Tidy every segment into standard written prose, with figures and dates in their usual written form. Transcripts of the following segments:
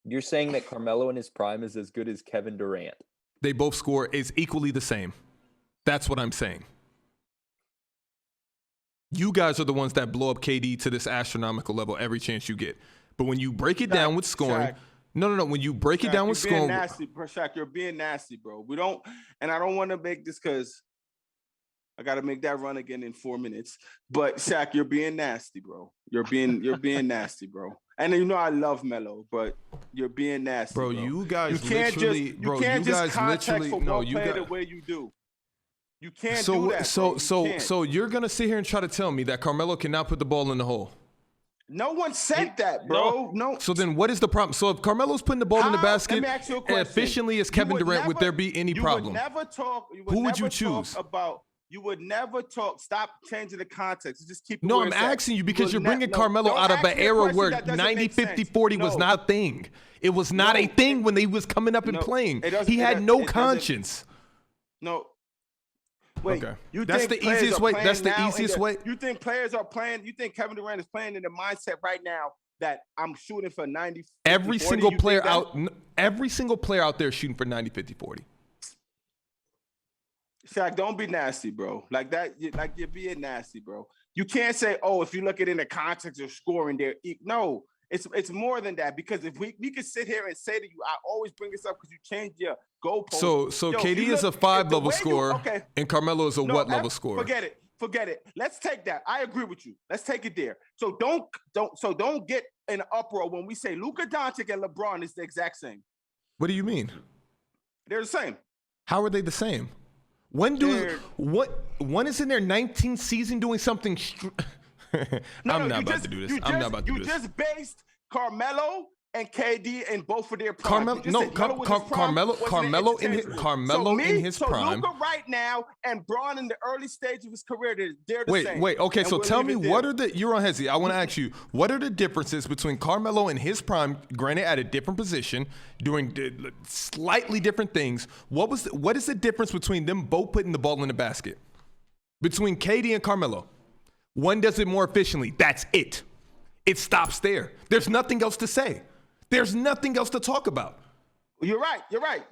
You're saying that Carmelo in his prime is as good as Kevin Durant. They both score is equally the same. That's what I'm saying. You guys are the ones that blow up KD to this astronomical level every chance you get. But when you break it down with scoring, no. When you break it down with scoring, nasty, Shaq, you're being nasty, bro. We don't, and I don't want to make this because I got to make that run again in 4 minutes. But Shaq, you're being nasty, bro. You're being nasty, bro. And you know I love Melo, but you're being nasty, bro. You guys can't literally, just, you can't just context for one player the way you do. You can't do that. So you're gonna sit here and try to tell me that Carmelo cannot put the ball in the hole? No one said that, bro. No. So then what is the problem? So if Carmelo's putting the ball in the basket efficiently as Kevin Durant, would there be any problem? Who would you choose? You would never talk. Stop changing the context. Just keep it No, I'm asking you because you're bringing Carmelo out of an era where 90-50-40 was not a thing. It was not a thing when he was coming up and playing. He had no conscience. No. Wait, okay. That's the easiest way. That's the easiest way. You think players are playing? You think Kevin Durant is playing in the mindset right now that I'm shooting for 90? Every single player out there shooting for 90-50-40. Shaq, don't be nasty, bro. Like that, like you're being nasty, bro. You can't say, oh, if you look at it in the context of scoring there. No, it's more than that, because if we could sit here and say to you, I always bring this up because you changed your goalpost. So KD is a 5-level scorer, and Carmelo is a what level scorer? Forget it. Let's take that. I agree with you. Let's take it there. So don't get in an uproar when we say Luka Doncic and LeBron is the exact same. What do you mean? They're the same. How are they the same? One is in their 19th season doing something. I'm not about to do this. You just based Carmelo and KD in both of their prime. Carmelo in his prime. Luka right now and Bron in the early stage of his career, they're the same. Okay, so tell me, what are the, you're on Hezi, I want to ask you, what are the differences between Carmelo and his prime, granted at a different position, doing slightly different things? What is the difference between them both putting the ball in the basket? Between KD and Carmelo? One does it more efficiently. That's it. It stops there. There's nothing else to say. There's nothing else to talk about. You're right.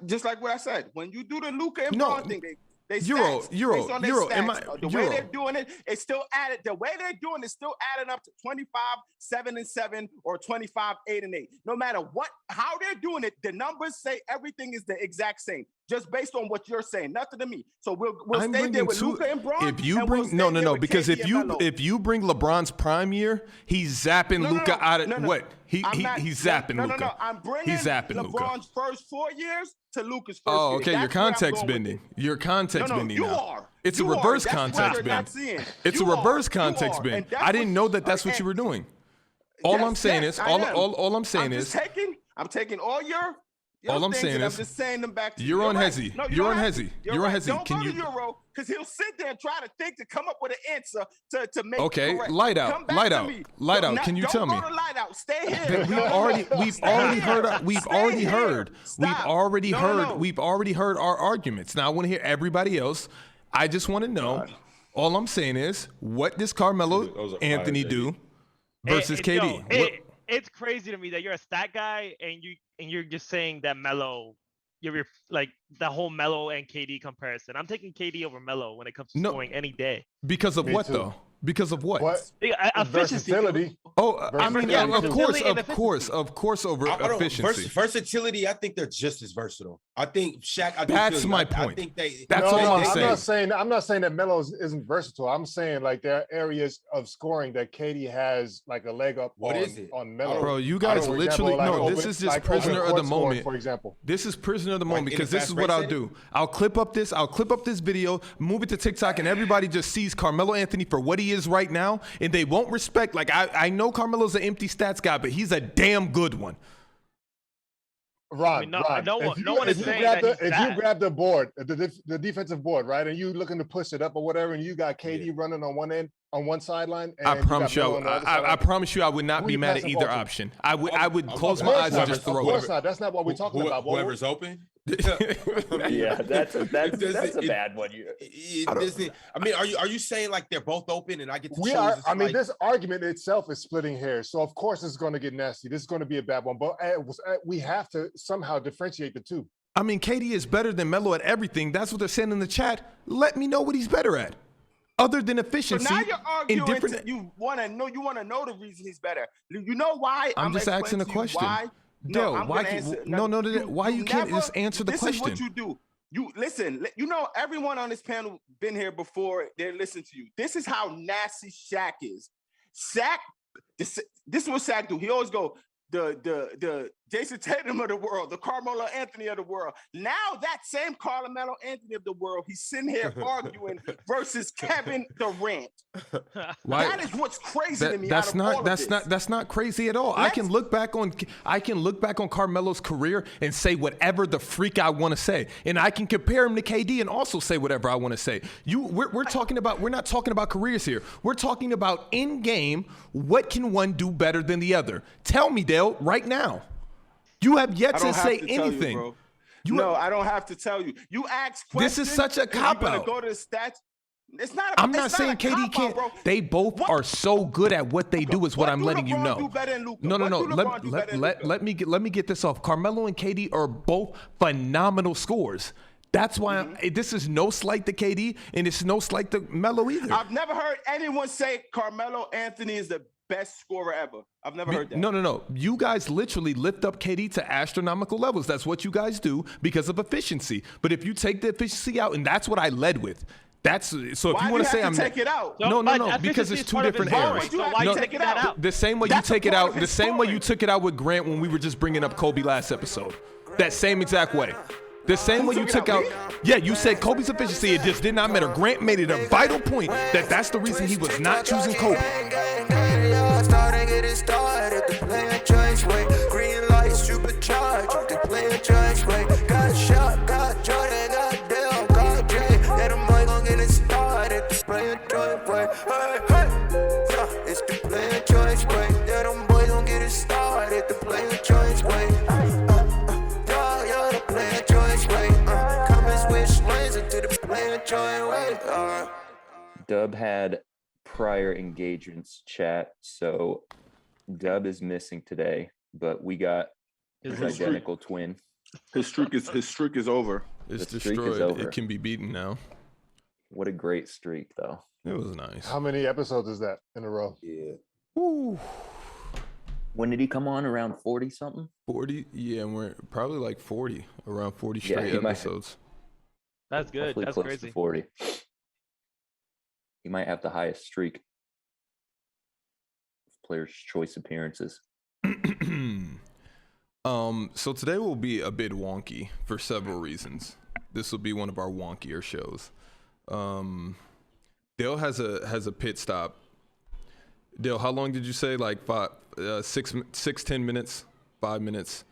Just like what I said. When you do the Luka and Bron thing, they Euro. The way they're doing it, it's still added. The way they're doing it, still adding up to 25-7-7 or 25-8-8. No matter how they're doing it, the numbers say everything is the exact same, just based on what you're saying. Nothing to me. So we'll stay there with Luka and Bron. If you bring because if you bring LeBron's prime year, he's zapping Luka out of what? He's zapping Luka. No. I'm bringing LeBron's first 4 years to Luka's first year. Oh, okay. You're context bending. You're context bending you now. Are. It's a reverse context bend. It's a reverse context bend. I didn't know that's what you were doing. All I'm saying is, I'm taking all your all I'm saying is, I'm just saying them back to you. You're on Hezi. You're on Hezi. You're on Hezi. Don't go to Euro, because he'll sit there and try to think to come up with an answer to make it correct. Light out. Can you tell me? Don't go to light out. Stay here. We've already heard our arguments. Now I want to hear everybody else. I just want to know. All I'm saying is, what does Carmelo Anthony do versus KD? It's crazy to me that you're a stat guy and you're just saying that Melo, you're like the whole Melo and KD comparison. I'm taking KD over Melo when it comes to scoring any day. Because of what though? Because of what? Versatility. Oh, I mean, of course, over efficiency. Versatility, I think they're just as versatile. I think Shaq. That's my point. I think that's all I'm saying. I'm not saying that Melo isn't versatile. I'm saying like there are areas of scoring that KD has like a leg up on Melo. Bro, you guys literally this is just prisoner of the moment. For example, this is prisoner of the moment because this is what I'll do. I'll clip up this video, move it to TikTok, and everybody just sees Carmelo Anthony for what he is right now, and they won't respect. Like I know Carmelo's an empty stats guy, but he's a damn good one. Ron, no one is saying that if you grab the board, the defensive board, right, and you looking to push it up or whatever, and you got KD running on one end, on one sideline. And I promise you, I would not be mad at either option. I would close my eyes and just throw it. That's not what we're talking about. Whoever's open. Yeah, that's a bad one. I mean, are you saying like they're both open and I get to choose? I mean, this argument itself is splitting hairs. So of course it's going to get nasty. This is going to be a bad one. But we have to somehow differentiate the two. I mean, KD is better than Melo at everything. That's what they're saying in the chat. Let me know what he's better at. Other than efficiency. So now you're arguing. You want to know the reason he's better. You know why? I'm just asking a question. Why? Dale, why you can't just answer the question? This is what you do. You listen. You know, everyone on this panel been here before. They listen to you. This is how nasty Shaq is. Shaq. This is what Shaq do. He always go the Jason Tatum of the world, the Carmelo Anthony of the world. Now that same Carmelo Anthony of the world, he's sitting here arguing versus Kevin Durant. That is what's crazy to me. That's not crazy at all. I can look back on Carmelo's career and say whatever the freak I want to say, and I can compare him to KD and also say whatever I want to say. We're not talking about careers here. We're talking about in game. What can one do better than the other? Tell me, Dale, right now. You have yet to say anything. I don't have to tell you. You ask questions. This is such a cop-out. Go to the stats. It's not. I'm not saying KD can't. Bro. They both are so good at what they do. Is what I'm letting you know. No. Let me get this off. Carmelo and KD are both phenomenal scorers. That's why this is no slight to KD and it's no slight to Melo either. I've never heard anyone say Carmelo Anthony is the best scorer ever. I've never heard that. No. You guys literally lift up KD to astronomical levels. That's what you guys do because of efficiency. But if you take the efficiency out, and that's what I led with. That's so. If you want to say I'm take it out, no, because it's two different eras. So why take it out? The same way you take it out. The same way you took it out with Grant when we were just bringing up Kobe last episode. That same exact way. The same way you took out, you said Kobe's efficiency, it just did not matter. Grant made it a vital point that that's the reason he was not choosing Kobe. Got shot, got Jordan, got Dale, got Jay. That them boy gon' get it started. Playing joint way, it's the playing choice way. That them boy gon' get it started. The playing choice way. Dub had prior engagements chat, so Dub is missing today, but we got his identical twin. His streak is over. It's destroyed. It can be beaten now. What a great streak, though. It was nice. How many episodes is that in a row? Yeah. Ooh. When did he come on? Around 40 something? 40, yeah, and we're probably like 40, around 40 straight episodes. That's good. Hopefully that's close crazy. To 40. He might have the highest streak of Players' Choice appearances. So today will be a bit wonky for several reasons. This will be one of our wonkier shows. Dale has a pit stop. Dale, how long did you say? Like 10 minutes, 5 minutes.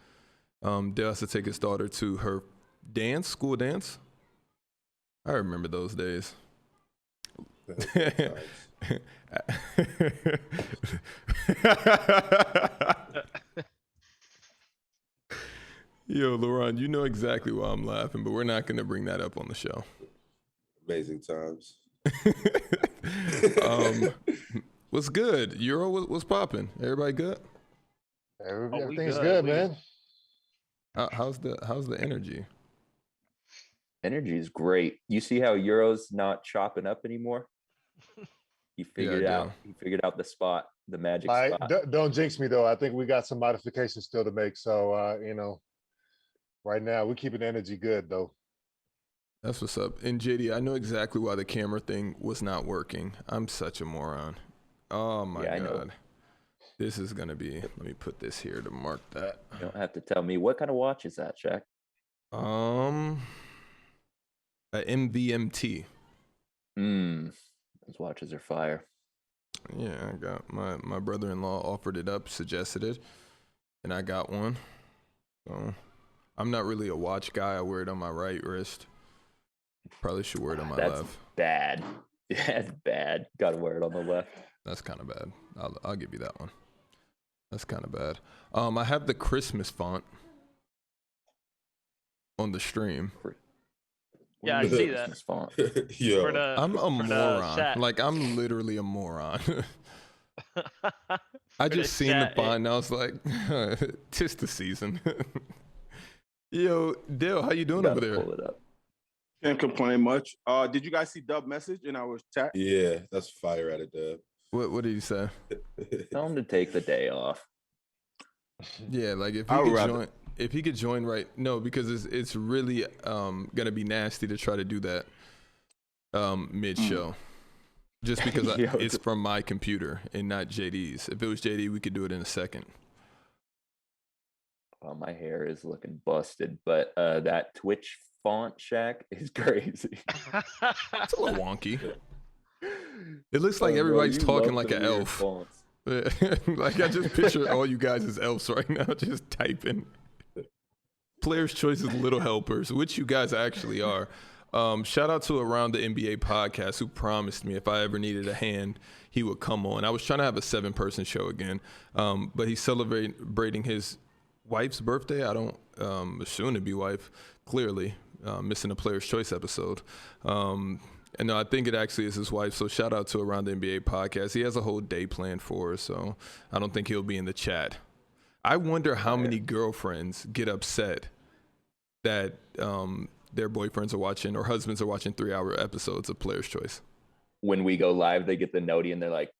Dale has to take his daughter to her school dance. I remember those days. Yo, Laurent, you know exactly why I'm laughing, but we're not going to bring that up on the show. Amazing times. What's good? Euro, what's popping? Everybody good? Everything's good, man. How's the energy? Energy is great. You see how Euro's not chopping up anymore? He figured it out. He figured out the spot, the magic spot. Don't jinx me, though. I think we got some modifications still to make. So, right now we're keeping energy good, though. That's what's up. And JD, I know exactly why the camera thing was not working. I'm such a moron. Oh, my God. I know. This is going to be, let me put this here to mark that. You don't have to tell me. What kind of watch is that, Shaq? A MVMT. Those watches are fire. Yeah, I got my brother-in-law offered it up, suggested it, and I got one. So I'm not really a watch guy. I wear it on my right wrist. Probably should wear it on my left. That's bad. That's bad. Got to wear it on the left. That's kind of bad. I'll give you that one. That's kind of bad. I have the Christmas font. on the stream. Yeah, I see that. Yeah. I'm a moron. Like, I'm literally a moron. I just seen the font and I was like, tis the season. Yo, Dale, how you doing over there? Pull it up. Can't complain much. Did you guys see Dub message in our chat? Yeah, that's fire at it, Dub. What did he say? Tell him to take the day off. Yeah, like if he could join right. No, because it's really gonna be nasty to try to do that mid show. Just because it's from my computer and not JD's. If it was JD, we could do it in a second. Oh, my hair is looking busted, but that Twitch font, Shaq, is crazy. It's a little wonky. It looks like everybody's talking like an elf. Like, I just picture all you guys as elves right now, just typing. Players' Choice's little helpers, which you guys actually are. Shout out to Around the NBA podcast, who promised me if I ever needed a hand, he would come on. I was trying to have a 7-person show again, but he's celebrating his wife's birthday. I don't assume to be wife, clearly, missing a Players' Choice episode. And no, I think it actually is his wife. So shout out to Around the NBA podcast. He has a whole day planned for her, so I don't think he'll be in the chat. I wonder how many girlfriends get upset that their boyfriends are watching or husbands are watching 3-hour episodes of Players' Choice. When we go live, they get the noti and they're like,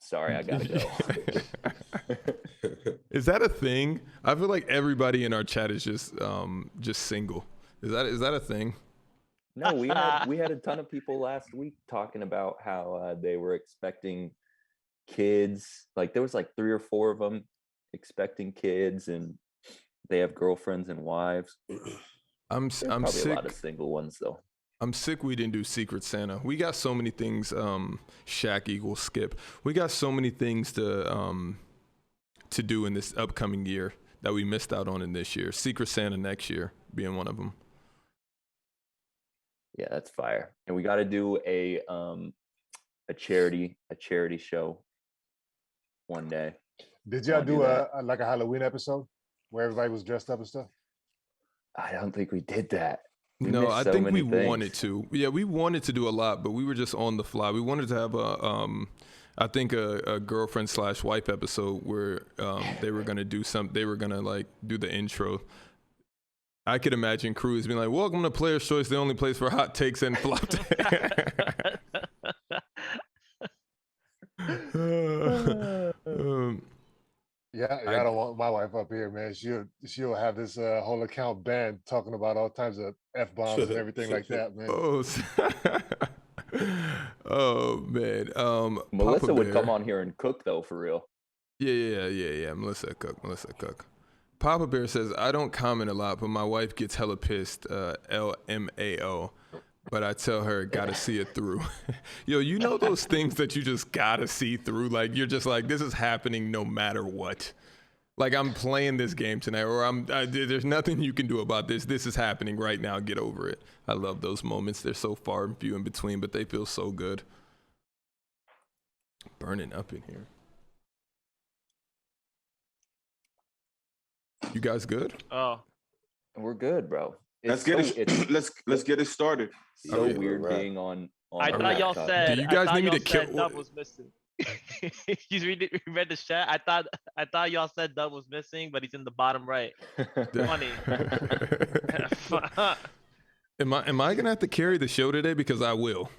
sorry, I gotta go. Is that a thing? I feel like everybody in our chat is just single. Is that a thing? No, we had a ton of people last week talking about how they were expecting kids. Like, there was like 3 or 4 of them expecting kids, and they have girlfriends and wives. I'm sick. A lot of single ones though. I'm sick we didn't do Secret Santa. We got so many things. Shaq equals Skip. We got so many things to do in this upcoming year that we missed out on in this year. Secret Santa next year being one of them. Yeah, that's fire. And we got to do a charity show one day. Did y'all do a Halloween episode where everybody was dressed up and stuff? I don't think we did that. No, I think we wanted to. Yeah, we wanted to do a lot, but we were just on the fly. We wanted to have I think a girlfriend/wife episode where they were gonna do they were gonna like do the intro. I could imagine Cruz being like, "Welcome to Players' Choice, the only place for hot takes and flop takes." I don't want my wife up here, man. She'll have this whole account banned talking about all kinds of F-bombs and everything like that, man. Oh man. Melissa would come on here and cook though, for real. Yeah. Melissa cook. Papa Bear says, I don't comment a lot, but my wife gets hella pissed, LMAO. But I tell her, gotta see it through. Yo, you know those things that you just gotta see through? Like, you're just like, this is happening no matter what. Like, I'm playing this game tonight, or there's nothing you can do about this. This is happening right now. Get over it. I love those moments. They're so far and few in between, but they feel so good. Burning up in here. You guys good? Oh, we're good, bro. Let's get it started. So weird being on. I thought y'all said. Do you guys need me to kill? Dub was missing. You read the chat. I thought y'all said Dub was missing, but he's in the bottom right. Funny. Am I gonna have to carry the show today? Because I will.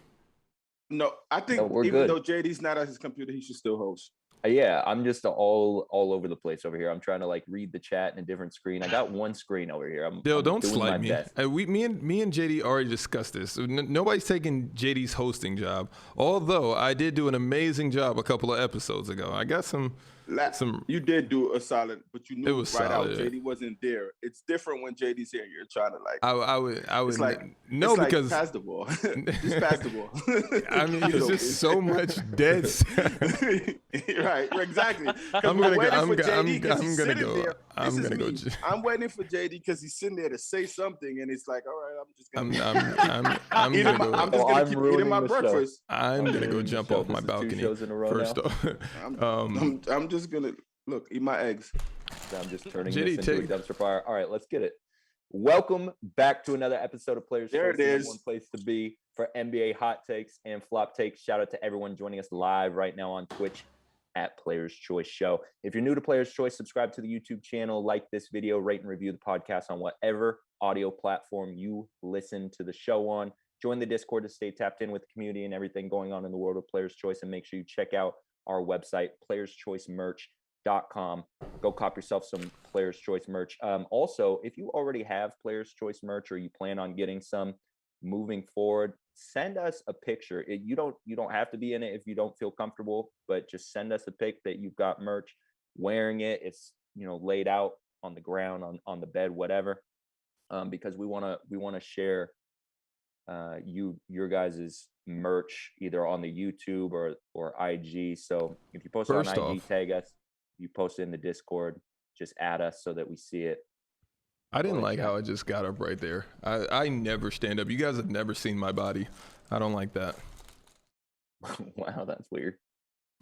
No, I think even though JD's not at his computer, he should still host. Yeah, I'm just all over the place over here. I'm trying to like read the chat in a different screen. I got one screen over here. I'm don't doing slight my best. Me and JD already discussed this. Nobody's taking JD's hosting job. Although I did do an amazing job a couple of episodes ago. I got some. You did do a solid, but you knew it was right solid, out. JD wasn't there. It's different when JD's here. You're trying to like. I would. It's like no, it's because like pass the ball. Just pass the ball. I mean, it's just so much dead. Right, exactly. I'm gonna go. I'm waiting for JD because he's sitting there to say something, and it's like, all right, I'm just gonna. I'm gonna keep eating my breakfast. I'm gonna go jump off my balcony. First off, I'm just gonna eat my eggs. I'm just turning this into a dumpster fire. All right, let's get it. Welcome back to another episode of Players There Choice. it is. One place to be for NBA hot takes and flop takes. Shout out to everyone joining us live right now on Twitch at Players Choice Show. If you're new to Players Choice, subscribe to the YouTube channel, like this video, rate and review the podcast on whatever audio platform you listen to the show on. Join the Discord to stay tapped in with the community and everything going on in the world of Players Choice. And make sure you check out our website, playerschoicemerch.com. Go cop yourself some Players Choice merch. Also, if you already have Players Choice merch or you plan on getting some moving forward, send us a picture. You don't have to be in it if you don't feel comfortable, but just send us a pic that you've got merch wearing it. It's laid out on the ground, on the bed, whatever, because we want to share your guys' merch either on the YouTube or IG. So if you post it on IG, tag us. You post it in the Discord, just add us so that we see it. I didn't like how I just got up right there. I never stand up. You guys have never seen my body. I don't like that. Wow, that's weird.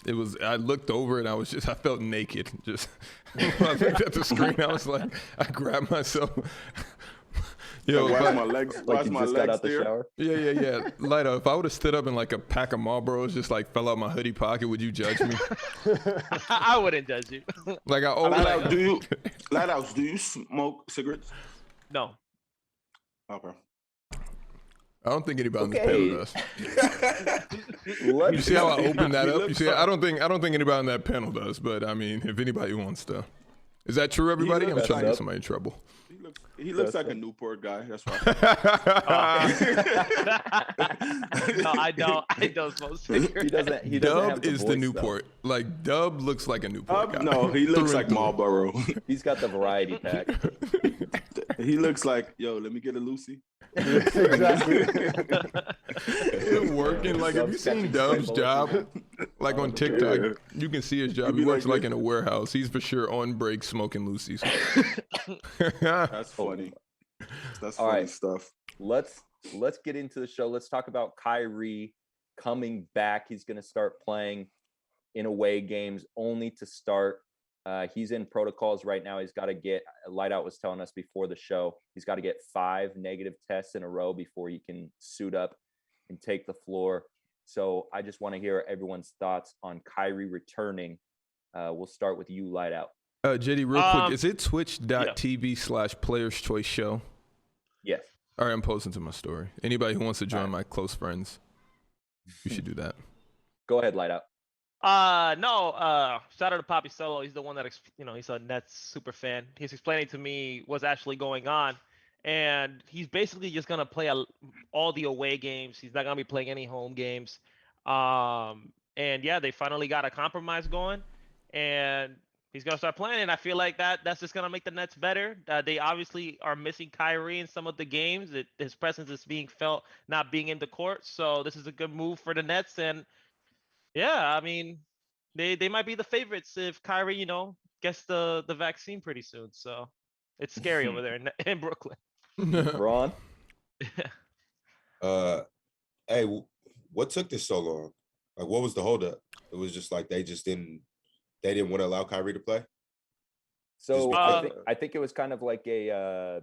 I looked over and I felt naked. Just when I looked at the screen, I was like, I grabbed myself. Why's my legs? Like you just got out the shower? Yeah. Lighto, if I would have stood up in like a pack of Marlboros, just like fell out my hoodie pocket, would you judge me? I wouldn't judge you. Like I always. Lighthouse, do you smoke cigarettes? No. Okay. I don't think anybody on this panel does. You see how I opened that up? You see, I don't think anybody on that panel does. But I mean, if anybody wants to, is that true, everybody? I'm trying to get somebody in trouble. He looks like a Newport guy. That's why. No, I don't smoke cigarettes. He doesn't Dub have the is voice, the Newport. Though. Like Dub looks like a Newport guy. No, he looks like Marlboro. He's got the variety pack. He looks like, yo, let me get a Lucy. Exactly. It working. Like, have you seen Dub's job? Like on TikTok, you can see his job. He works like in a warehouse. He's for sure on break smoking Lucy's. That's funny. That's All funny right. stuff. Let's get into the show. Let's talk about Kyrie coming back. He's going to start playing in away games only to start. He's in protocols right now. He's got to get, Lightout was telling us before the show, he's got to get 5 negative tests in a row before he can suit up and take the floor. So I just want to hear everyone's thoughts on Kyrie returning. We'll start with you, Lightout. JD, real quick, is it twitch.tv/Players Choice Show? Yes. All right, I'm posting to my story. Anybody who wants to join my close friends, you should do that. Go ahead, Lightout. No, shout out to Poppy Solo. He's the one that, he's a Nets super fan. He's explaining to me what's actually going on. And he's basically just going to play all the away games. He's not going to be playing any home games. And yeah, they finally got a compromise going. And he's going to start playing. And I feel like that's just going to make the Nets better. They obviously are missing Kyrie in some of the games. His presence is being felt not being in the court. So this is a good move for the Nets. And yeah, I mean, they might be the favorites if Kyrie, gets the vaccine pretty soon. So it's scary over there in Brooklyn. Ron? Hey, what took this so long? Like, what was the holdup? It was just like they didn't want to allow Kyrie to play. So I think it was kind of like a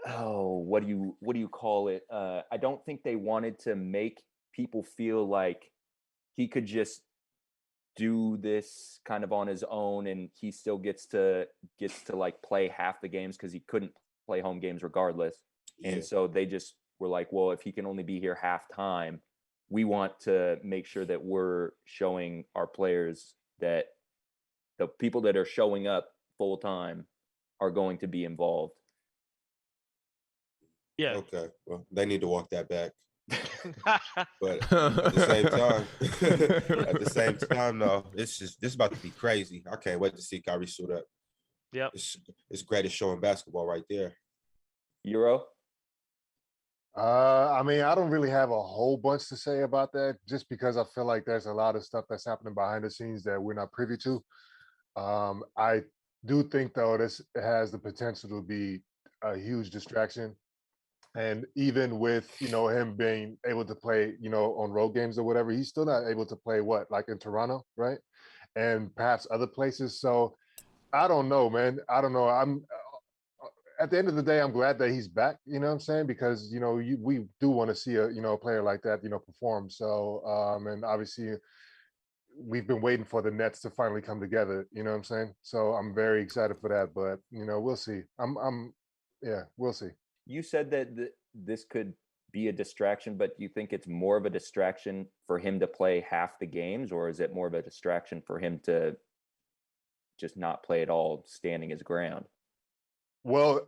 what do you call it? I don't think they wanted to make people feel like he could just do this kind of on his own and he still gets to like play half the games because he couldn't play home games regardless. Yeah. And so they just were like, well, if he can only be here half time, we want to make sure that we're showing our players that the people that are showing up full time are going to be involved. Yeah. Okay. Well, they need to walk that back. But at the same time, though, this is about to be crazy. I can't wait to see Kyrie suit up. Yeah, it's greatest show in basketball right there. Euro. I mean, I don't really have a whole bunch to say about that, just because I feel like there's a lot of stuff that's happening behind the scenes that we're not privy to. I do think, though, this has the potential to be a huge distraction. And even with, him being able to play, on road games or whatever, he's still not able to play like in Toronto, right? And perhaps other places. So I don't know, man. I don't know. at the end of the day, I'm glad that he's back. You know what I'm saying? Because we do want to see a player like that perform. So and obviously we've been waiting for the Nets to finally come together. You know what I'm saying? So I'm very excited for that. But we'll see. We'll see. You said that this could be a distraction, but you think it's more of a distraction for him to play half the games, or is it more of a distraction for him to just not play at all, standing his ground? Well,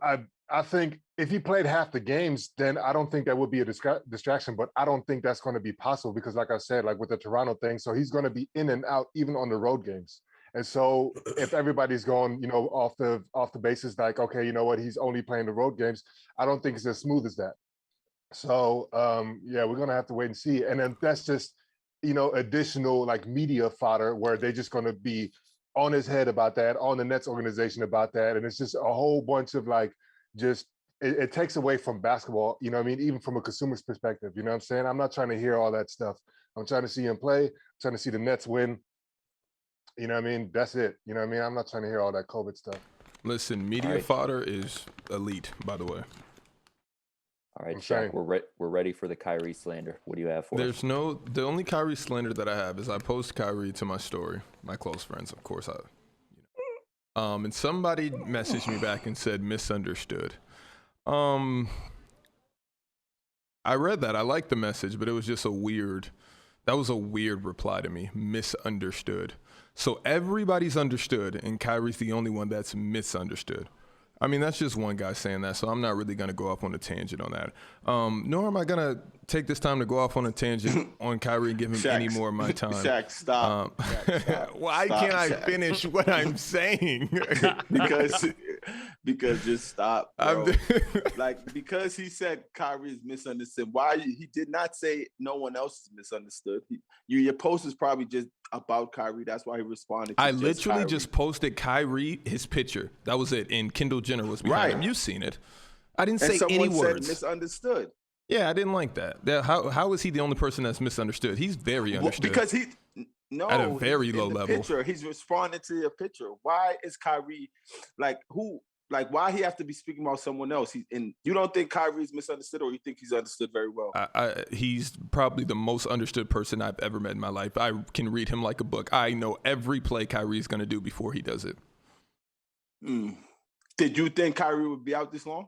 I think if he played half the games, then I don't think that would be a distraction, but I don't think that's going to be possible because, like I said, like with the Toronto thing, so he's going to be in and out even on the road games. And so if everybody's going, off the basis, like, okay, you know what, he's only playing the road games, I don't think it's as smooth as that. So we're gonna have to wait and see. And then that's just, additional like media fodder where they're just gonna be on his head about that, on the Nets organization about that. And it's just a whole bunch of like, just it takes away from basketball, even from a consumer's perspective, you know what I'm saying? I'm not trying to hear all that stuff. I'm trying to see him play, I'm trying to see the Nets win. You know what I mean? That's it. You know what I mean? I'm not trying to hear all that COVID stuff. Listen, media fodder is elite, by the way. All right, Shaq, we're ready for the Kyrie slander. What do you have for us? The only Kyrie slander that I have is I post Kyrie to my story, my close friends, of course. And somebody messaged me back and said misunderstood. I read that. I liked the message, but it was just that was a weird reply to me. Misunderstood. So everybody's understood, and Kyrie's the only one that's misunderstood. I mean, that's just one guy saying that, so I'm not really going to go off on a tangent on that. Nor am I going to take this time to go off on a tangent on Kyrie and give him any more of my time. Shaq, stop. Why can't I finish what I'm saying? because just stop, bro. Because he said Kyrie is misunderstood. Why he did not say no one else is misunderstood. Your post is probably just about Kyrie. That's why he responded. I literally just posted Kyrie, his picture. That was it. And Kendall Jenner was behind him. You've seen it. I didn't say any words. Said misunderstood. Yeah, I didn't like that. How is he the only person that's misunderstood? He's very understood. Because at a very low level. Picture, he's responding to your picture. Why is Kyrie why he have to be speaking about someone else? And you don't think Kyrie's misunderstood, or you think he's understood very well? He's probably the most understood person I've ever met in my life. I can read him like a book. I know every play Kyrie's going to do before he does it. Did you think Kyrie would be out this long?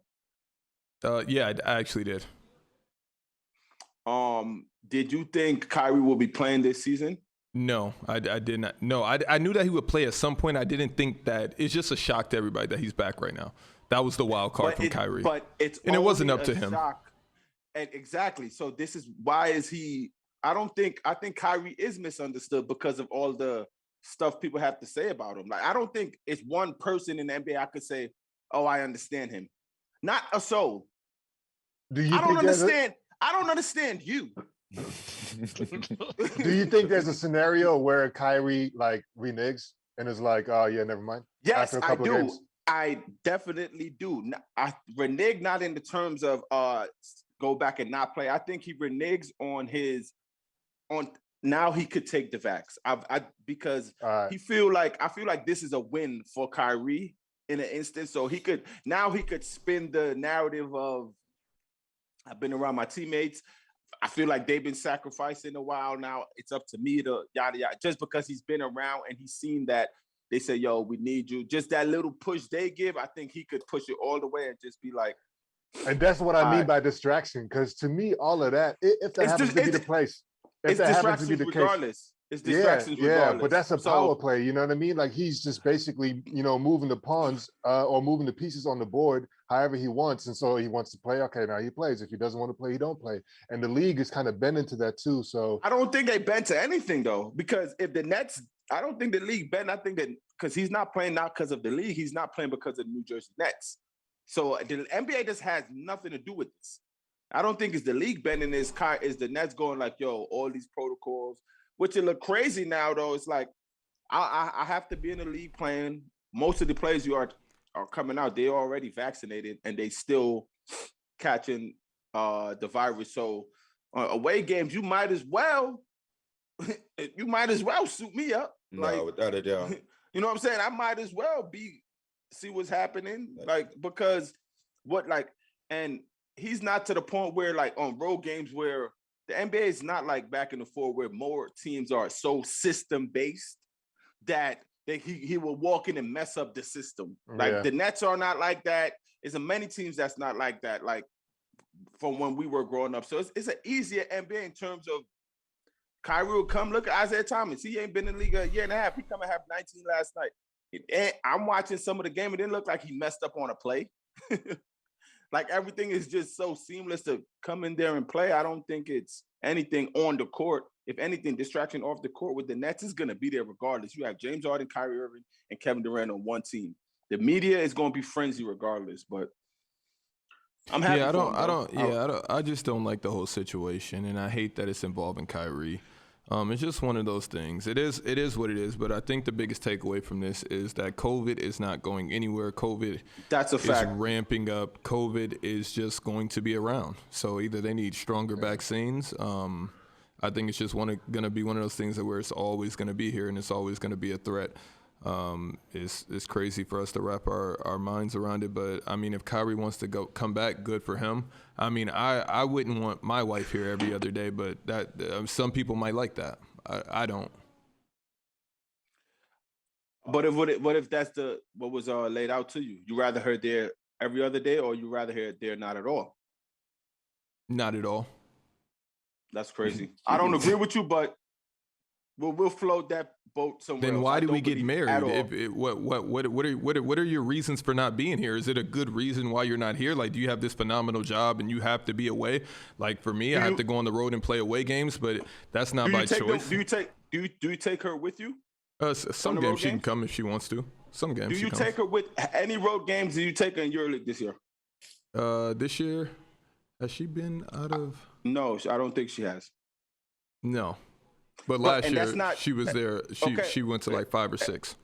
Yeah, I actually did. Did you think Kyrie will be playing this season? No, I did not. No, I knew that he would play at some point. I didn't think that. It's just a shock to everybody that he's back right now. That was the wild card from Kyrie. But it wasn't up to him. And exactly. So this is why is he? I think Kyrie is misunderstood because of all the stuff people have to say about him. Like, I don't think it's one person in the NBA I could say, "Oh, I understand him." Not a soul. I don't understand. I don't understand you. Do you think there's a scenario where Kyrie like reneges and is like, oh yeah, never mind? Yes, I do. I definitely do. I renege not in the terms of go back and not play. I think he reneges on now he could take the vax. Because I feel like this is a win for Kyrie in an instance. So he could spin the narrative of I've been around my teammates. I feel like they've been sacrificing a while now. It's up to me to yada yada. Just because he's been around and he's seen that they say, "Yo, we need you." Just that little push they give, I think he could push it all the way and just be like. And that's what I mean by distraction. Because to me, all of that, if that happens to be the place, if that happens to be the case, it's distractions regardless. Yeah, but that's a power play. You know what I mean? Like he's just basically, moving the pawns or moving the pieces on the board however he wants. And so he wants to play. Okay, now he plays. If he doesn't want to play, he don't play. And the league is kind of bending to that too. So I don't think they bend to anything though, because if the Nets, I don't think the league bend. I think that because he's not playing not because of the league, he's not playing because of the New Jersey Nets. So the NBA just has nothing to do with this. I don't think it's the league bending. Is the Nets going like, yo, all these protocols. Which it look crazy now, though. It's like I have to be in the league playing. Most of the players you are coming out, they're already vaccinated and they still catching the virus. So away games, you might as well suit me up. No, without a doubt. You know what I'm saying? I might as well see what's happening, like because and he's not to the point where like on road games where the NBA is not like back in the fall where more teams are so system based that he will walk in and mess up the system. Like the Nets are not like that. There's many teams that's not like that. Like from when we were growing up. So it's an easier NBA in terms of Kyrie will come. Look at Isaiah Thomas. He ain't been in the league a year and a half. He come and have 19 last night. And I'm watching some of the game. It didn't look like he messed up on a play. Like everything is just so seamless to come in there and play. I don't think it's anything on the court. If anything, distraction off the court with the Nets is going to be there regardless. You have James Harden, Kyrie Irving, and Kevin Durant on one team. The media is going to be frenzy regardless, but I'm happy. I just don't like the whole situation, and I hate that it's involving Kyrie. It's just one of those things. It is what it is, but I think the biggest takeaway from this is that COVID is not going anywhere. COVID That's a fact. is ramping up. COVID is just going to be around. So either they need stronger vaccines. I think it's just going to be one of those things that where it's always going to be here and it's always going to be a threat. It's crazy for us to wrap our minds around it, but I mean, if Kyrie wants to come back, good for him. I mean, I wouldn't want my wife here every other day, but that some people might like that. I don't. But what if that's what was laid out to you? You rather her there every other day, or you rather her there not at all? Not at all. That's crazy. I don't agree with you, but we'll float that boat somewhere. Then why do we get married? What are your reasons for not being here? Is it a good reason why you're not here? Like, do you have this phenomenal job and you have to be away? Like for me, I have to go on the road and play away games, but that's not by choice. Do you take her with you? Some games she can come if she wants to. Some games. Do you take her with any road games? Do you take her in EuroLeague this year? This year, has she been out of? No, I don't think she has. No. But last year, she was there. She went to like 5 or 6.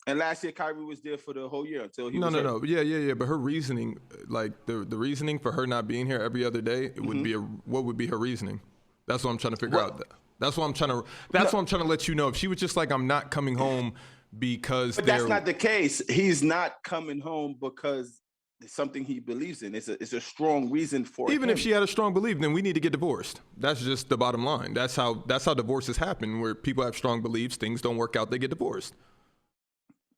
And last year, Kyrie was there for the whole year until he was No. Yeah. But her reasoning, like the reasoning for her not being here every other day, it would be what would be her reasoning? That's what I'm trying to figure out. That's what I'm trying to. That's what I'm trying to let you know. If she was just like, I'm not coming home because. But that's not the case. He's not coming home because it's something he believes in. It's a strong reason for even him. If she had a strong belief, then we need to get divorced. That's just the bottom line. That's how divorces happen, where people have strong beliefs, things don't work out, they get divorced.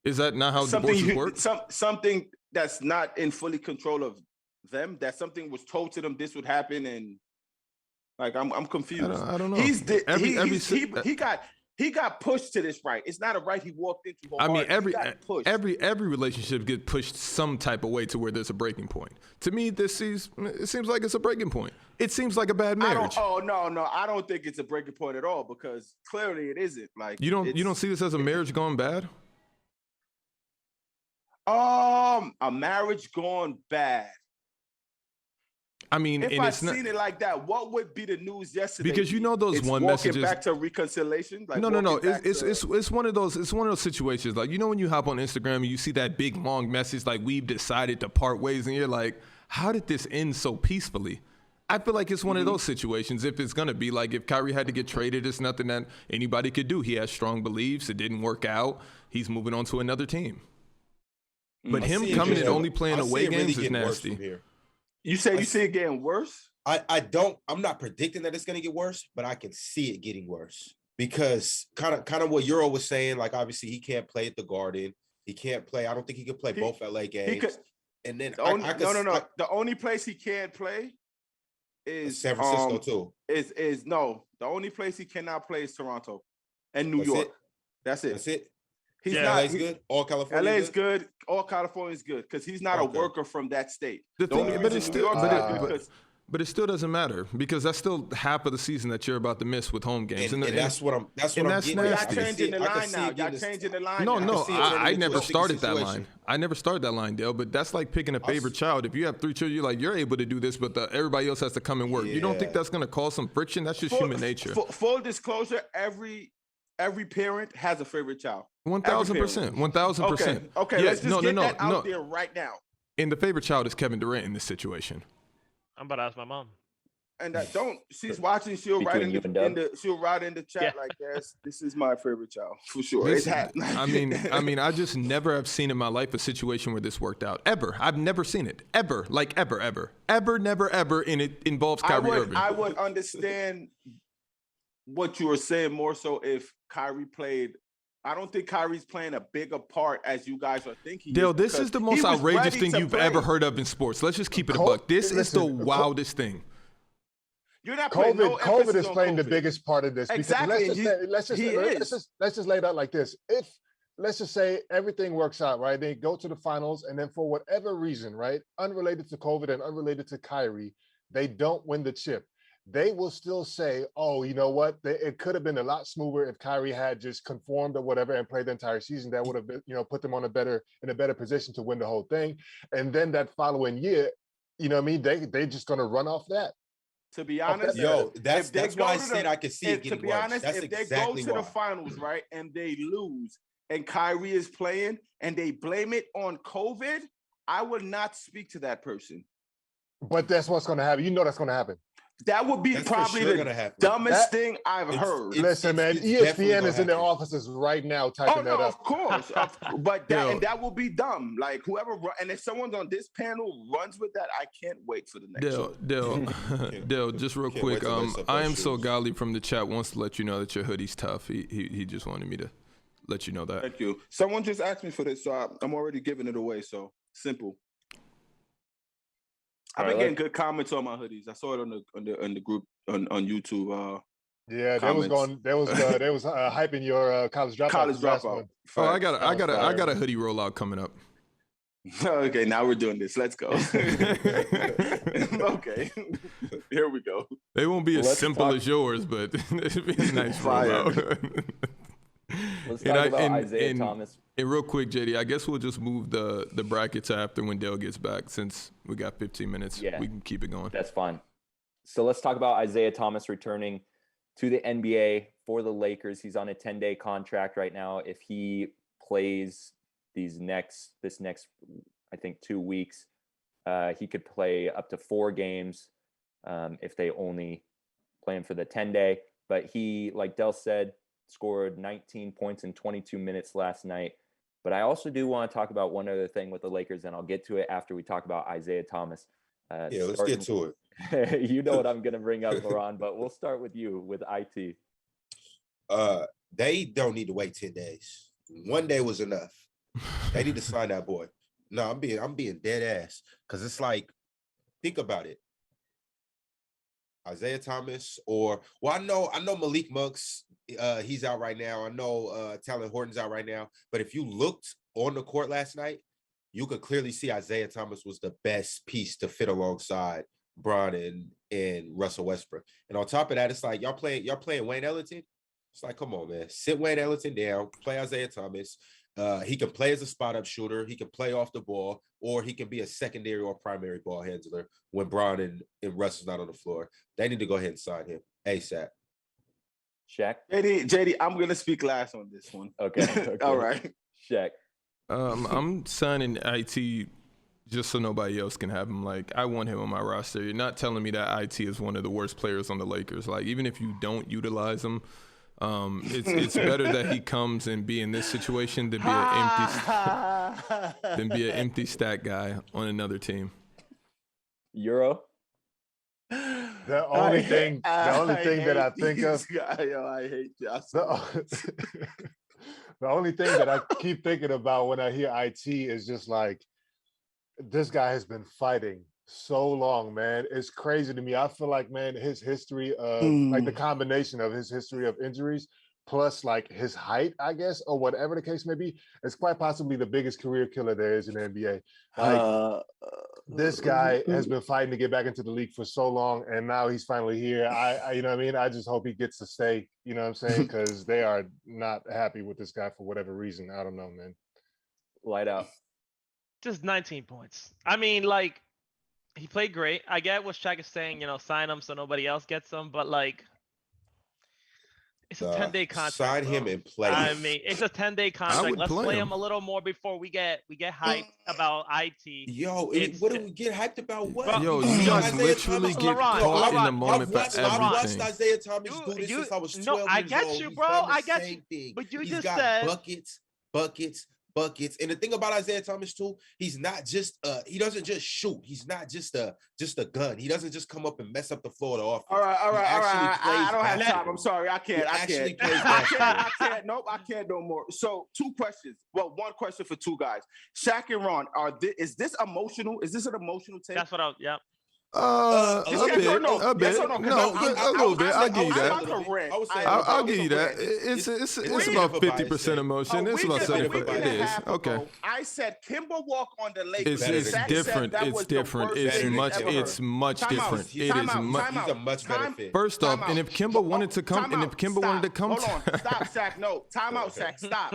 Is that not how divorces work? Something that's not in fully control of them, that something was told to them this would happen, and like I'm confused. I don't know. He got pushed to this right. It's not a right he walked into. I mean, every relationship gets pushed some type of way to where there's a breaking point. To me, it seems like it's a breaking point. It seems like a bad marriage. No, I don't think it's a breaking point at all, because clearly it isn't. Like you don't see this as a marriage going bad? A marriage going bad. I mean, if I'd seen it like that, what would be the news yesterday? Because you know those one messages. Back to reconciliation. Like no. It's one of those. It's one of those situations. Like, you know, when you hop on Instagram and you see that big long message like, we've decided to part ways, and you're like, how did this end so peacefully? I feel like it's one of those situations. If it's gonna be like, if Kyrie had to get traded, it's nothing that anybody could do. He has strong beliefs. It didn't work out. He's moving on to another team. But him coming and only playing away games is nasty. You see it getting worse? I'm not predicting that it's going to get worse, but I can see it getting worse, because kind of what Euro was saying, like, obviously he can't play at the Garden. He can't play. I don't think he could play both LA games. And then the only place he can't play is San Francisco too. The only place he cannot play is Toronto and New York. That's it. He's not. LA's good. All California. LA's good. All California is good, because he's not a worker from that state. But it still doesn't matter, because that's still half of the season that you're about to miss with home games. And that's what I'm getting. Y'all changing the line now. Y'all changing the line. No. I never started that line. I never started that line, Dale. But that's like picking a favorite child. If you have 3 children, you're able to do this, but everybody else has to come and work. You don't think that's going to cause some friction? That's just human nature. Full disclosure, every parent has a favorite child. 1,000%. 1,000%. Okay. Let's just get that out there right now. And the favorite child is Kevin Durant in this situation. I'm about to ask my mom. And she's watching. She'll write in the chat like, "Yes, this is my favorite child for sure." I mean, I just never have seen in my life a situation where this worked out ever. I've never seen it ever, like ever, never, ever, and it involves Kyrie Irving. I would understand what you were saying more so if Kyrie played. I don't think Kyrie's playing a bigger part as you guys are thinking. Dale, this is the most outrageous thing you've ever heard of in sports. Let's just keep it a buck. This is the wildest thing. You're not COVID is playing the biggest part of this. Exactly. Let's just lay it out like this. If let's just say everything works out, right? They go to the finals, and then for whatever reason, right, unrelated to COVID and unrelated to Kyrie, they don't win the chip. They will still say, "Oh, you know what? It could have been a lot smoother if Kyrie had just conformed or whatever and played the entire season. That would have been, put them in a better position to win the whole thing." And then that following year, you know what I mean? They just gonna run off that. To be honest, that's why I said I could see it getting worse. Honest, if they go to the finals, right, and they lose, and Kyrie is playing, and they blame it on COVID, I would not speak to that person. But that's what's going to happen. You know that's going to happen. That would be probably the dumbest thing I've heard. Listen, man, ESPN is in their offices right now typing that up. Of course. But that will be dumb. Like whoever, and if someone's on this panel runs with that, I can't wait for the next one. Dale, just real quick. I am so godly from the chat wants to let you know that your hoodie's tough. He just wanted me to let you know that. Thank you. Someone just asked me for this, so I'm already giving it away. So simple. I've been getting good comments on my hoodies. I saw it on the group on YouTube. Yeah, they was hyping your college dropout. Oh, I got a hoodie rollout coming up. Okay, now we're doing this. Let's go. Okay, here we go. They won't be as simple as yours, but it'd be a nice rollout. Let's talk about Isaiah Thomas. And real quick, JD, I guess we'll just move the brackets after when Dale gets back, since we got 15 minutes. Yeah, we can keep it going. That's fine. So let's talk about Isaiah Thomas returning to the NBA for the Lakers. He's on a 10-day contract right now. If he plays this next, I think 2 weeks, he could play up to 4 games if they only play him for the 10-day. But he, like Del said, scored 19 points in 22 minutes last night. But I also do want to talk about one other thing with the Lakers, and I'll get to it after we talk about Isaiah Thomas. Let's get to it. You know what I'm going to bring up, Laron, but we'll start with you, with IT. They don't need to wait 10 days. 1 day was enough. They need to sign that boy. No, I'm being dead ass, because it's like, think about it. Isaiah Thomas, I know Malik Monk's he's out right now. I know Talon Horton's out right now. But if you looked on the court last night, you could clearly see Isaiah Thomas was the best piece to fit alongside Bron and Russell Westbrook. And on top of that, it's like y'all playing Wayne Ellington. It's like, come on, man, sit Wayne Ellington down, play Isaiah Thomas. He can play as a spot-up shooter. He can play off the ball, or he can be a secondary or primary ball handler when Bron and Russ is not on the floor. They need to go ahead and sign him ASAP. Shaq? JD, I'm going to speak last on this one. Okay. All right. Shaq? I'm signing IT just so nobody else can have him. Like, I want him on my roster. You're not telling me that IT is one of the worst players on the Lakers. Like, even if you don't utilize him, it's better that he comes and be in this situation than be an empty stat guy on another team. Euro? The only thing that I think of. I hate the only thing that I keep thinking about when I hear IT is just like, this guy has been fighting so long, man. It's crazy to me. I feel like, man, his history of like the combination of his history of injuries plus like his height, I guess, or whatever the case may be, it's quite possibly the biggest career killer there is in the NBA. Like, this guy has been fighting to get back into the league for so long, and now he's finally here. I you know what I mean? I just hope he gets to stay, you know what I'm saying? Because they are not happy with this guy for whatever reason. I don't know, man. Light out. Just 19 points. I mean, like, he played great. I get what Shaq is saying, sign him so nobody else gets him, but like, It's a 10-day contract. Sign him bro. and play. I mean, it's a 10-day contract. Let's play him him a little more before we get hyped about IT. Yo, what do we get hyped about? What? Bro, Yo, you you guys Isaiah literally Thomas, get LaRon, caught in LaRon, the moment for I've watched everything. Isaiah Thomas do this since I was 12 no, I years get old. you, He's bro. done the I get same you. thing. But you He's just got said buckets. And the thing about Isaiah Thomas too, he's not just he doesn't just shoot. He's not just a gun. He doesn't just come up and mess up the floor of the offense. All right. I don't have basketball. time. I'm sorry. I can't. Actually plays I basketball. can't. Nope. I can't no more. So 2 questions. Well, 1 question for 2 guys. Shaq and Ron, is this emotional? Is this an emotional take? that's what I. Yeah. A Yes bit. or no? A bit. Yes or no? 'Cause No, I- a little bit. I'll give you I'm that. about to rant. I would say I'll give you that. It's It's a about bit of a 50% emotion. It's about 75%. It is. Okay. I said Kemba Walker on the Lakers. It's Shaq said different. that It's was the different. worst It's thing much. he's ever It's heard. much Time out. different. It Time is out. much. Time out. He's a much better Time- fit. First off, Time and out. if Kemba wanted to come, Time and out. if Kemba wanted to Stop. come, Hold on. Stop, Shaq. No. Time out, Shaq. Stop.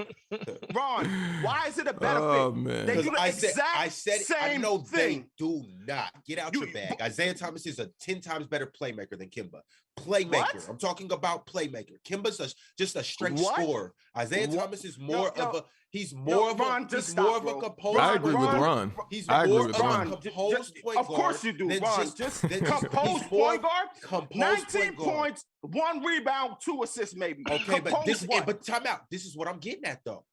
Ron, why is it a better Oh, fit? man. They do the I exact said, I same know thing. they do not. Get out your bag. Isaiah Thomas is a 10 times better playmaker than Kemba. Playmaker. What? I'm talking about playmaker. Kimba's just a straight What? scorer. Isaiah What? Thomas is more Yo, of a he's more of Ron, a just he's stop, more of bro. a composed. I agree with Ron. He's I agree more with of a Ron. composed point Of course you do, guard Ron. than than Composed he's more point guard. composed 19 point guard. points, 1 rebound, 2 assists, maybe. Okay, but Composed what? but time out. This is what I'm getting at, though.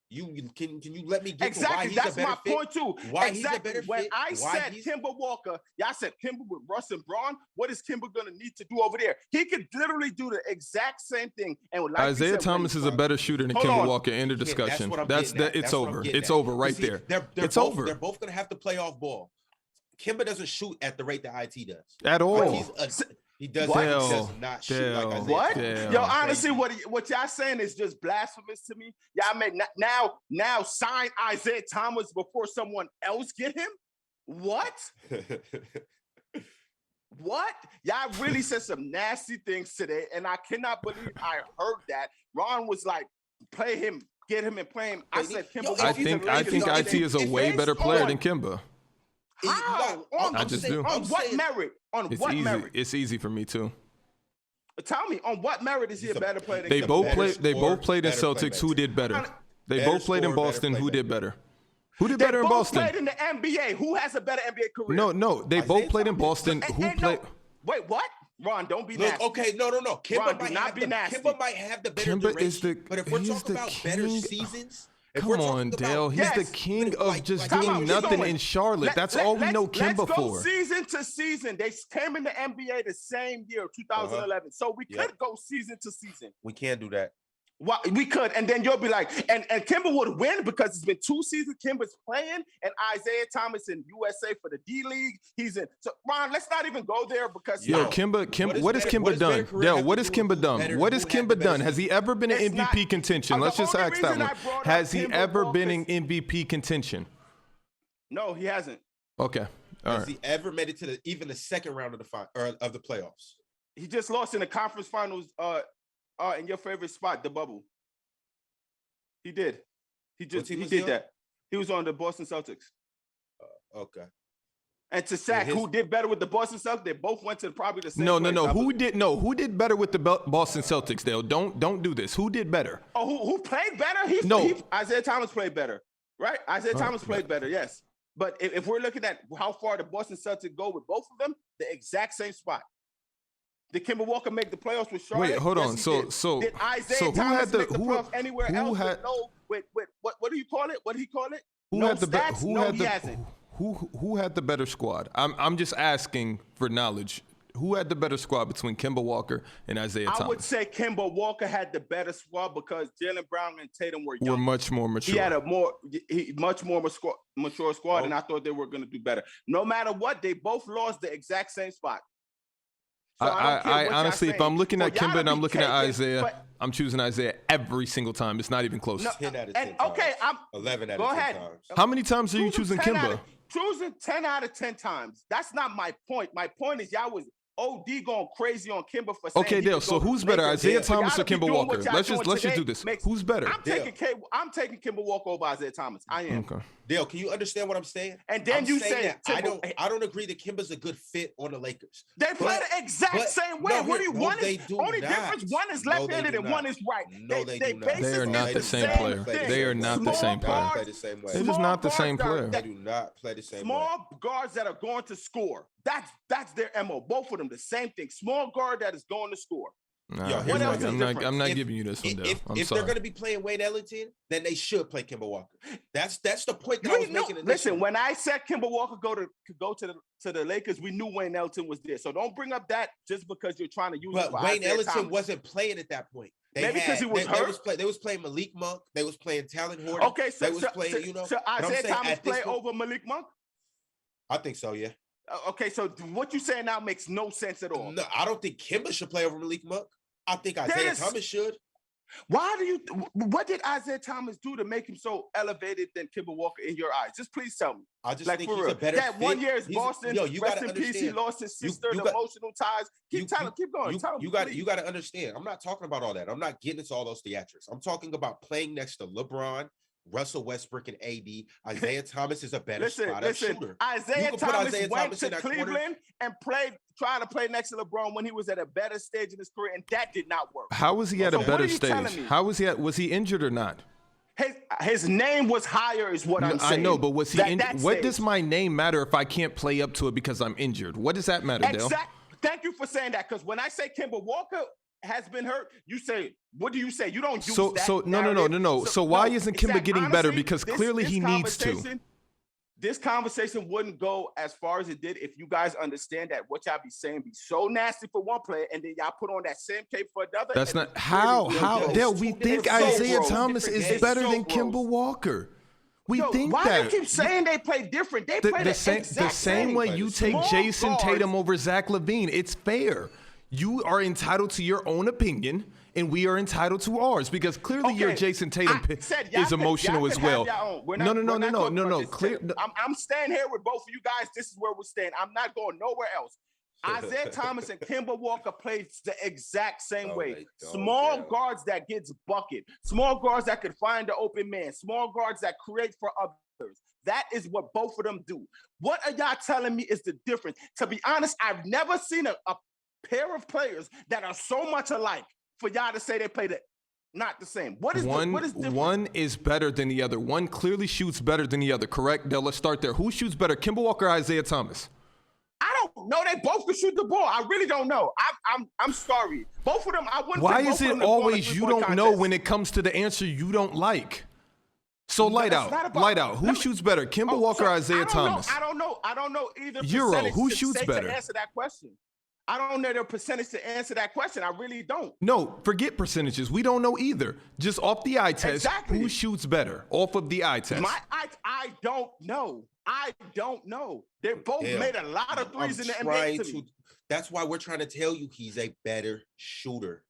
Can you let me get Exactly, to why he's that's a better my fit? point too. Why exactly. he's a better when fit? I Why said he's- Kemba Walker, y'all said Kemba with Russ and Braun. What is Kemba gonna need to do over there? He could literally do the exact same thing. And like Isaiah said, Thomas is a better shooter than Hold Kemba on. Walker. End of Yeah, discussion. what I'm That's getting at. that. It's That's what I'm over. getting It's at. over You right see, there. They're It's both, over. They're both gonna have to play off ball. Kemba doesn't shoot at the rate that IT does. At all. He does. What? He does not shoot like Isaiah. What? Damn. Yo, honestly, what y'all saying is just blasphemous to me. Y'all may now sign Isaiah Thomas before someone else get him. What? What? Y'all really said some nasty things today, and I cannot believe I heard that. Ron was like, play him, get him and play him. I said, Kemba I Walker think to the Lakers. IT is a way better player than Kimba. How? I just do. On what merit? On It's what easy. merit? It's easy for me too. Tell me, on what merit is he a better player than They Kemba? both better played. They scorer, both played in better Celtics. Who playmaker. did better? They Better both played in scorer, better Boston. Who did playmaker. better? Who did They better in both Boston? played in the NBA. Who has a better NBA career? No. They both Isaiah played in Thomas. Boston. Who And played? Wait, what? Ron, don't be Look, nasty. okay, no. Kimba Ron, do might not have be the nasty. Kimba might have the better Kimba is duration, the- but if we're he's talking the about better king. seasons, if Come we're on, talking Dale. about, He's Yes. the king But of like- just like- Time doing out, keep nothing going. in Charlotte. That's all we know Let's Kimba go for. season to season. They came in the NBA the same year, 2011. So we Yep. could go season to season. we can't do that. Well, we could, and then you'll be like, and Kimba would win because it's been 2 seasons. Kimba's playing, and Isaiah Thomas in USA for the D League. He's in. So Ron, let's not even go there because Yo, Yo, Kimba, what has better- Kimba does better done? career Dale, have what to has do with Kimba who's done? better- What who has had the Kimba better done? Has he ever been in It's MVP not- contention? the Let's just only ask that reason one. I brought up Has he Kimba ever been Walker- in MVP contention? No, he hasn't. Okay, all Has right. he ever made it to even the second round of the playoffs? He just lost in the conference finals. In your favorite spot, the bubble. He did. He was did he that. He was on the Boston Celtics. Okay. And to Shaq, who did better with the Boston Celtics? They both went to probably the same. No. place. Who did better with the Boston Celtics, Dale? Don't do this. Who did better? Oh, who played better? Isaiah Thomas played better, right? Isaiah Thomas played better, yes. But if we're looking at how far the Boston Celtics go with both of them, the exact same spot. Did Kemba Walker make the playoffs with Charlotte? Wait, hold Yes, on. he So did. so Did Isaiah so who Thomas had the make the playoffs anywhere who else? had With what do you call it? What did he call it? who No had the stats? who No, had he the hasn't. who had the better squad? I'm just asking for knowledge. Who had the better squad between Kemba Walker and Isaiah Thomas? I would say Kemba Walker had the better squad because Jaylen Brown and Tatum were young. We're much more mature. He had a much more mature squad, and I thought they were going to do better. No matter what, they both lost the exact same spot. So I honestly, if I'm looking at Kemba and I'm looking at taking, Isaiah, I'm choosing Isaiah every single time. It's not even close. 10 out of 10 and times. okay, 11 out go of 10 ahead. times. How many times are you choosing Kimba? Choosing 10 out of 10 times. That's not my point. My point is y'all was OD going crazy on Kemba for saying Okay, Dale. So who's better, Isaiah Thomas or Kemba Walker? Let's just do this. Who's better? I'm taking Kemba Walker over Isaiah Thomas. I am. Okay. Dale, can you understand what I'm saying? And then you say I don't agree that Kemba's a good fit on the Lakers. They play the exact same way. What do you want? Only not. difference, one is left-handed and one is right. No, they do not. They are not the same player. They are not the same player. They're just not the same player. They do not play the same way. Small guards that are going to score. That's their MO. Both of them, the same thing. Small guard that is going to score. Nah, I'm not giving you this one, Dale. If they're going to be playing Wayne Ellington, then they should play Kemba Walker. That's the point that I was making. Listen, when I said Kemba Walker go to the Lakers, we knew Wayne Ellington was there. So don't bring up that just because you're trying to use it. But Wayne Ellington wasn't playing at that point. Maybe because he was hurt. They was playing Malik Monk. They was playing Talon Horton. Okay, so Isaiah Thomas play over Malik Monk? I think so, yeah. Okay, so what you saying now makes no sense at all. No, I don't think Kemba should play over Malik Monk. I think Isaiah Thomas should. What did Isaiah Thomas do to make him so elevated than Kemba Walker in your eyes? Just please tell me. I just think he's a better fit. 1 year is Boston. You rest in peace. He lost his sister, the emotional ties. Keep going. You got to understand. I'm not talking about all that. I'm not getting into all those theatrics. I'm talking about playing next to LeBron, Russell Westbrook, and AD. Isaiah Thomas is a better spot-up shooter. Isaiah Thomas went to Cleveland and trying to play next to LeBron when he was at a better stage in his career, and that did not work. How was he at a better stage? How was he was he injured or not? His name was higher is what I'm saying. I know, but was he injured? What does my name matter if I can't play up to it because I'm injured? What does that matter, Dale? Thank you for saying that, because when I say Kemba Walker has been hurt, you say, what do you say? You don't use that. No. So why isn't Kemba getting better? Because clearly he needs to. This conversation wouldn't go as far as it did if you guys understand that what y'all be saying be so nasty for one player and then y'all put on that same cape for another. That's not how Dale. We think Isaiah Thomas is better than Kemba Walker. We think why that. Why do you keep saying they play different? They play the same way you take Jason Tatum over Zach LaVine. It's fair. You are entitled to your own opinion, and we are entitled to ours, because clearly your Jason Tatum is emotional as well. No. I'm staying here with both of you guys. This is where we're staying. I'm not going nowhere else. Isaiah Thomas and Kemba Walker played the exact same way. Small guards that gets bucket. Small guards that could find the open man. Small guards that create for others. That is what both of them do. What are y'all telling me is the difference? To be honest, I've never seen a pair of players that are so much alike for y'all to say they play not the same. What is different? One is better than the other. One clearly shoots better than the other, correct? Now let's start there. Who shoots better, Kemba Walker or Isaiah Thomas? I don't know. They both can shoot the ball. I really don't know. I'm sorry. Both of them, I wouldn't. Why is it always you don't know when it comes to the answer you don't like? So light out. Who shoots better, Kemba Walker or Isaiah Thomas? I don't know either. Euro, who shoots better? To answer that question. I don't know their percentage to answer that question. I really don't. No, forget percentages. We don't know either. Just off the eye test, who shoots better off of the eye test? I don't know. They both made a lot of threes in the NBA to me. That's why we're trying to tell you he's a better shooter.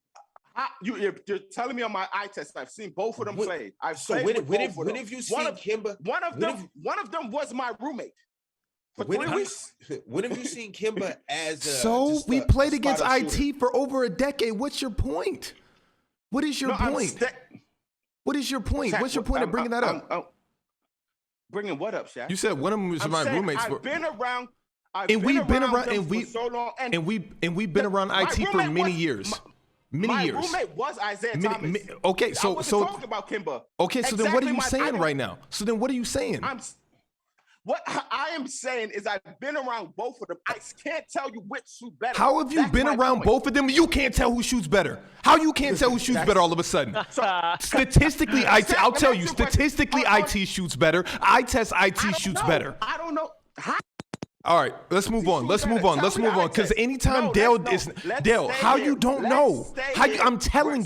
You're telling me on my eye test, I've seen both of them play. When have you seen Kemba? One of them was my roommate. When have you seen Kemba as we played against IT for over a decade. What's your point? What is your point? What is your point? What's your point of bringing that up? Bringing what up, Shaq? You said one of them was my roommates. I've been around we've been around IT for many my years. My roommate was Isaiah Thomas. Okay, I wasn't talking about Kemba. Okay, so then what are you saying right now? What I am saying is I've been around both of them. I can't tell you which shoots better. How have you been around both of them? You can't tell who shoots better. How you can't tell who shoots better all of a sudden? Statistically, I'll tell you. Statistically, IT shoots better. I test IT shoots better. I don't know. All right, let's move on. Because anytime Dale, how you don't know? I'm telling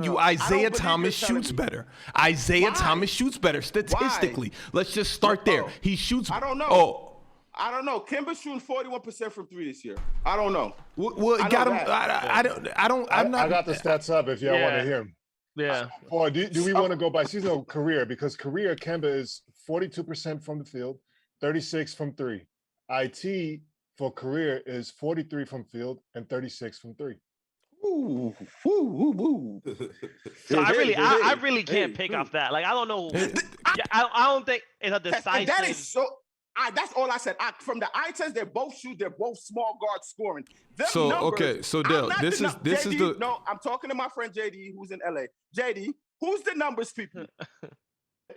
you, Isaiah Thomas shoots better. Isaiah Thomas shoots better statistically. Let's just start there. He shoots. I don't know. I don't know. Kemba's shooting 41% from three this year. I don't know. Well, got him. I got the stats up if y'all want to hear him. Yeah. Or do we want to go by seasonal career? Because career Kemba is 42% from the field. 36 from three. IT for career is 43 from field and 36 from three. Ooh, woo, woo. So I really can't pick off that. Like I don't know. I don't think it's a decisive. That is so. That's all I said. From the eye test, they're both shoot. They're both small guards scoring. So Dale, this is the. No, I'm talking to my friend JD, who's in LA. JD, who's the numbers people?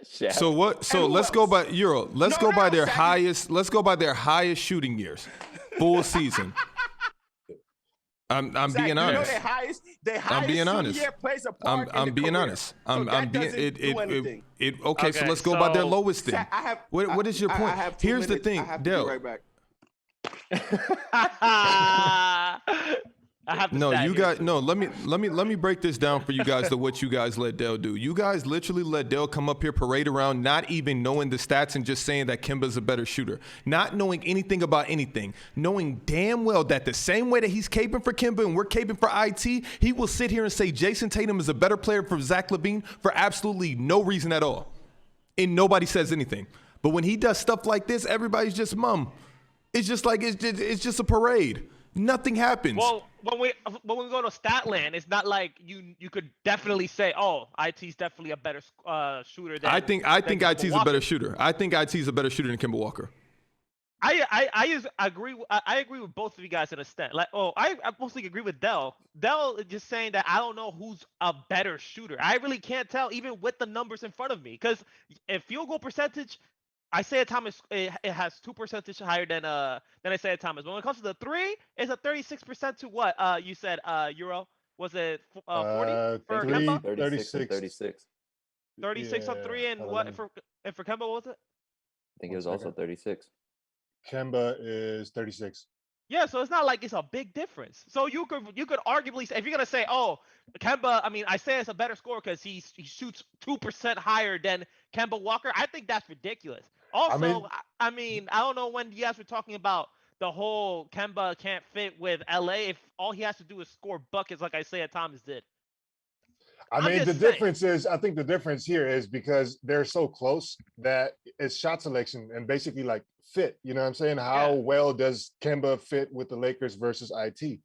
So what? So let's go by Euro. Let's go by their highest. Let's go by their highest shooting years, full season. I'm being honest. I'm being honest. I'm being honest. I'm being okay. So let's go by their lowest then. What is your point? Here's the thing, Dale. Right back. Let me break this down for you guys to what you guys let Dale do. You guys literally let Dale come up here, parade around, not even knowing the stats and just saying that Kemba's a better shooter, not knowing anything about anything, knowing damn well that the same way that he's caping for Kemba and we're caping for IT, he will sit here and say Jason Tatum is a better player for Zach LaVine for absolutely no reason at all, and nobody says anything. But when he does stuff like this, everybody's just mum. It's just like it's just a parade. Nothing happens. Well, when we go to Statland, it's not like you could definitely say, oh, IT's definitely a better shooter than. I think IT's a better shooter. I think IT's a better shooter than Kemba Walker. I agree with both of you guys to an extent. Like, I mostly agree with Dell. Dell is just saying that I don't know who's a better shooter. I really can't tell even with the numbers in front of me, because if field goal percentage, Isaiah Thomas it has 2% higher than Isaiah Thomas. But when it comes to the three, it's a 36% to what? You said Euro, was it 40 for Kemba? 36. 36 on three, and what for Kemba, what was it? I think it was also 36. Kemba is 36. Yeah, so it's not like it's a big difference. So you could arguably say, if you're gonna say, oh, Kemba, I mean, Isaiah's a better scorer because he shoots 2% higher than Kemba Walker, I think that's ridiculous. Also, I mean, I don't know when you guys were talking about the whole Kemba can't fit with LA if all he has to do is score buckets like Isaiah Thomas did. I think the difference here is because they're so close that it's shot selection and basically like fit. You know what I'm saying? How well does Kemba fit with the Lakers versus IT?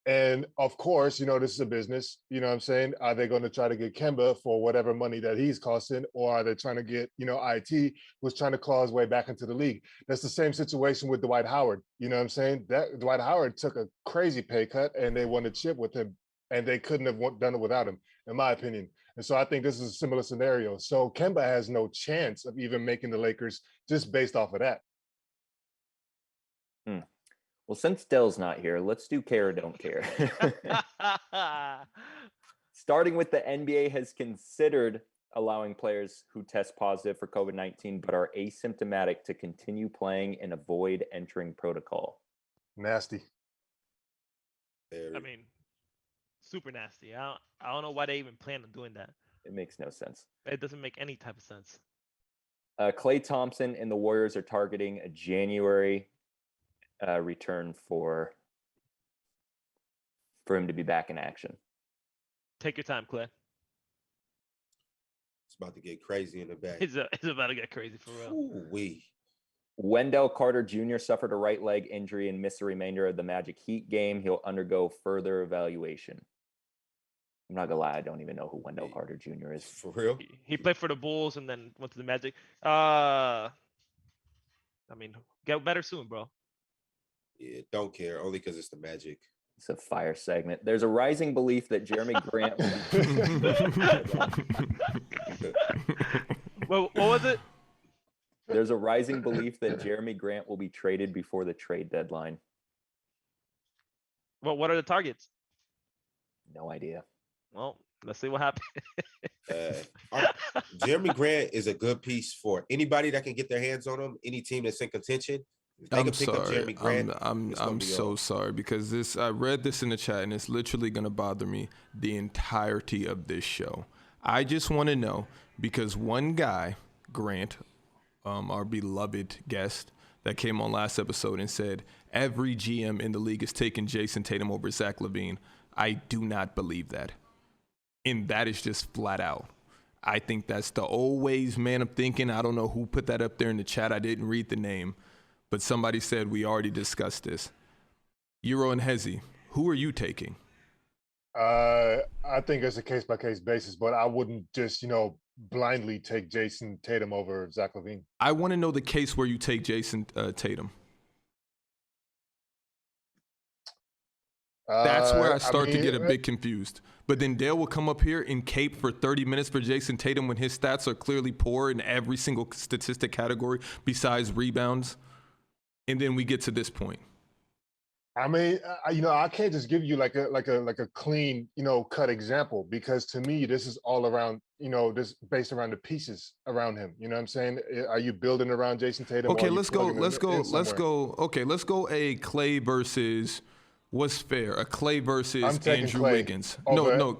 And of course, this is a business. You know what I'm saying? Are they going to try to get Kemba for whatever money that he's costing, or are they trying to get, IT, who's trying to claw his way back into the league? That's the same situation with Dwight Howard. You know what I'm saying? That Dwight Howard took a crazy pay cut and they won the chip with him, and they couldn't have done it without him, in my opinion. And so I think this is a similar scenario. So Kemba has no chance of even making the Lakers just based off of that. Well, since Dell's not here, let's do care or don't care. Starting with the NBA has considered allowing players who test positive for COVID-19 but are asymptomatic to continue playing and avoid entering protocol. Nasty. I mean, super nasty. I don't know why they even plan on doing that. It makes no sense. It doesn't make any type of sense. Klay Thompson and the Warriors are targeting a January return for him to be back in action. Take your time, Clay. It's about to get crazy in the back. It's about to get crazy for real. Ooh-wee. Wendell Carter Jr. suffered a right leg injury and missed the remainder of the Magic Heat game. He'll undergo further evaluation. I'm not gonna lie, I don't even know who Wendell Carter Jr. is. For real? He played for the Bulls and then went to the Magic. I mean, get better soon, bro. Yeah, don't care. Only because it's the Magic. It's a fire segment. There's a rising belief that Jeremy Grant will Well, what was it? There's a rising belief that Jeremy Grant will be traded before the trade deadline. Well, what are the targets? No idea. Well, let's see what happens. Jeremy Grant is a good piece for anybody that can get their hands on him. Any team that's in contention. I'm sorry. I'm so sorry because I read this in the chat and it's literally going to bother me the entirety of this show. I just want to know, because one guy, Grant, our beloved guest that came on last episode and said every GM in the league is taking Jason Tatum over Zach LaVine. I do not believe that. And that is just flat out. I think that's the old ways man of thinking. I don't know who put that up there in the chat. I didn't read the name. but somebody said we already discussed this. Euro and Hezi, who are you taking? I think it's a case-by-case basis, but I wouldn't just, blindly take Jason Tatum over Zach LaVine. I want to know the case where you take Jason Tatum. That's where I start to get a bit confused. But then Dale will come up here and cape for 30 minutes for Jason Tatum when his stats are clearly poor in every single statistic category besides rebounds. And then we get to this point. I mean, I can't just give you like a clean, cut example, because to me, this is all around, this based around the pieces around him. You know what I'm saying? Are you building around Jason Tatum? Okay, let's go. Okay, let's go a Clay versus what's fair? A Clay versus Andrew Wiggins.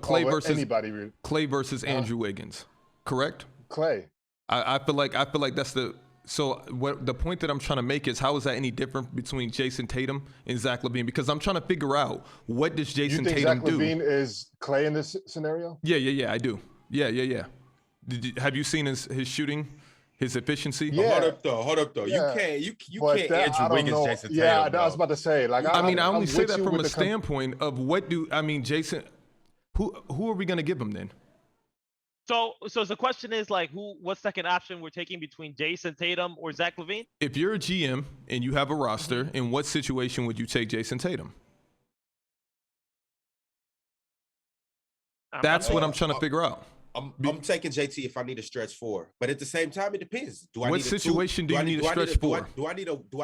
Clay versus anybody. Really. Clay versus Andrew Wiggins. Correct? Clay. I feel like that's the. So what the point that I'm trying to make is, how is that any different between Jason Tatum and Zach LaVine? Because I'm trying to figure out, what does Jason Tatum do? Zach LaVine is Clay in this scenario? Yeah, I do. Yeah. Have you seen his shooting, his efficiency? Yeah. Hold up though. Yeah. You can't Andrew Wiggins, Jason Tatum. Yeah, I was about to say. I only say that from a standpoint of Jason. Who are we gonna give him then? So the question is what second option we're taking between Jason Tatum or Zach LaVine? If you're a GM and you have a roster, in what situation would you take Jason Tatum? That's what I'm trying to figure out. I'm taking JT if I need a stretch four, but at the same time, it depends. What situation do you need a stretch four? Do I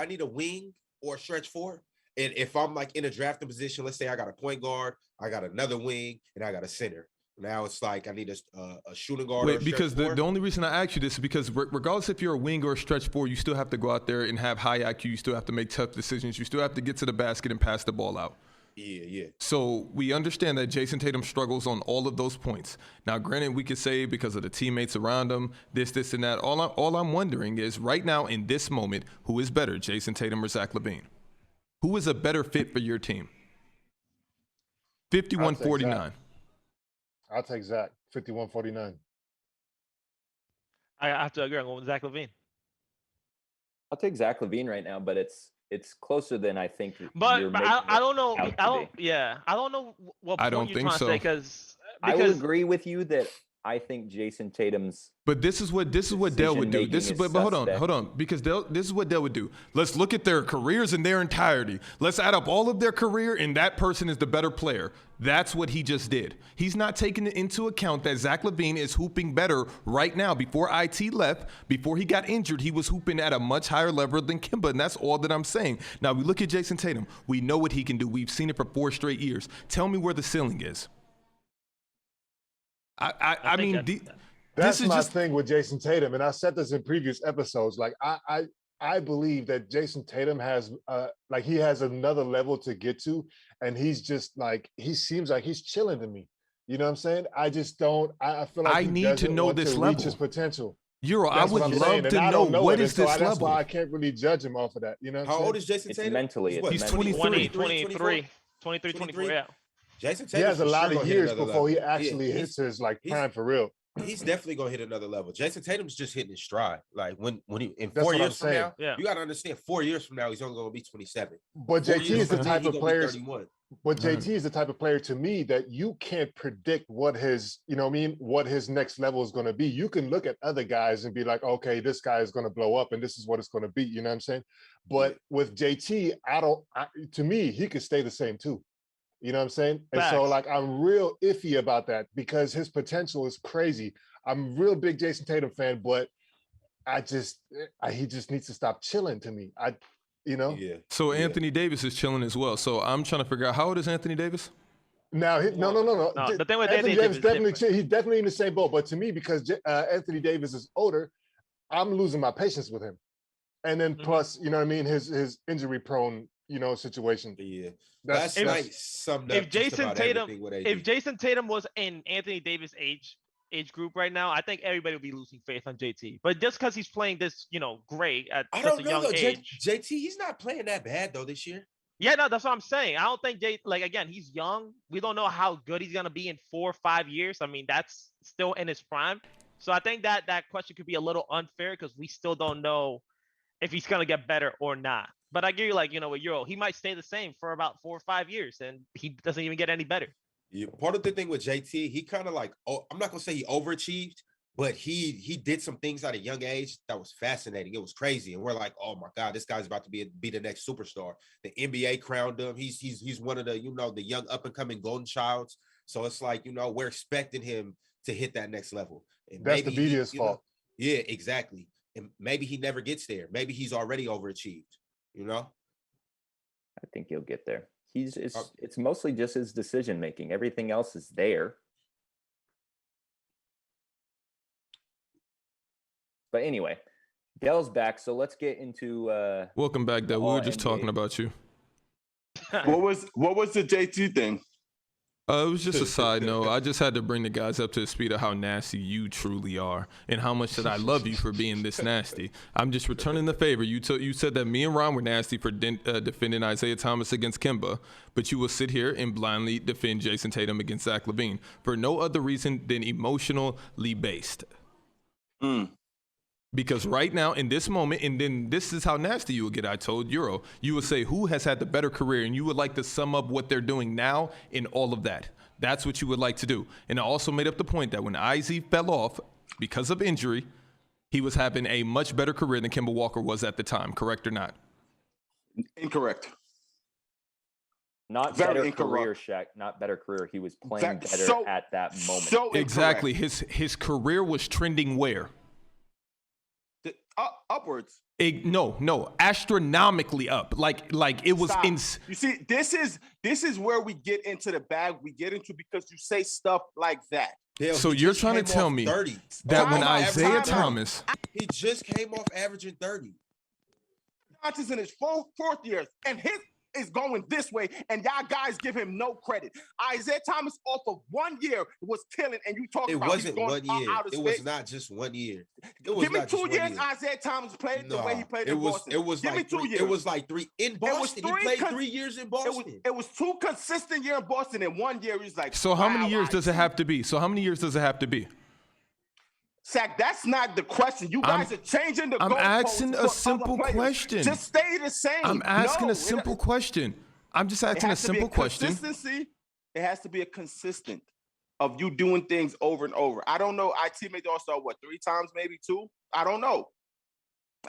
need a wing or a stretch four? And if I'm in a drafting position, let's say I got a point guard, I got another wing, and I got a center. Now it's I need a shooting guard. Wait, because the only reason I ask you this is because regardless if you're a wing or a stretch four, you still have to go out there and have high IQ. You still have to make tough decisions. You still have to get to the basket and pass the ball out. Yeah. So we understand that Jason Tatum struggles on all of those points. Now, granted, we could say because of the teammates around him, this, and that. All I'm wondering is, right now in this moment, who is better, Jason Tatum or Zach LaVine? Who is a better fit for your team? 51-49. I'll take Zach, 51-49. I have to agree. I'm going with Zach LaVine. I'll take Zach LaVine right now, but it's closer than I think. But I don't know. I don't know what point you're trying to say, because I would agree with you that I think Jason Tatum's. But this is what Dell would do. But hold on, because this is what Dell would do. Let's look at their careers in their entirety. Let's add up all of their career, and that person is the better player. That's what he just did. He's not taking into account that Zach LaVine is hooping better right now. Before IT left, before he got injured, he was hooping at a much higher level than Kemba, and that's all that I'm saying. Now, we look at Jason Tatum. We know what he can do. We've seen it for 4 straight years. Tell me where the ceiling is. I mean, that's my thing with Jason Tatum, and I said this in previous episodes. I believe that Jason Tatum has he has another level to get to, and he's just he seems like he's chilling to me. You know what I'm saying? I just don't. I feel like I need to know this level. Reach his potential. I would love to know what is this level. That's why I can't really judge him off of that. You know, how old is Jason Tatum? Mentally, he's 23, 24. Yeah. Jason Tatum he has a lot of years before he actually hits his prime for real. He's definitely gonna hit another level. Jason Tatum's just hitting his stride. When he in 4 years from now, you gotta understand 4 years from now he's only gonna be 27. But JT is the type of player. But JT is the type of player to me that you can't predict what his, what his next level is going to be. You can look at other guys and be like, okay, this guy is going to blow up and this is what it's going to be. You know what I'm saying? But with JT, to me, he could stay the same too. You know what I'm saying? And so I'm real iffy about that because his potential is crazy. I'm a real big Jason Tatum fan, but he just needs to stop chilling to me. Yeah. So Anthony Davis is chilling as well. So I'm trying to figure out, how old is Anthony Davis? Now, no. The thing with Anthony Davis he's definitely in the same boat. But to me, because Anthony Davis is older, I'm losing my patience with him. And then plus, you know what I mean, his injury prone, situation. Yeah, that's nice. If Jason Tatum was in Anthony Davis' age group right now, I think everybody would be losing faith on JT. But just because he's playing this, great at such a young age. JT, he's not playing that bad though this year. Yeah, no, that's what I'm saying. I don't think again, he's young. We don't know how good he's gonna be in 4 or 5 years. I mean, that's still in his prime. So I think that question could be a little unfair because we still don't know if he's gonna get better or not. But I give you, like, with Euro, he might stay the same for about 4 or 5 years, and he doesn't even get any better. Yeah, part of the thing with JT, he kind of like, I'm not gonna say he overachieved, but he did some things at a young age that was fascinating. It was crazy, and we're like, oh my God, this guy's about to be the next superstar. The NBA crowned him. He's one of the the young up and coming golden childs. So it's like we're expecting him to hit that next level. And that's the media's fault. Yeah, exactly. And maybe he never gets there. Maybe he's already overachieved. I think he'll get there. It's mostly just his decision making. Everything else is there. But anyway, Dell's back, so let's get into welcome back, Dell. We were just talking about you. What was the JT thing? It was just a side note. I just had to bring the guys up to the speed of how nasty you truly are and how much that I love you for being this nasty. I'm just returning the favor. You said that me and Ron were nasty for defending Isaiah Thomas against Kemba, but you will sit here and blindly defend Jason Tatum against Zach LaVine for no other reason than emotionally based. Because right now, in this moment, and then this is how nasty you will get, I told Euro, you will say who has had the better career, and you would like to sum up what they're doing now in all of that. That's what you would like to do. And I also made up the point that when IZ fell off because of injury, he was having a much better career than Kemba Walker was at the time, correct or not? Incorrect. Not Very better incorrect. career, Shaq. Not better career. He was playing better at that moment. So exactly. His career was trending where? Upwards. No, astronomically up. Like it was. You see, this is where we get into the bag. We get into because you say stuff like that. Hell, so you're trying to tell me 30. that when Isaiah Thomas, he just came off averaging 30. Durant is in his fourth year, and his is going this way, and y'all guys give him no credit. Isaiah Thomas off of 1 year was killing, and you talk about wasn't 1 year. It was not just 1 year. Give me 2 years. Isaiah Thomas played the way he played in Boston. It was give like me 2 years. It was like 3 in Boston. He played 3 years in Boston. It was 2 consistent years in Boston, and 1 year he's like. So how many years does it have to be? Zach, that's not the question. You guys are changing the goalposts. I'm asking a simple question. Just stay the same. I'm asking a simple question. I'm just asking a simple question. Consistency. It has to be a consistent of you doing things over and over. I don't know. IT made the All-Star, 3 times, maybe 2? I don't know.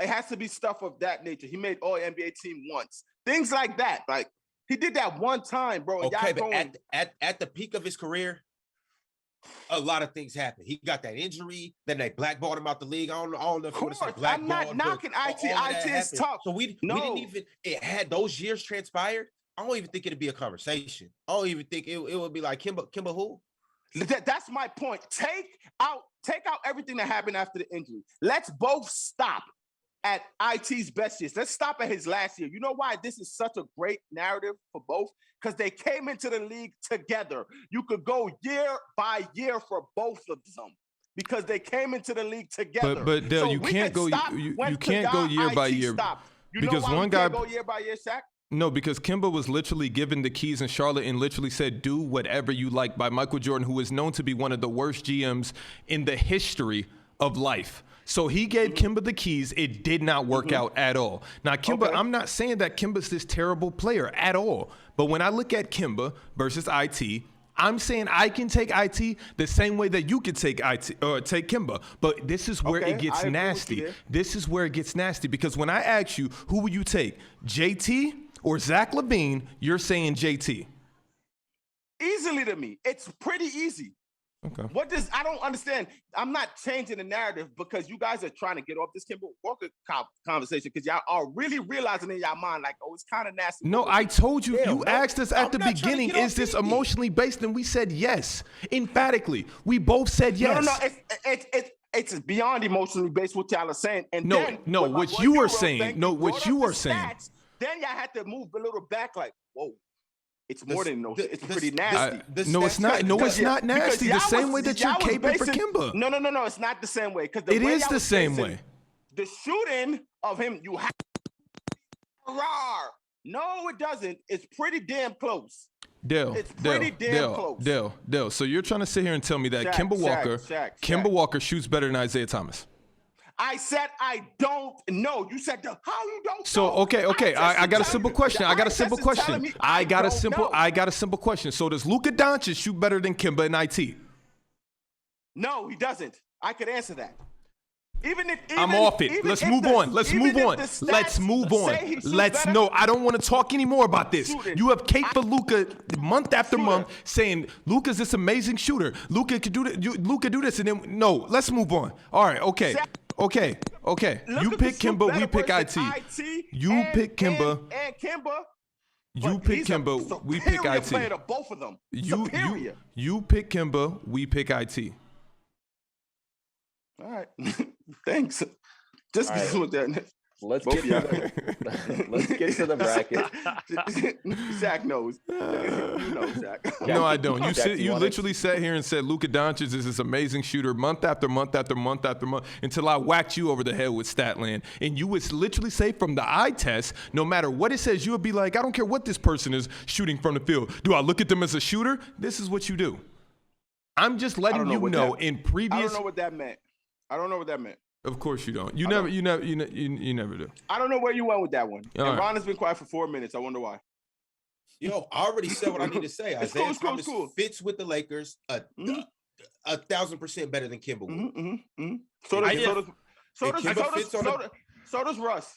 It has to be stuff of that nature. He made All-NBA team once. Things like that. Like, he did that one time, bro. Okay, but at the peak of his career, a lot of things happened. He got that injury, then they blackballed him out the league. I don't know if you want to say blackballed. I'm not knocking IT. IT is tough. So we didn't even, it had those years transpired. I don't even think it'd be a conversation. I don't even think it would be like Kemba who? That's my point. Take out everything that happened after the injury. Let's both stop at IT's best years. Let's stop at his last year. You know why this is such a great narrative for both? Because they came into the league together. You could go year by year for both of them because they came into the league together. But Dale, you can't go year by year. Because one guy go year by year, Shaq? No, because Kemba was literally given the keys in Charlotte and literally said, do whatever you like by Michael Jordan, who is known to be one of the worst GMs in the history of life. So he gave Kemba the keys. It did not work out at all. Now, Kemba, I'm not saying that Kemba's this terrible player at all. But when I look at Kemba versus IT, I'm saying I can take IT the same way that you could take IT or take Kemba. But this is where it gets nasty. This is where it gets nasty because when I ask you, who will you take, JT or Zach LaVine, you're saying JT. Easily to me. It's pretty easy. Okay. I don't understand. I'm not changing the narrative because you guys are trying to get off this Kemba Walker conversation because y'all are really realizing in y'all mind like, oh, it's kind of nasty. No, I told you. You asked us at the beginning, is this emotionally based? And we said yes, emphatically. We both said yes. No. It's beyond emotionally based. What y'all are saying. And what you were saying. Then y'all had to move a little back, like, whoa. It's more than it's pretty nasty. It's not. No, it's not nasty. The same way that you're caping for Kemba. No. It's not the same way. It is the same way. The shooting of him, you have. No, it doesn't. It's pretty damn close. It's pretty damn close. Dale. So you're trying to sit here and tell me that Kemba Walker shoots better than Isaiah Thomas? I said I don't know. You said how you don't So know? okay. I got a simple question. I got a simple question. I got a know. simple question. So does Luka Doncic shoot better than Kemba and IT? No, he doesn't. I could answer that. I'm off it. Let's move on. Let's move on. No, I don't want to talk anymore about this. You have Kate for Luka month after month saying Luka's this amazing shooter. Luka could do this. Luka do this, and then no. Let's move on. All right. Okay. You pick Kemba. We pick IT. You pick Kemba. And Kemba. You pick Kemba. We pick IT. Player of both of them. You pick Kemba. We pick IT. All right. Thanks. Just right. with that. Let's get to the bracket. Zach knows. You know, Zach. No, I don't. You literally sat here and said Luka Doncic is this amazing shooter month after month after month after month until I whacked you over the head with Statland. And you would literally say from the eye test, no matter what it says, you would be like, I don't care what this person is shooting from the field. Do I look at them as a shooter? This is what you do. I'm just letting you know in previous. I don't know what that meant. Of course you don't. You never do. I don't know where you went with that one. And Ron has been quiet for 4 minutes. I wonder why. Yo, I already said what I need to say. Isaiah Thomas fits with the Lakers 1,000% better than Kemba would. So does Russ.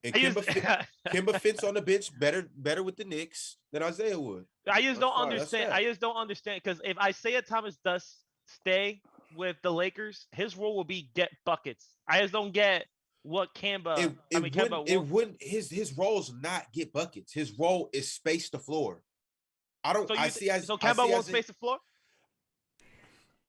And Kemba fits on the bench better with the Knicks than Isaiah would. I just don't understand because if Isaiah Thomas does stay with the Lakers, his role will be get buckets. I just don't get what Kemba. His role is not get buckets. His role is space the floor. So Kemba won't space the floor.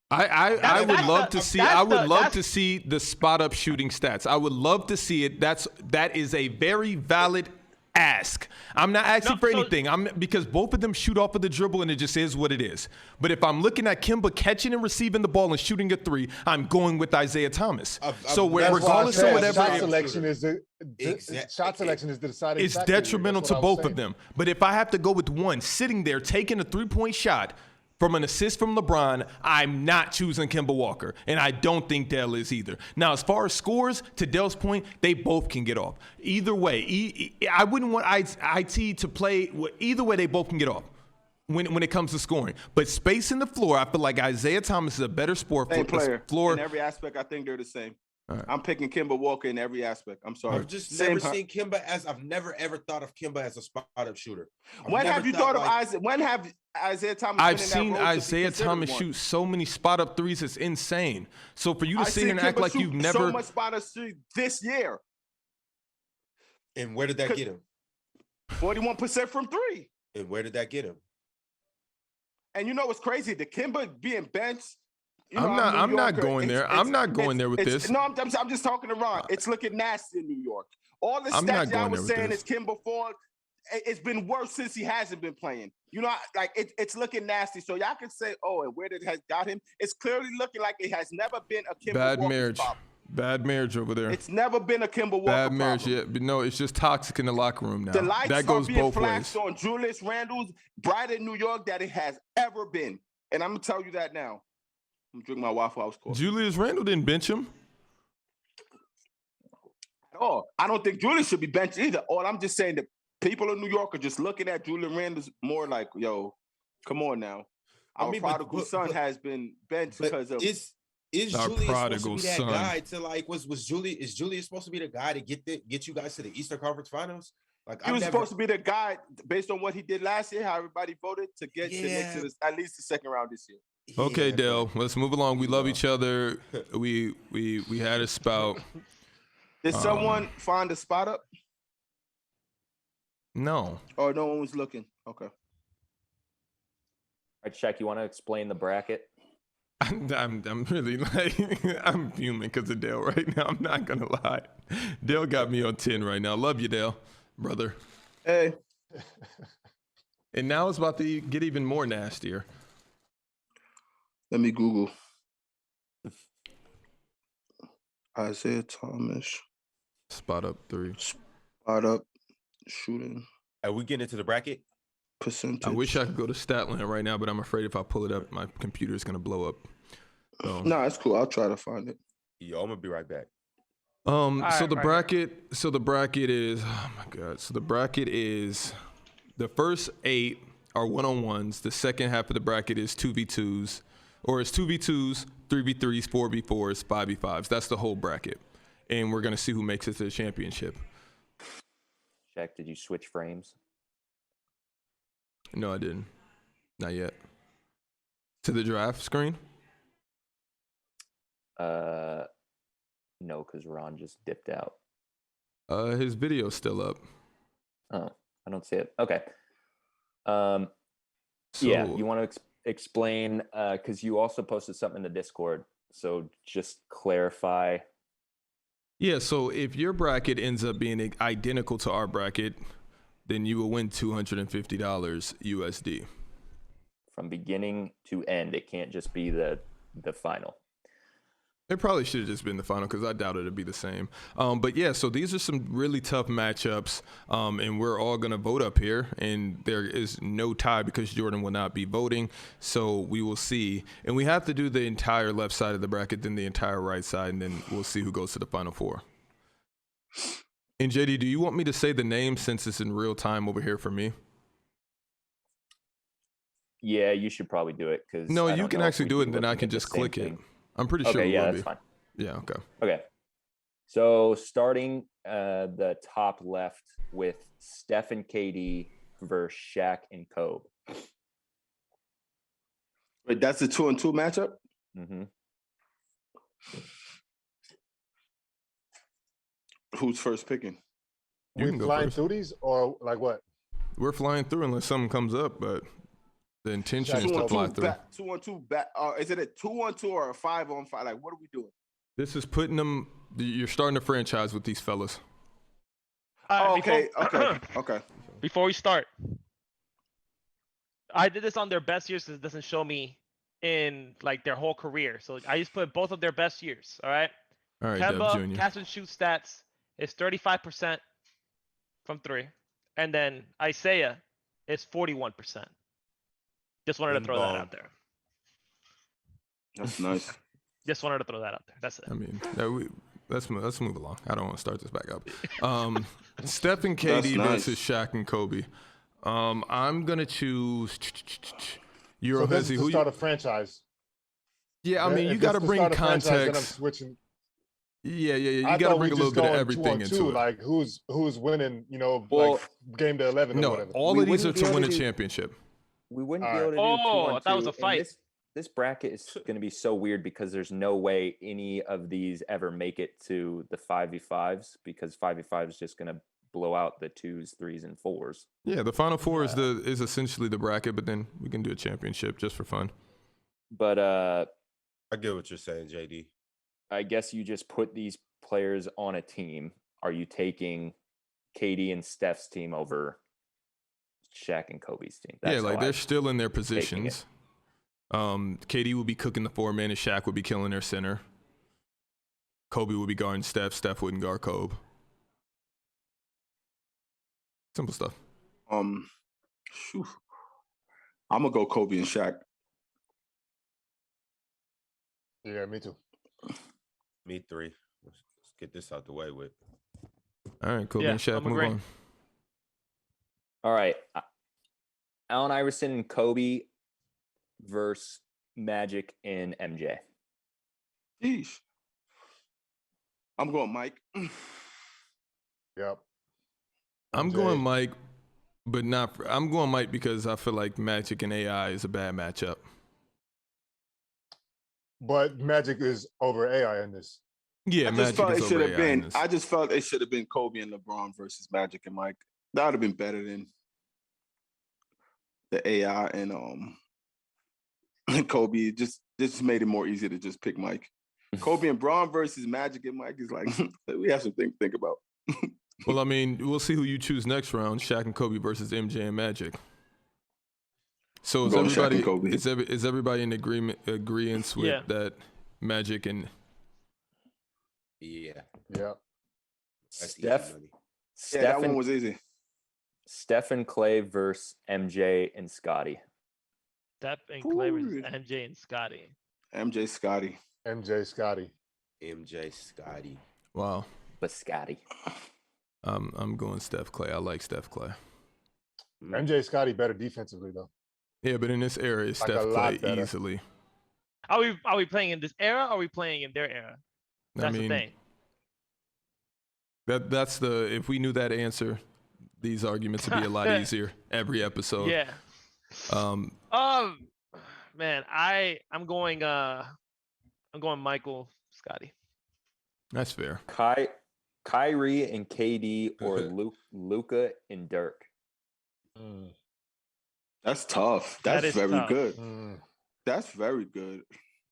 I would love to see. I would love to see the spot up shooting stats. I would love to see it. That is a very valid ask. I'm not asking for anything. Because both of them shoot off of the dribble and it just is what it is. But if I'm looking at Kemba catching and receiving the ball and shooting a three, I'm going with Isaiah Thomas. Regardless of whatever, shot selection is the deciding. It's detrimental to both of them. But if I have to go with one sitting there taking a 3-point shot from an assist from LeBron, I'm not choosing Kemba Walker, and I don't think Dell is either. Now, as far as scores, to Dell's point, they both can get off. Either way, I wouldn't want IT to play. Either way, they both can get off when it comes to scoring. But space in the floor, I feel like Isaiah Thomas is a better sport player. Floor. In every aspect, I think they're the same. Right. I'm picking Kemba Walker in every aspect. I'm sorry. I've just never seen Kemba I've never ever thought of Kemba as a spot-up shooter. When have you thought of Isaiah? When have Isaiah Thomas? I've seen Isaiah Thomas shoot so many spot-up threes. It's insane. So for you to sit here and act like you've never so much spot-up this year. And where did that get him? 41% from three. And where did that get him? And you know what's crazy? The Kemba being benched. I'm not going there. I'm not going there with this. No, I'm just talking to Ron. It's looking nasty in New York. All the stats y'all was saying is Kemba Ford. It's been worse since he hasn't been playing. You know, like it's looking nasty. So y'all can say, oh, and where did it has got him? It's clearly looking like it has never been a Kemba Walker problem. Bad marriage over there. It's never been a Kemba Walker Bad marriage, problem. yeah. But no, it's just toxic in the locker room now. The lights that goes are being both flashed ways. on Julius Randle's brighter in New York than it has ever been. And I'm going to tell you that now. I'm drinking my Waffle House coffee. Julius Randle didn't bench him. Oh, I don't think Julius should be benched either. All I'm just saying that people in New York are just looking at Julius Randle more like, yo, come on now. Our prodigal son has been benched because of. Is Julius supposed to be that guy to like? Is Julius supposed to be the guy to get you guys to the Eastern Conference Finals? Like he was supposed to be the guy based on what he did last year, how everybody voted to get the Knicks to at least the second round this year. Okay, Dale, let's move along. We love each other. We had a spout. Did someone find a spot up? No. Oh, no one was looking. Okay. All right, Shaq, you want to explain the bracket? I'm really like I'm fuming because of Dale right now. I'm not gonna lie. Dale got me on 10 right now. Love you, Dale, brother. Hey. And now it's about to get even more nastier. Let me Google. Isaiah Thomas. Spot up three. Spot up shooting. Are we getting into the bracket? Percentage. I wish I could go to Statland right now, but I'm afraid if I pull it up, my computer is going to blow up. So. No, it's cool. I'll try to find it. Yo, I'm going to be right back. So the bracket is, oh my God. So the bracket is, the first 8 are 1-on-1s. The second half of the bracket is 2v2s, or it's 2v2s, 3v3s, 4v4s, 5v5s. That's the whole bracket. And we're going to see who makes it to the championship. Shaq, did you switch frames? No, I didn't. Not yet. To the draft screen? No, because Ron just dipped out. His video's still up. Oh, I don't see it. Okay. Yeah, you want to explain, because you also posted something in the Discord. So just clarify. Yeah, so if your bracket ends up being identical to our bracket, then you will win $250 USD. From beginning to end, it can't just be the final. It probably should have just been the final, because I doubt it'd be the same. But yeah, so these are some really tough matchups, and we're all going to vote up here, and there is no tie because Jordan will not be voting, so we will see. And we have to do the entire left side of the bracket, then the entire right side, and then we'll see who goes to the Final Four. And JD, do you want me to say the name since it's in real time over here for me? Yeah, you should probably do it. Because no, you can actually do it, and then I can just click it. I'm pretty sure. Okay, yeah, that's fine. Yeah, okay. Okay. So starting the top left with Steph and KD versus Shaq and Kobe. Wait, that's a 2-on-2 matchup? Mm-hmm. Who's first picking? We flying through these, or like what? We're flying through unless something comes up, but the intention is to fly through. 2-on-2 back. Is it a 2-on-2 or a 5-on-5? Like, what are we doing? This is putting them. You're starting a franchise with these fellas. Okay. Before we start, I did this on their best years because it doesn't show me in like their whole career. So I just put both of their best years. All right. All right. Kemba catch and shoot stats is 35% from 3, and then Isaiah is 41%. Just wanted to throw that out there. That's nice. Just wanted to throw that out there. That's it. I mean, let's move along. I don't want to start this back up. Steph and KD versus Shaq and Kobe. I'm gonna choose So this is to start a franchise. Yeah, I mean, you got to bring context. Yeah. You got to bring a little bit of everything into it. Like who's winning? Like game to 11. No, or whatever. all of these are to win a championship. We wouldn't be able to do 2-on-2. That was a fight. This bracket is going to be so weird because there's no way any of these ever make it to the 5v5s, because 5v5 is just going to blow out the 2s, 3s, and 4s. Yeah, the Final Four is essentially the bracket, but then we can do a championship just for fun. But I get what you're saying, JD. I guess you just put these players on a team. Are you taking KD and Steph's team over Shaq and Kobe's team? That's they're still in their positions. KD will be cooking the 4-man, and Shaq would be killing their center. Kobe would be guarding Steph. Steph wouldn't guard Kobe. Simple stuff. I'm gonna go Kobe and Shaq. Yeah, me too. Me 3. Let's get this out the way with. All right, Kobe and Shaq, move on. All right. Allen Iverson and Kobe versus Magic and MJ. Jeez. I'm going Mike. Yep. I'm going Mike, but not. I'm going Mike because I feel like Magic and AI is a bad matchup. But Magic is over AI in this. Yeah, Magic is over AI in this. I just felt it should have been Kobe and LeBron versus Magic and Mike. That would have been better than the AI and Kobe. Just made it more easy to just pick Mike. Kobe and Braun versus Magic and Mike is like, we have something to think about. Well, I mean, we'll see who you choose next round. Shaq and Kobe versus MJ and Magic. So is everybody in agreement with that Magic and Yeah. Steph. That one was easy. Steph and Clay versus MJ and Scotty. Steph and Clay versus MJ and Scotty. MJ Scotty. MJ Scotty. MJ Scotty. Wow. But Scotty. I'm going Steph Clay. I like Steph Clay. MJ Scotty better defensively though. Yeah, but in this era, it's Like a Steph lot Clay better. easily. Are we playing in this era or are we playing in their era? That's the thing. That's the if we knew that answer, these arguments would be a lot easier every episode. Yeah. Man, I'm going Michael Scotty. That's fair. Kyrie and KD or Luka and Dirk. That's tough. That's very tough. good. That's very good.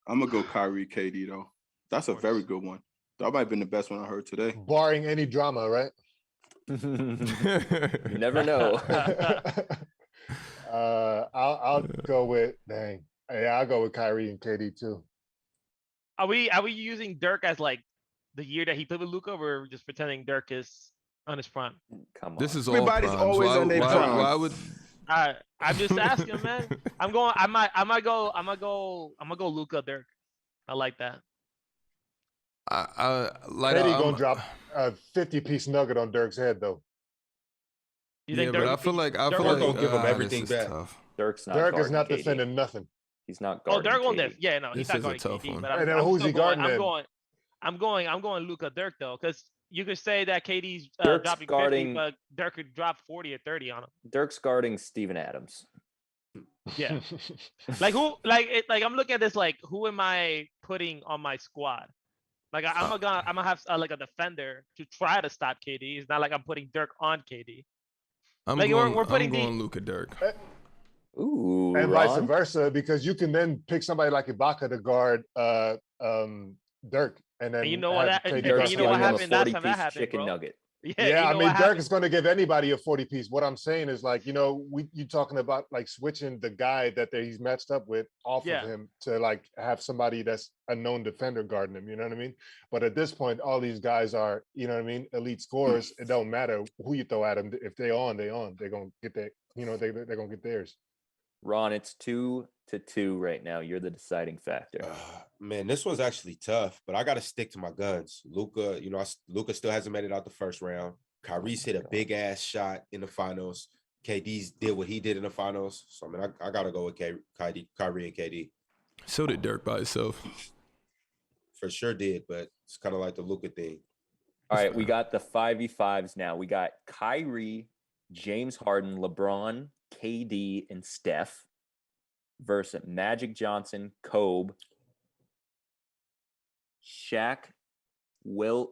I'm gonna go Kyrie KD though. That's a very good one. That might have been the best one I heard today. Barring any drama, right? You never know. I'll go with I'll go with Kyrie and KD too. Are we using Dirk as like the year that he played with Luka, or we're just pretending Dirk is on his prime? Come on. This is Everybody's all primes. always on their prime. Why would I'm just asking, man. I might go Luka Dirk. I like that. KD gonna drop a 50-piece nugget on Dirk's head though. You but I feel like gonna give him everything back. Tough. Dirk is not KD. Defending nothing. He's not Oh, guarding. Dirk won't KD. Yeah, no, he's This not is a guarding tough KD. one. But And then who's he guarding? I'm going Luka Dirk though, because you could say that KD's Dirk's dropping guarding- 50, but Dirk could drop 40 or 30 on him. Dirk's guarding Steven Adams. Yeah. I'm looking at this like, who am I putting on my squad? Like I'm gonna have like a defender to try to stop KD. It's not like I'm putting Dirk on KD. I'm Like, going, we're putting I'm going Luka Dirk. Ooh, And Ron? vice versa, because you can then pick somebody like Ibaka to guard Dirk, and then And you know what? have KD guard Dirk's You know what gonna give happened him last a time that 40-piece happened, chicken bro? nugget. Yeah, I you know mean, what Dirk happened? is going to give anybody a 40-piece. What I'm saying is, like, you talking about like switching the guy that he's matched up with off of him to like have somebody that's a known defender guarding him. You know what I mean? But at this point, all these guys are, you know what I mean, elite scorers. It don't matter who you throw at them. If they're on. They're gonna get that. They're gonna get theirs. Ron, it's 2-2 right now. You're the deciding factor. Man, this one's actually tough, but I got to stick to my guns. Luka, Luka still hasn't made it out the first round. Kyrie's hit a big ass shot in the finals. KD's did what he did in the finals. So I mean, I got to go with Kyrie and KD. So did Dirk by himself. For sure did, but it's kind of like the Luka thing. All right, we got the 5v5s now. We got Kyrie, James Harden, LeBron, KD, and Steph versus Magic Johnson, Kobe, Shaq, Wilt.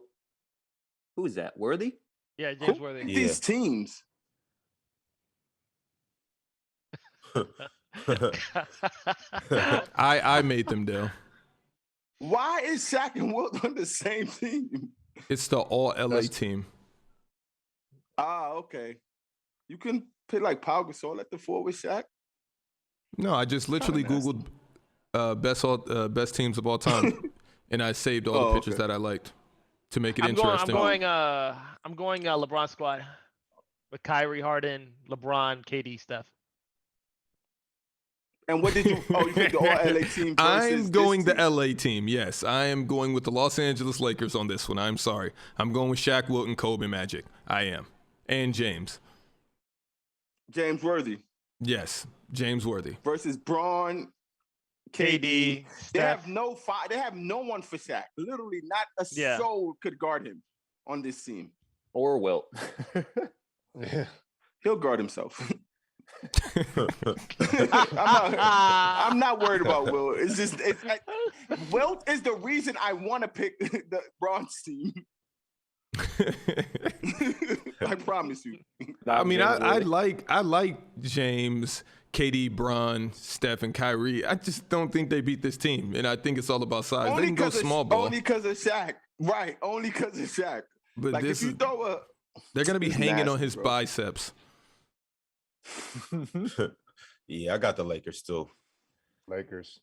Who is that? Worthy? Yeah, James Worthy. These teams. I made them do. Why is Shaq and Wilt on the same team? It's the all LA team. Okay. You can put like Pau Gasol at the 4 with Shaq. No, I just literally Googled best teams of all time, and I saved all the pictures that I liked to make it interesting. I'm going LeBron squad with Kyrie, Harden, LeBron, KD, Steph. And what did you? Oh, you picked the all LA team. I'm going the LA team. Yes, I am going with the Los Angeles Lakers on this one. I'm sorry. I'm going with Shaq, Wilt, and Kobe Magic. I am, and James. James Worthy. Yes, James Worthy versus Braun, KD. They have no They have no one for Shaq. Literally, not a soul could guard him on this team. Or Wilt. Yeah, he'll guard himself. I'm not worried about Wilt. It's just Wilt is the reason I want to pick the Bronx team. I promise you. I mean, I like James, KD, Bron, Steph, and Kyrie. I just don't think they beat this team, and I think it's all about size. They can go small ball. Only because of Shaq, right? Only because of Shaq. But like if you throw they're gonna be hanging nasty, on his bro. biceps. Yeah, I got the Lakers too. Lakers.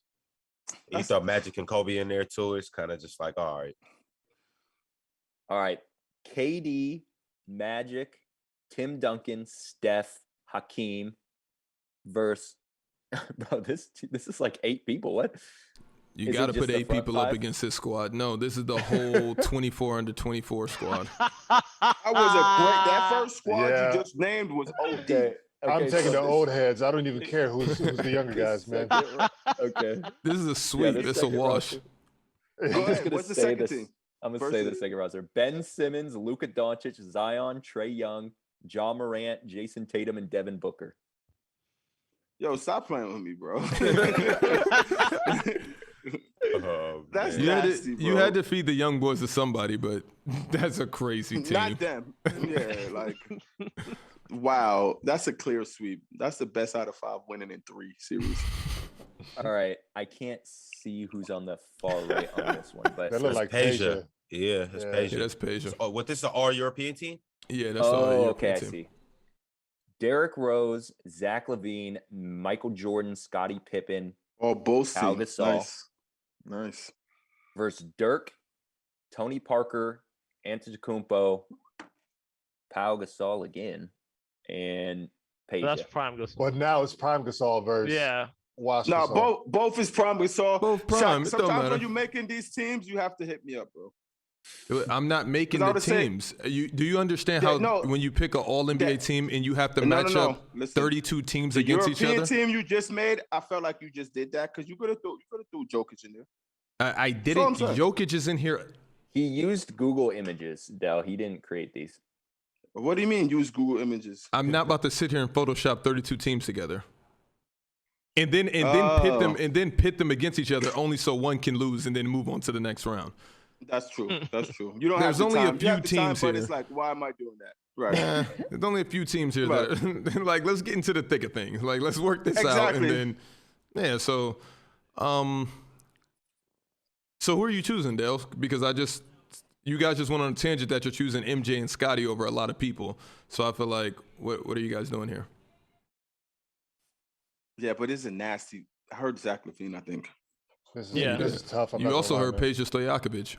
You throw Magic and Kobe in there too. It's kind of just like, all right. KD, Magic, Tim Duncan, Steph, Hakeem versus bro. This is like 8 people. What? You Is it got to just put the 8 front people up five? against this squad. No, this is the whole 24 under 24 squad. That was a great. That first squad Yeah. you just named was OD. Okay. I'm taking so the this- old heads. I don't even care who's the younger guys, man. Okay. This is a sweep. this It's a second wash. roster- Go I'm just ahead. gonna What's the say second this. team? I'm gonna First say team. the second roster: Ben Simmons, Luka Doncic, Zion, Trey Young, John Morant, Jason Tatum, and Devin Booker. Yo, stop playing with me, bro. That's You had, nasty, bro. you had to feed the young boys to somebody, but that's a crazy team. Not them. Yeah, like wow, that's a clear sweep. That's the best out of 5 winning in 3 series. All right, I can't see who's on the far right on this one, but That look like Peja. Yeah, it's Yeah. Yeah, Peja. that's Peja. Oh, what, this is an all-European team? Yeah, that's the European okay, I team. see. Derrick Rose, Zach LaVine, Michael Jordan, Scottie Pippen Oh, both Pau teams. Gasol. Nice. versus Dirk, Tony Parker, Antetokounmpo, Pau Gasol again, and Peja. That's prime Gasol. But now it's Prime Gasol versus Yeah. Wash No, Gasol. both is prime Gasol. Both prime, it don't Sometimes matter. when you're making these teams, you have to hit me up, bro. I'm not making 'Cause I the would've said- teams. Do you understand how No, when you pick an all NBA team and you have to No, match no. up Listen, 32 teams The against each European other? team you just made, I felt like you just did that because you could have threw Jokic in there. I what didn't. I'm saying. Jokic is in here. He used Google Images, Dell. He didn't create these. What do you mean use Google Images? I'm not about to sit here and Photoshop 32 teams together. And then pit them against each other only so one can lose and then move on to the next round. That's true. That's true. You don't There's have the only a time. You few have the time, teams but here. it's like, why am I doing that? Right. There's only a few teams here Right. that like let's get into the thick of things. Like let's work this out and Exactly. then so who are you choosing, Dale? Because you guys just went on a tangent that you're choosing MJ and Scotty over a lot of people. So I feel like what are you guys doing here? Yeah, but it's a nasty. I heard Zach LaVine, I think. This Yeah. is tough. I'm You not also gonna heard lie, man. Peja Stojakovic.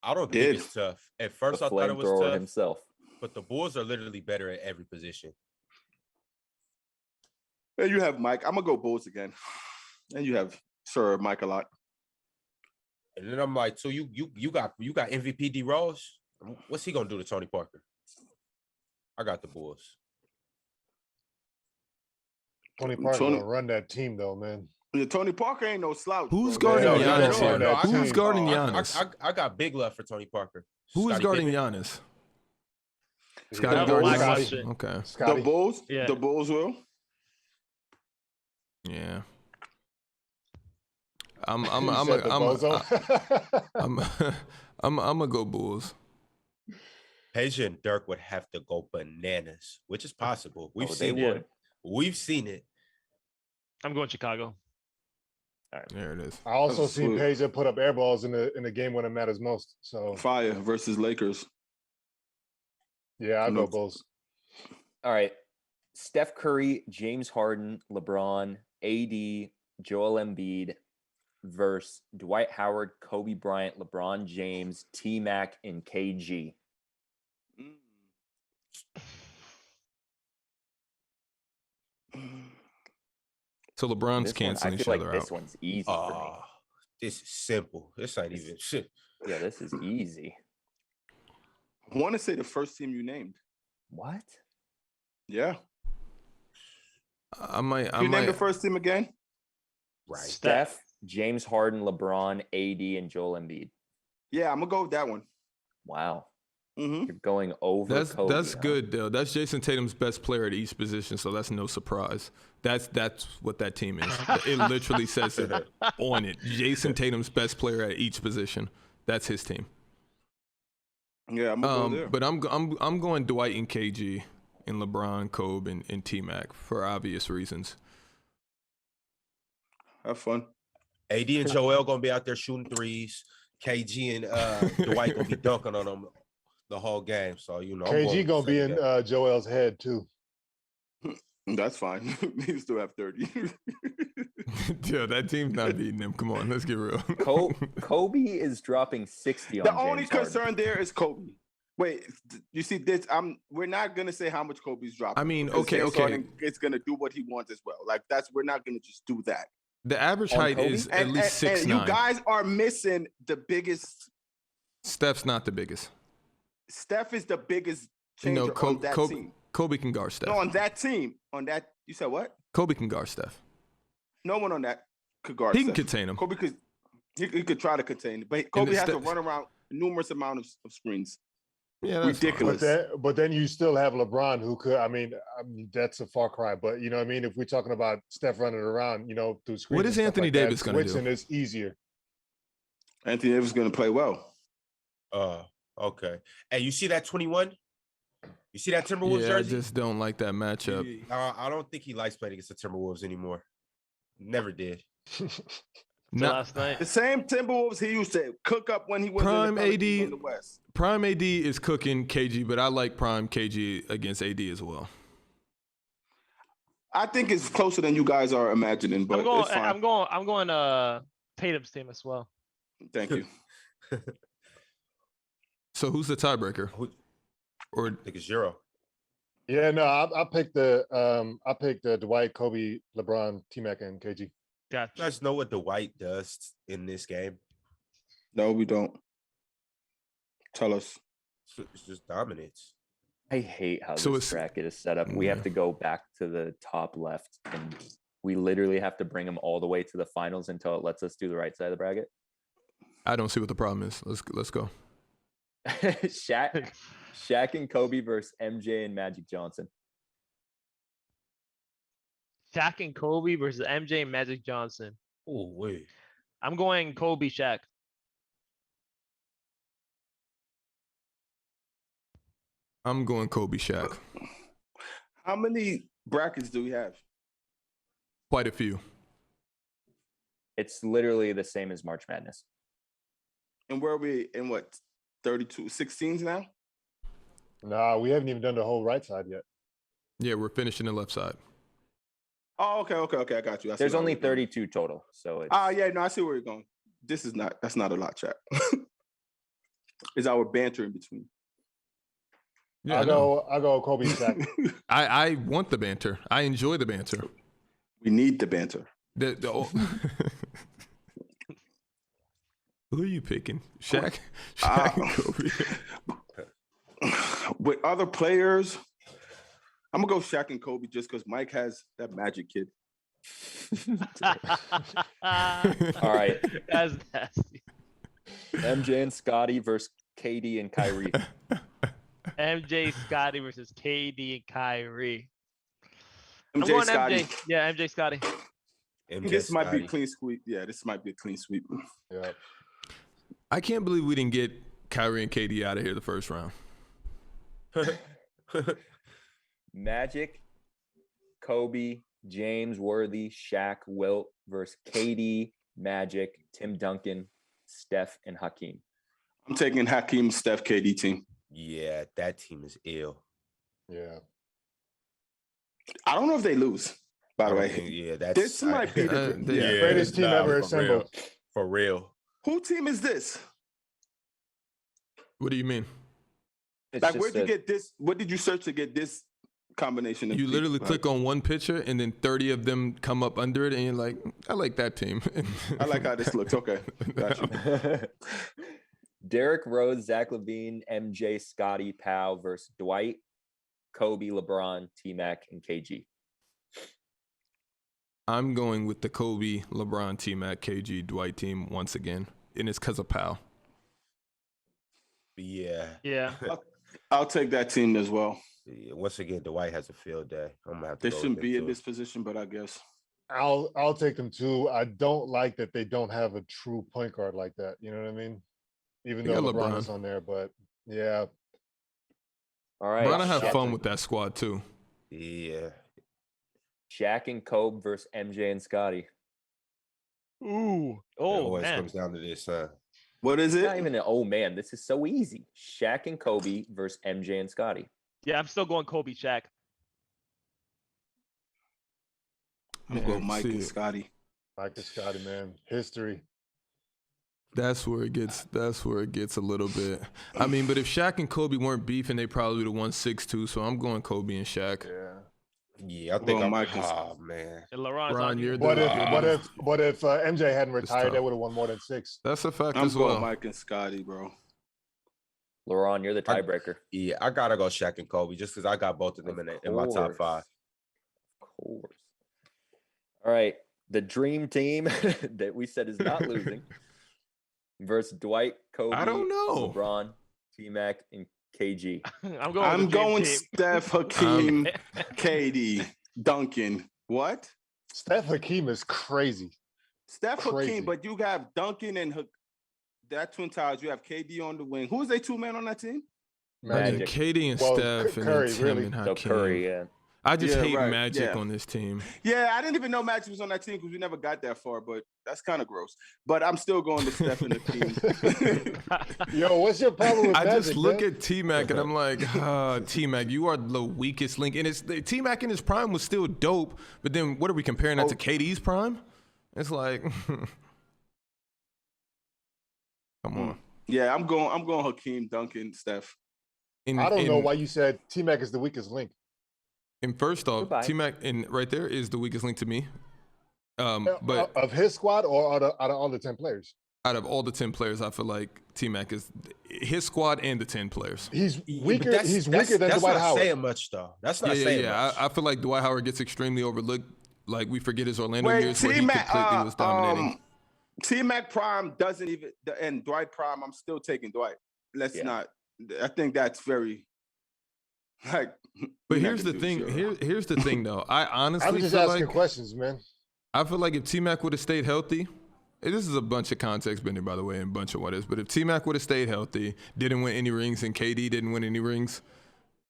I don't Did. think it's tough. At first, The I thought it was flamethrower tough, himself. but the Bulls are literally better at every position. And you have Mike. I'm gonna go Bulls again. And you have Sir Mike a lot. And then I'm like, so you got MVP D Rose? What's he gonna do to Tony Parker? I got the Bulls. Tony Parker Tony- gonna run that team though, man. Yeah, Tony Parker ain't no slouch. Who's bro. guarding Yeah, Giannis no, here? no, Who's I- guarding I, Giannis? I got big love for Tony Parker. Who is Scottie guarding Pippen. Giannis? Scotty That was my question. Okay. The Scotty. Bulls? Yeah. The Bulls will? Yeah. You said the bozo. I'm gonna go Bulls. Peja and Dirk would have to go bananas, which is possible. We've Oh, seen they it. would. We've seen it. I'm going Chicago. There it is. I also That's seen sweet. Peja put up air balls in the game when it matters most. So Fire versus Lakers. yeah, I'll go No. Bulls. All right. Steph Curry, James Harden, LeBron, AD, Joel Embiid versus Dwight Howard, Kobe Bryant, LeBron James, T-Mac, and KG. So LeBron's This one, I canceling each feel like other this out. one's easy for me. This is simple. This ain't even shit. Yeah, this is easy. I want to say the first team you named. What? Yeah. I might. You name the first team again? Right. Steph, James Harden, LeBron, AD, and Joel Embiid. Yeah, I'm gonna go with that one. Wow. Mm-hmm. You're going over That's Kobe, huh? good, though. That's Jason Tatum's best player at each position, so that's no surprise. That's what that team is. It literally says it on it. Jason Tatum's best player at each position. That's his team. Yeah, I'm gonna go there. But I'm going Dwight and KG and LeBron, Kobe, and T-Mac for obvious reasons. Have fun. AD and Joel gonna be out there shooting threes. KG and Dwight gonna be dunking on them the whole game. So I'm KG gonna be in second Joel's head too. That's fine. You still have 30. Yeah, that team's not beating them. Come on, let's get real. Kobe is dropping 60 on The James only Harden. concern there is Kobe. Wait, you see this? We're not gonna say how much Kobe's dropping. I mean, because okay, James okay. Harden is gonna do what he wants as well. Like we're not gonna just do that. The average On height Kobe? is at least 6'9". And you guys are missing the biggest. Steph's not the biggest. Steph is the biggest changer on that team. Kobe can guard Steph. No, on that team. On that, you said what? Kobe can guard Steph. No one on that could guard He Steph. can contain him. Kobe could. He could try to contain it, but Kobe has to run around numerous amount of screens. Yeah, that's ridiculous. But then you still have LeBron who could. I mean, that's a far cry. But you know what I mean? If we're talking about Steph running around, through screens. What is Anthony Davis going to do? Switching is easier. Anthony Davis is going to play well. Okay. And you see that 21? You see that Timberwolves jersey? I just don't like that matchup. I don't think he likes playing against the Timberwolves anymore. Never did. Last night. The same Timberwolves he used to cook up when he was Prime in AD. the West. Prime AD is cooking KG, but I like Prime KG against AD as well. I think it's closer than you guys are imagining, but it's fine. I'm going Tatum's team as well. Thank you. So who's the tiebreaker? I think it's 0. Yeah, no, I picked the Dwight, Kobe, LeBron, T-Mac, and KG. Gotcha. You guys know what Dwight does in this game? No, we don't. Tell us. It's just dominance. I hate how this bracket is set up. We have to go back to the top left, and we literally have to bring them all the way to the finals until it lets us do the right side of the bracket. I don't see what the problem is. Let's go. Shaq and Kobe versus MJ and Magic Johnson. Shaq and Kobe versus MJ and Magic Johnson. Oh, wait. I'm going Kobe, Shaq. I'm going Kobe, Shaq. How many brackets do we have? Quite a few. It's literally the same as March Madness. And where are we in what? 32, 16s now? Nah, we haven't even done the whole right side yet. Yeah, we're finishing the left side. Oh, okay. I got you. There's only 32 total, so it's. Yeah, no, I see where you're going. That's not a lot, chat. Is our banter in between? Yeah, I go Kobe, Shaq. I want the banter. I enjoy the banter. We need the banter. Who are you picking? Shaq and Kobe. With other players, I'm gonna go Shaq and Kobe just because Mike has that magic kid. All right. That's nasty. MJ and Scotty versus KD and Kyrie. MJ, Scotty versus KD and Kyrie. MJ, Scotty. MJ. Yeah, MJ, Scotty. This might be a clean sweep. Yeah, this might be a clean sweep. Yeah. I can't believe we didn't get Kyrie and KD out of here the first round. Magic, Kobe, James Worthy, Shaq, Wilt versus KD, Magic, Tim Duncan, Steph, and Hakeem. I'm taking Hakeem, Steph, KD team. Yeah, that team is ill. Yeah. I don't know if they lose, by the way. Yeah, this might be the greatest team ever assembled. For real. Who team is this? What do you mean? Where'd you get this? What did you search to get this combination of You literally click on one picture and then 30 of them come up under it and you're like, I like that team. I like how this looks. Okay. Gotcha. Derrick Rose, Zach LaVine, MJ, Scotty, Powell versus Dwight, Kobe, LeBron, T-Mac, and KG. I'm going with the Kobe, LeBron, T-Mac, KG, Dwight team once again, and it's because of Powell. Yeah. I'll take that team as well. Yeah, once again, Dwight has a field day. I'm gonna have to. They go shouldn't with be it in too. this position, but I guess I'll take them too. I don't like that they don't have a true point guard like that. You know what I mean? Even They though got LeBron LeBron. is on there, but yeah. All right. LeBron have fun with that squad too. Yeah. Shaq and Kobe versus MJ and Scotty. Ooh. It Oh, always man. comes down to this, huh? what is It's it? not even an man. This is so easy. Shaq and Kobe versus MJ and Scotty. Yeah, I'm still going Kobe, Shaq. I'm gonna go Man, Mike see and it. Scotty. Mike and Scotty, man. History. That's where it gets a little bit. I mean, but if Shaq and Kobe weren't beefing, they probably would have won 6-2. So I'm going Kobe and Shaq. Yeah. Yeah, I think I'm like, oh man. Ron, you're but if MJ hadn't retired, they would have won more than 6. That's a fact I'm as well. going Mike and Scotty, bro. LaRon, you're the tiebreaker. Yeah, I gotta go Shaq and Kobe just because I got both of them in my top 5. Of course. All right, the dream team that we said is not losing versus Dwight, Kobe, I don't know. LeBron, T-Mac, and KG. I'm going Steph, Hakeem, KD, Duncan. What? Steph Hakeem is crazy. Steph Hakeem, but you have Duncan and that twin towers. You have KD on the wing. Who's they 2 men on that team? Magic. KD and Steph Curry, and Tim really. and So Hakeem. Curry, yeah. I just hate right, Magic on this team. Yeah, I didn't even know Magic was on that team because we never got that far, but that's kind of gross. But I'm still going to Steph and Hakeem. Yo, what's your problem with Magic? I just look at T-Mac and I'm like, T-Mac, you are the weakest link. And T-Mac in his prime was still dope, but then what are we comparing that to KD's prime? It's like, come on. Yeah, I'm going Hakeem, Duncan, Steph. I don't know why you said T-Mac is the weakest link. And first off, T-Mac right there is the weakest link to me. But of his squad or out of all the 10 players? Out of all the 10 players, I feel like T-Mac is his squad and the 10 players. He's weaker. He's weaker than That's Dwight not Howard. saying much though. That's not saying much. I feel like Dwight Howard gets extremely overlooked. Like we forget his Orlando years where he T-Mac, completely was dominating. T-Mac prime doesn't even, and Dwight prime, I'm still taking Dwight. Let's not. I think that's very like. But here's the thing. Here's the thing, though. I honestly I'm just feel asking like questions, man. I feel like if T-Mac would have stayed healthy, and this is a bunch of context bending, by the way, and a bunch of what is. But if T-Mac would have stayed healthy, didn't win any rings, and KD didn't win any rings,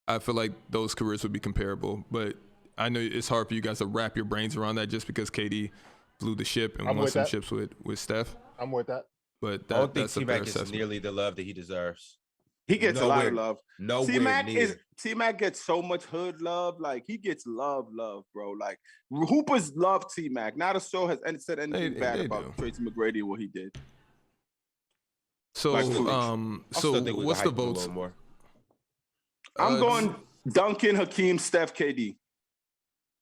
I feel like those careers would be comparable. But I know it's hard for you guys to wrap your brains around that just because KD blew the ship and won some ships with Steph. I'm with that. But I don't think that's a fair T-Mac is assessment. nearly the love that he deserves. He gets a lot of love. T-Mac gets so much hood love. Like he gets love, bro. Like Hoopers love T-Mac. Not a soul has said anything bad about Tracy McGrady and what he did. So, what's the votes? I'm going Duncan, Hakeem, Steph, KD.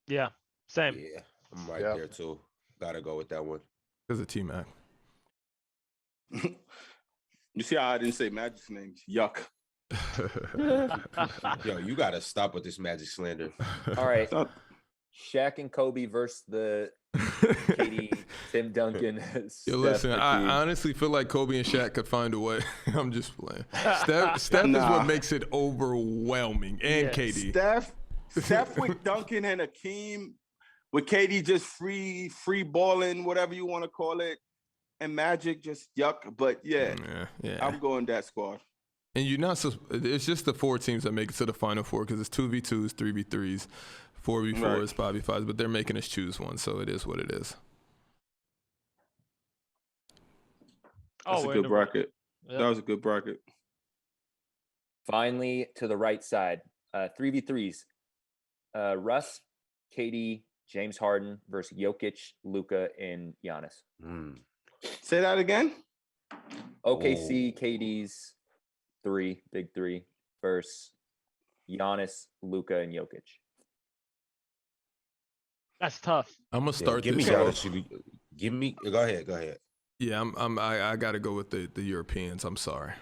Yeah, same. Yeah, I'm right there too. Gotta go with that one. Because of T-Mac. You see how I didn't say Magic's name? Yuck. Yo, you gotta stop with this Magic slander. All right. Shaq and Kobe versus the KD, Tim Duncan. Yo, listen, I honestly feel like Kobe and Shaq could find a way. I'm just playing. Steph is what makes it overwhelming. And KD. Steph with Duncan and Hakeem, with KD just free balling, whatever you want to call it. And Magic just yuck, but I'm going that squad. And you're not. It's just the 4 teams that make it to the Final Four because it's 2v2s, 3v3s, 4v4s, 5v5s. But they're making us choose one, so it is what it is. That's a good bracket. Yep. That was a good bracket. Finally, to the right side, 3v3s. Russ, KD, James Harden versus Jokic, Luka, and Giannis. Say that again. OKC, KD's 3, big 3, versus Giannis, Luka, and Jokic. That's tough. I'm gonna start. Give me Giannis. Give me. Go ahead. Yeah, I gotta go with the Europeans. I'm sorry.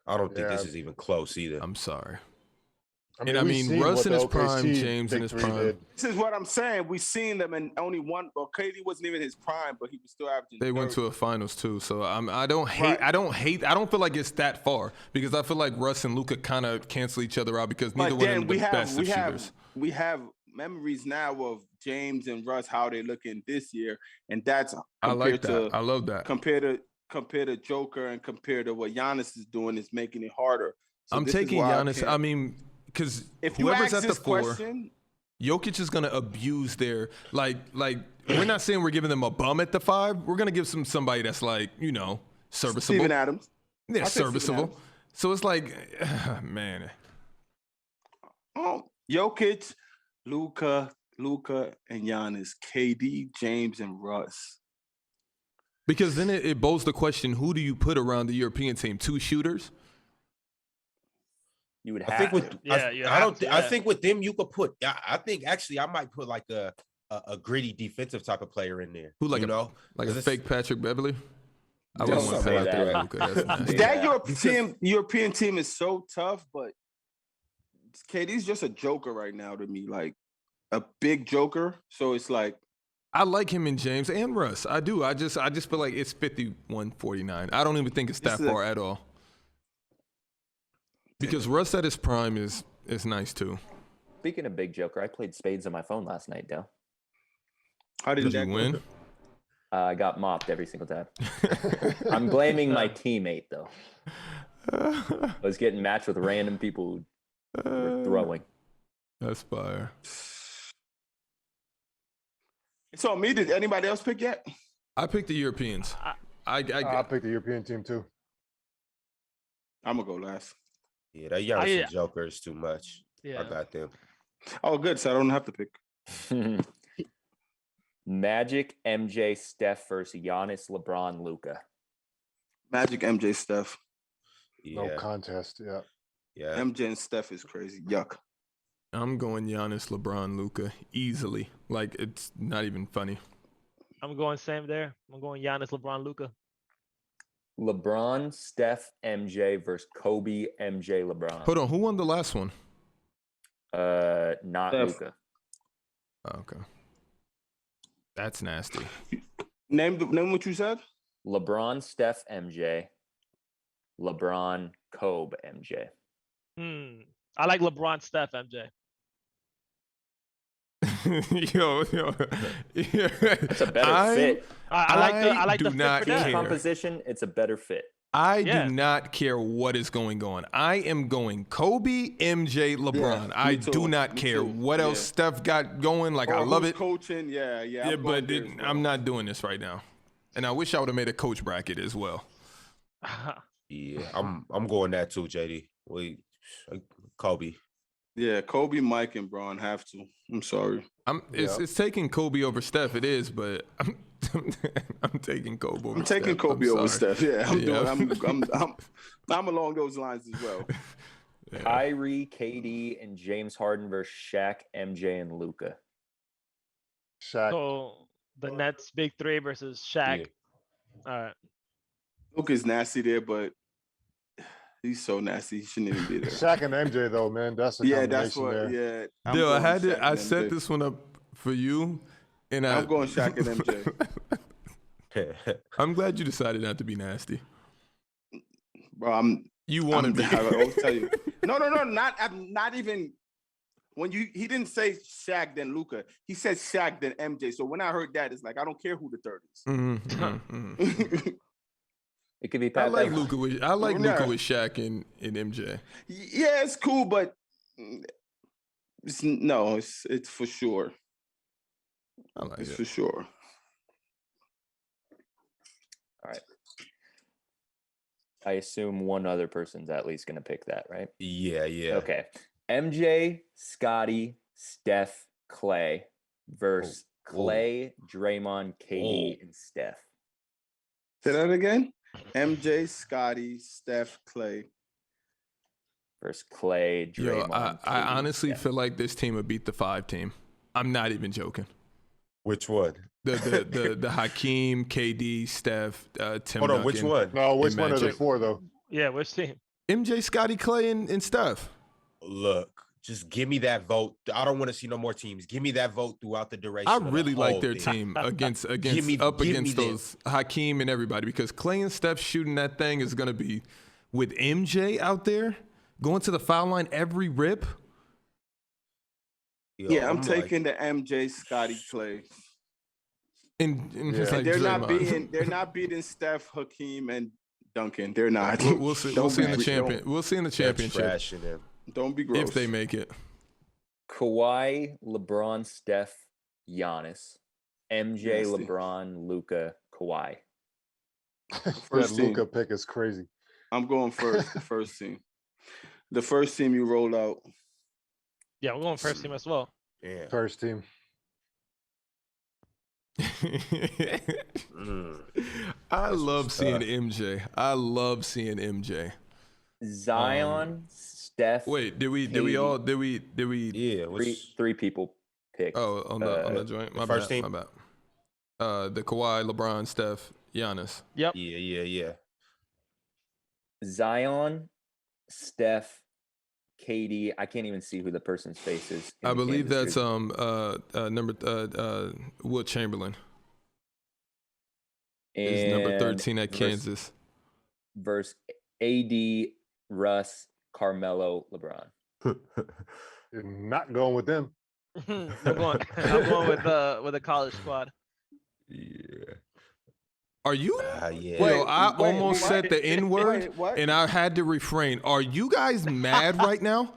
I don't think this is even close either. I'm sorry. I mean Russ in his prime, James in his prime. This is what I'm saying. We've seen them in only one. Well, KD wasn't even his prime, but he was still averaging. They went to a finals too, so I don't feel like it's that far because I feel like Russ and Luka kind of cancel each other out because neither one of them are the best of shooters. We have memories now of James and Russ how they looking this year, and that's I like that. I love that. Compared to Joker and compared to what Giannis is doing is making it harder. So I'm taking Giannis. I mean. Because whoever's at the 4, Jokic is gonna abuse their like. We're not saying we're giving them a bum at the 5. We're gonna give somebody that's like serviceable. Steven Adams. They're serviceable. So it's like, man. Oh, Jokic, Luka, and Giannis, KD, James, and Russ. Because then it bows the question: who do you put around the European team? 2 shooters. You would I have think with to. I think with them you could put. I think actually I might put like a gritty defensive type of player in there. Who like a fake Patrick Beverly? I wouldn't want to put out there Luka. That's nasty. That European team is so tough, but KD's just a joker right now to me, like a big joker. So it's like I like him in James and Russ. I do. I just feel like it's 51-49. I don't even think it's that far at all. Because Russ at his prime is nice too. Speaking of big joker, I played spades on my phone last night, Dale. How did you win? I got mopped every single time. I'm blaming my teammate though. I was getting matched with random people who were throwing. That's fire. It's on me. Did anybody else pick yet? I picked the Europeans. I picked the European team too. I'm gonna go last. Yeah, that Giannis joker is too much. Yeah. I got them. Oh, good. So I don't have to pick. Magic, MJ, Steph versus Giannis, LeBron, Luka. Magic, MJ, Steph. Yeah. No contest. Yeah. Yeah. MJ and Steph is crazy. Yuck. I'm going Giannis, LeBron, Luka easily. Like it's not even funny. I'm going same there. I'm going Giannis, LeBron, Luka. LeBron, Steph, MJ versus Kobe, MJ, LeBron. Hold on, who won the last one? Not Luka. Oh, okay. That's nasty. Name what you said. LeBron, Steph, MJ. LeBron, Kobe, MJ. I like LeBron, Steph, MJ. yo. That's a better fit. I like the not fit for team composition. It's a better fit. I do not care what is going on. I am going Kobe, MJ, LeBron. I do not care what else Steph got going. Like I love it. Coaching, yeah. But I'm not doing this right now. And I wish I would have made a coach bracket as well. Yeah, I'm going that too, JD. Wait, Kobe. Yeah, Kobe, Mike, and Bron have to. I'm sorry. It's taking Kobe over Steph. It is, but I'm taking Kobe over. I'm taking Steph. Kobe over Steph. Yeah, I'm along those lines as well. Yeah. Kyrie, KD, and James Harden versus Shaq, MJ, and Luka. Shaq. So the Nets big three versus Shaq. Yeah. All right. Luka's nasty there, but he's so nasty. He shouldn't even be there. Shaq and MJ though, man. That's a combination there. Yeah. Bill, I set this one up for you, and I'm going Shaq and MJ. I'm glad you decided not to be nasty. Bro, you want to be. I'll tell you. No, not even. When he didn't say Shaq then Luka, he said Shaq then MJ. So when I heard that, it's like I don't care who the third is. It could be. I like Luka with Shaq and MJ. Yeah, it's cool, but it's for sure. I like it's it for sure. All right. I assume one other person's at least going to pick that, right? Yeah. Okay. MJ, Scotty, Steph, Clay versus Clay, Draymond, KD, and Steph. Say that again. MJ, Scotty, Steph, Clay. Versus Clay, Draymond. I honestly feel like this team would beat the 5 team. I'm not even joking. Which one? The Hakeem, KD, Steph, Tim. Hold on, which one? No, which one of the 4 though? Yeah, which team? MJ, Scotty, Clay, and Steph. Look, just give me that vote. I don't want to see no more teams. Give me that vote throughout the duration. I really like their team against those Hakeem and everybody, because Clay and Steph shooting that thing is going to be with MJ out there going to the foul line every rip. Yeah, I'm taking the MJ, Scotty, Clay. And like they're not beating Steph, Hakeem, and Duncan. They're not. We'll see in the champion. We'll see in the championship. Don't be gross. If they make it. Kawhi, LeBron, Steph, Giannis. MJ, Nasty. LeBron, Luka, Kawhi. That Luka pick is crazy. I'm going first. The first team. The first team you rolled out. Yeah, we're going first team as well. Yeah. First team. I love seeing MJ. I love seeing MJ. Zion, Steph. Wait, did we Yeah. Three people picked. Oh, on the joint. My first bad. team? My bad. The Kawhi, LeBron, Steph, Giannis. Yep. Yeah. Zion, Steph, KD. I can't even see who the person's face is. I believe that's number Wilt Chamberlain. Is number 13 at Kansas. Versus AD, Russ, Carmelo, LeBron. You're not going with them. I'm going with the college squad. Yeah. Are you? Yeah. Well, I almost what? said the N word, Wait, what? and I had to refrain. Are you guys mad right now?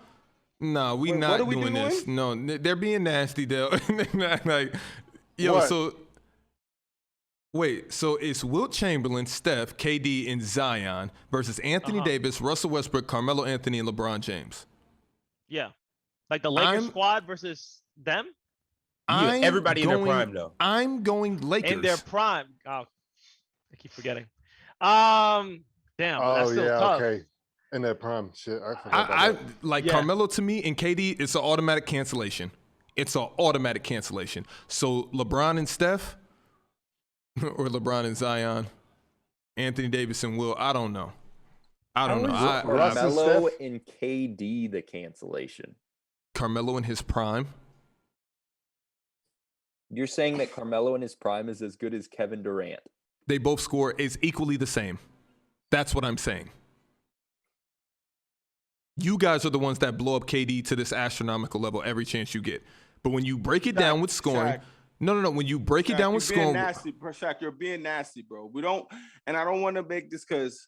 No, we Wait, not what are we doing this. No, they're being nasty, though. Like, yo, What? so wait, so it's Wilt Chamberlain, Steph, KD, and Zion versus Anthony Davis, Russell Westbrook, Carmelo Anthony, and LeBron James. Yeah, like the Lakers squad versus them Everybody in their prime, though. I'm going Lakers. in their prime. Oh, I keep forgetting. Damn, that's still tough. Okay. In that prime shit. I forgot about I that. like Carmelo to me and KD. It's an automatic cancellation. So LeBron and Steph, or LeBron and Zion, Anthony Davis and Will. I don't know. Carmelo and KD the cancellation. Carmelo in his prime. You're saying that Carmelo in his prime is as good as Kevin Durant? They both score is equally the same. That's what I'm saying. You guys are the ones that blow up KD to this astronomical level every chance you get. But when you break it down with scoring, Shaq. no. When you break it down with You're being scoring, nasty, bro. Shaq, you're being nasty, bro. I don't want to make this because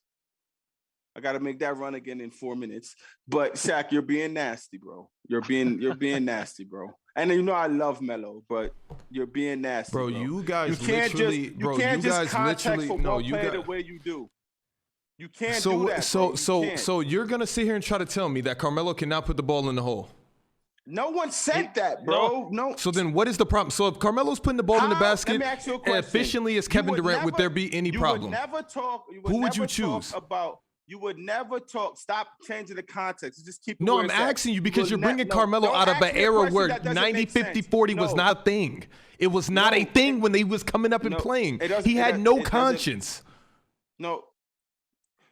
I got to make that run again in 4 minutes. But Shaq, you're being nasty, bro. You're being nasty, bro. And you know I love Melo, but you're being nasty, bro. You guys you can't literally, just, you can't just context for one player the way you do. You can't do that. So you're gonna sit here and try to tell me that Carmelo cannot put the ball in the hole? No one said that, bro. No. So then what is the problem? So if Carmelo's putting the ball in the basket Let me ask you a question. efficiently as Kevin Durant, would there be any problem? Who would you choose? You would never talk. Stop changing the context. Just keep it No, where I'm it's at. asking you because You you're would bringing no, Carmelo don't out of ask an me a era question where that doesn't 90, make 50, sense. 40 was No. not a thing. It was not a thing when he was coming up and playing. He had no conscience. No.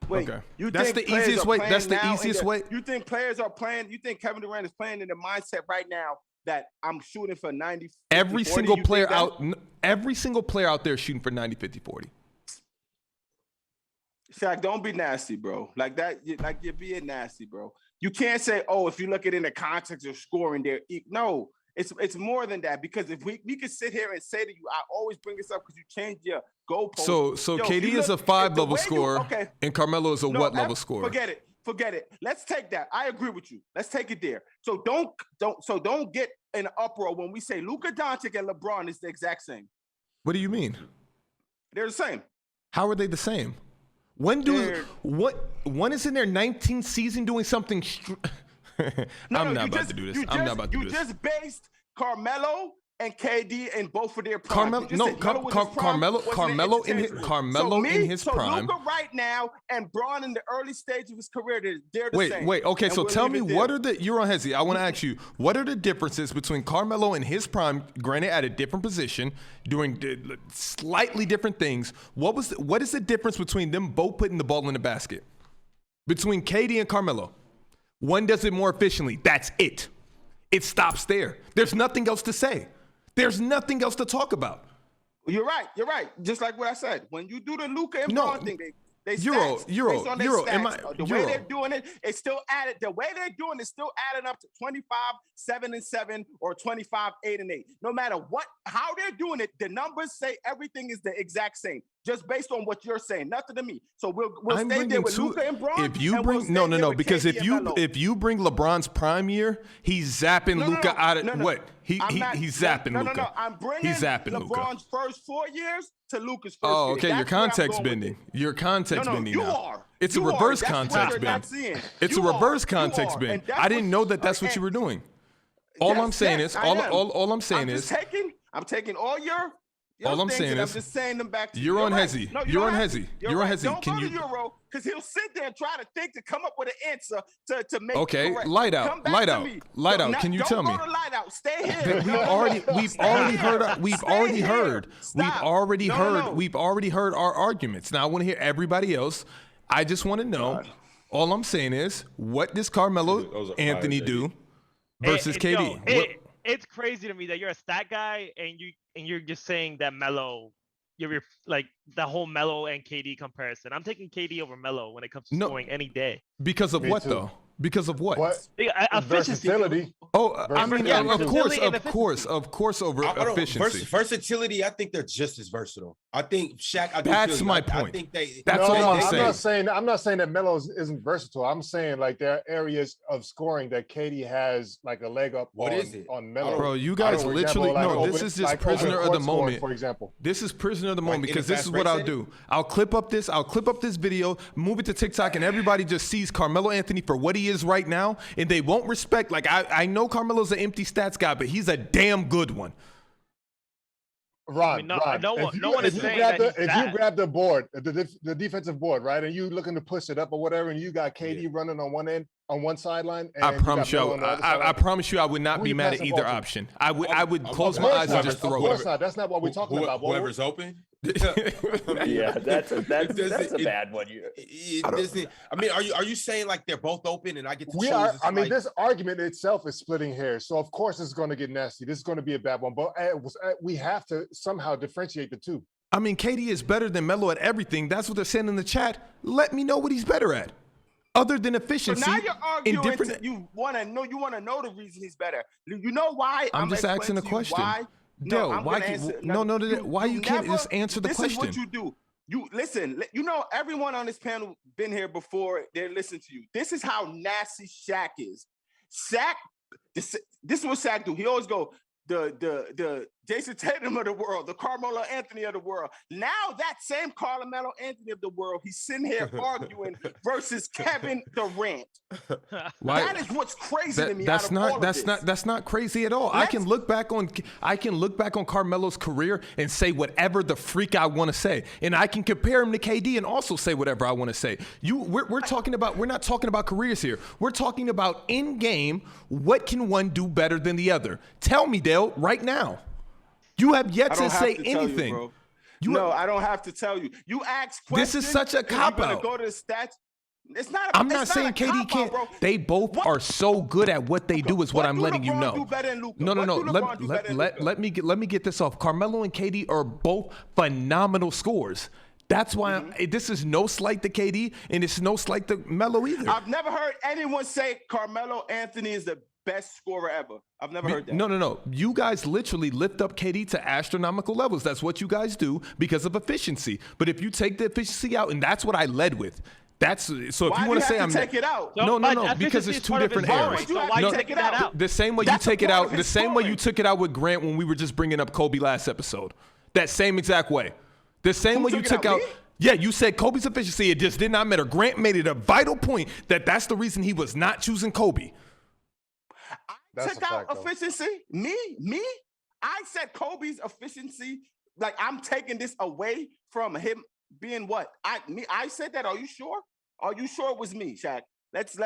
Wait, Okay. you That's think the players easiest are way. playing That's the now easiest way. You think players are playing? You think Kevin Durant is playing in the mindset right now that I'm shooting for 90? 50, Every 40? single You player think that? every single player out there is shooting for 90, 50, 40. Shaq, don't be nasty, bro. Like that, like you're being nasty, bro. You can't say, "Oh, if you look at it in the context of scoring, there." No, it's more than that. Because if we could sit here and say to you, I always bring this up because you changed your goalpost. So Yo, KD is a 5-level scorer, and Carmelo is a what level scorer? Forget it. Let's take that. I agree with you. Let's take it there. So don't get in an uproar when we say Luka Doncic and LeBron is the exact same. What do you mean? They're the same. How are they the same? One is in their 19th season doing something. I'm not about to do this. You just based Carmelo and KD in both of their prime. Carmelo in his prime. Luka right now and Bron in the early stage of his career, they're the same. Wait. Okay, and so we'll tell leave me, it what there. are the? You're on Hezzy. I want to ask you, what are the differences between Carmelo in his prime, granted at a different position, doing slightly different things? What is the difference between them both putting the ball in the basket? Between KD and Carmelo, one does it more efficiently. That's it. It stops there. There's nothing else to say. There's nothing else to talk about. You're right. Just like what I said. When you do the Luka and Bron thing, they Euro. The way they're doing it, it's still added. The way they're doing it is still adding up to 25-7-7 or 25-8-8. No matter how they're doing it, the numbers say everything is the exact same, just based on what you're saying. Nothing to me. So we'll stay there with Luka and Bron. If you bring because if you bring LeBron's prime year, he's zapping Luka out of what? He's zapping Luka. No. I'm bringing LeBron's first 4 years to Luka's first year. Oh, okay. You're context bending. You're context bending you now. are. It's You a reverse are. That's context what you're not bend. seeing. It's a You reverse are. context You are. bend. And that's I didn't know that's and- what you were doing. All I'm saying is I am. all I'm saying is I'm taking all your All I'm saying is, I'm just saying them back to you're on right. Hezzy. No, you're on Hezzy. You're on Hezzy. Don't Can go you? to Euro because he'll sit there and try to think to come up with an answer to make. Okay, correct. light out. Come back Light to out. me. Light out. Now, Can you tell me? Don't go to light out. Stay here. We've already heard. We've already heard our arguments. Now I want to hear everybody else. I just want to know. All I'm saying is, what does Carmelo Anthony do versus KD? It's crazy to me that you're a stat guy and you're just saying that Melo, you're like the whole Melo and KD comparison. I'm taking KD over Melo when it comes to scoring any day. Because of what though? Because of what? Versatility. Oh, I mean, Yeah, of versatility course, over efficiency. Versatility, I think they're just as versatile. I think Shaq. That's my point. I think they. That's all I'm saying. I'm not saying that Melo isn't versatile. I'm saying like there are areas of scoring that KD has like a leg up. What is it on Melo? Bro, you guys literally this is just prisoner of the moment. For example, this is prisoner of the moment because this is what I'll do. I'll clip up this video, move it to TikTok, and everybody just sees Carmelo Anthony for what he is right now, and they won't respect. Like I know Carmelo's an empty stats guy, but he's a damn good one. Ron, no one is saying that. If you grab the board, the defensive board, right, and you looking to push it up or whatever, and you got KD running on one end, on one sideline. And I promise you, I promise you, I would not be mad at either option. I would close my eyes and just throw it. Of course not. That's not what we're talking about. Whoever's open. Yeah, that's a bad one. I mean, are you saying like they're both open and I get to choose? We are. I mean, this argument itself is splitting hairs, so of course it's going to get nasty. This is going to be a bad one, but we have to somehow differentiate the two. I mean, KD is better than Melo at everything. That's what they're saying in the chat. Let me know what he's better at, other than efficiency. So now you're arguing. You want to know the reason he's better. You know why? I'm just asking a question. Why? No, why you can't just answer the question? This is what you do. You listen. You know, everyone on this panel been here before. They're listening to you. This is how nasty Shaq is. Shaq. This is what Shaq do. He always go the Jason Tatum of the world, the Carmelo Anthony of the world. Now that same Carmelo Anthony of the world, he's sitting here arguing versus Kevin Durant. That is what's crazy to me. That's not crazy at all. I can look back on Carmelo's career and say whatever the freak I want to say, and I can compare him to KD and also say whatever I want to say. We're not talking about careers here. We're talking about in game. What can one do better than the other? Tell me, Dale, right now. You have yet to say anything. I don't have to tell you. You ask questions. This is such a cop out. Go to the stats. It's not. I'm not saying KD can't. They both are so good at what they do. Is what I'm letting you know. No. Let me get this off. Carmelo and KD are both phenomenal scorers. That's why this is no slight to KD and it's no slight to Melo either. I've never heard anyone say Carmelo Anthony is the best scorer ever. I've never heard that. No. You guys literally lift up KD to astronomical levels. That's what you guys do because of efficiency. But if you take the efficiency out, and that's what I led with. That's so. If you want to say I'm take it out, no, because it's two different areas. So why you take that out? The same way you take it out. The same way you took it out with Grant when we were just bringing up Kobe last episode. That same exact way. The same way you took out. Yeah, you said Kobe's efficiency. It just did not matter. Grant made it a vital point that that's the reason he was not choosing Kobe. Took out efficiency. Me. I said Kobe's efficiency. Like I'm taking this away from him being what? I said that. Are you sure? Are you sure it was me, Shaq? Let's.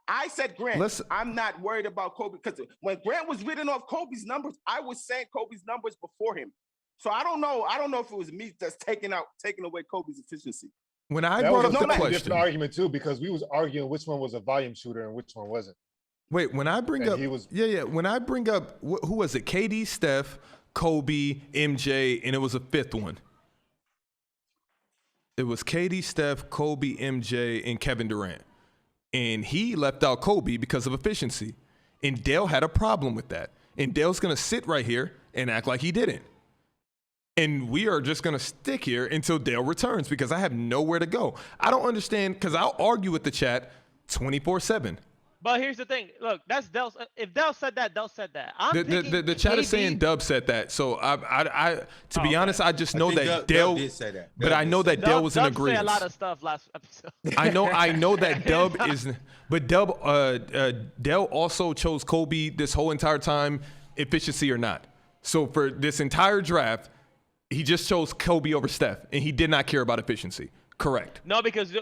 I said Grant. I'm not worried about Kobe because when Grant was reading off Kobe's numbers, I was saying Kobe's numbers before him. So I don't know. I don't know if it was me that's taking away Kobe's efficiency. When I brought up the question, different argument too, because we was arguing which one was a volume shooter and which one wasn't. Wait, when I bring up, when I bring up, who was it? KD, Steph, Kobe, MJ, and it was a fifth one. It was KD, Steph, Kobe, MJ, and Kevin Durant. And he left out Kobe because of efficiency. And Dale had a problem with that. And Dale's going to sit right here and act like he didn't. And we are just going to stick here until Dale returns because I have nowhere to go. I don't understand because I'll argue with the chat 24/7. But here's the thing. Look, that's Dell. If Dell said that, Dell said that. The chat is saying Dub said that. So to be honest, I just know that Dell did say that. But I know that Dell was in agreement. Dub said a lot of stuff last episode. I know that Dub is, but Dell also chose Kobe this whole entire time, efficiency or not. So for this entire draft, He just chose Kobe over Steph, and he did not care about efficiency. Correct. No, because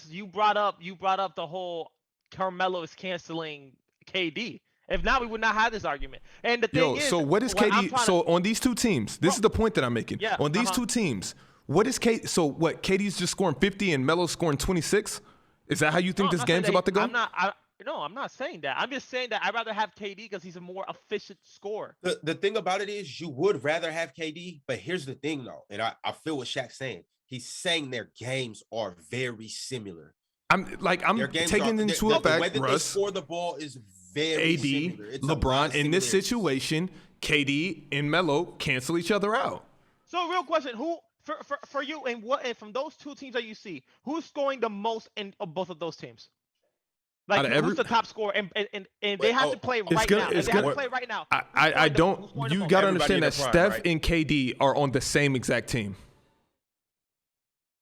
you brought up the whole Carmelo is canceling KD. If not, we would not have this argument. And the thing is, so what is KD? So on these two teams, this is the point that I'm making. Yeah, on these two teams, what is KD? So what? KD's just scoring 50 and Melo's scoring 26. Is that how you think this game's about to go? I'm not saying that. I'm just saying that I'd rather have KD because he's a more efficient scorer. The thing about it is you would rather have KD, but here's the thing though, and I feel what Shaq's saying. He's saying their games are very similar. I'm taking into effect, the way that Russ, they score the ball is very AD, similar. It's LeBron. In this situation, KD and Melo cancel each other out. So, real question: who for you and from those two teams that you see, who's scoring the most in both of those teams? Like who's the top scorer? And they have to play right now. They have to play right now. I don't. You got to understand that Steph and KD are on the same exact team.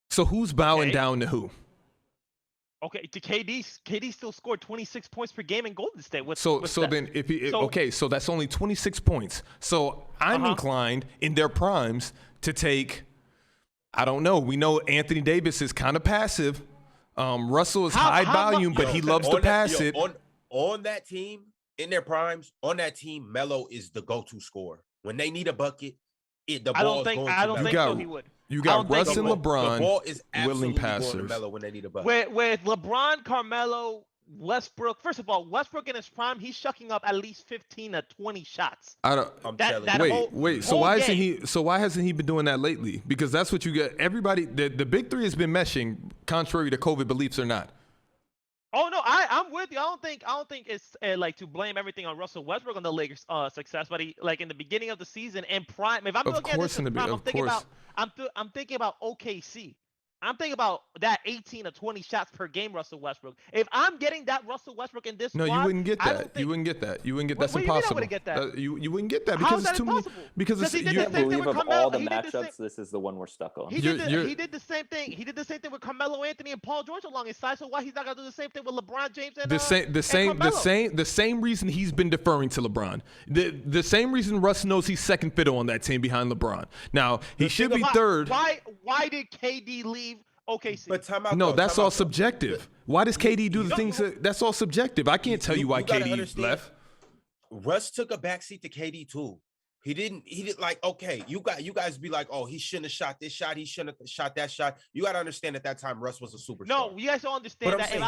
So who's bowing down to who? Okay, to KD still scored 26 points per game in Golden State. So then if he so that's only 26 points. So I'm inclined in their primes to take. I don't know. We know Anthony Davis is kind of passive. Russell is high volume, but he loves to pass it. On that team, in their primes, on that team, Melo is the go-to scorer. When they need a bucket, the ball is going to Melo. I don't think so he would. You got Russ and LeBron, the ball is willing passers. Going to Melo when they need a bucket. With LeBron, Carmelo, Westbrook. First of all, Westbrook in his prime, he's shucking up at least 15 to 20 shots. Wait. So why isn't he? So why hasn't he been doing that lately? Because that's what you get. Everybody, the big three has been meshing, contrary to COVID beliefs or not. Oh no, I'm with you. I don't think it's like to blame everything on Russell Westbrook on the Lakers' success, but he like in the beginning of the season and prime. If I'm looking at this in prime, I'm thinking about OKC. I'm thinking about that 18 to 20 shots per game, Russell Westbrook. If I'm getting that Russell Westbrook in this, you wouldn't get that. You wouldn't get that. You wouldn't get that. That's impossible. I wouldn't get that. You wouldn't get that because it's too many. Because it's you can't believe of all the matchups, this is the one we're stuck on. He did the same thing. He did the same thing with Carmelo Anthony and Paul George along his side. So why he's not gonna do the same thing with LeBron James and the same reason he's been deferring to LeBron. The same reason Russ knows he's second fiddle on that team behind LeBron. Now he should be third. Why did KD leave OKC? But that's all subjective. Why does KD do the things that's all subjective? I can't tell you why KD left. Russ took a backseat to KD too. He didn't like, okay, you guys be like, oh, he shouldn't have shot this shot, he shouldn't have shot that shot. You gotta understand at that time Russ was a superstar. No, you guys don't understand that. If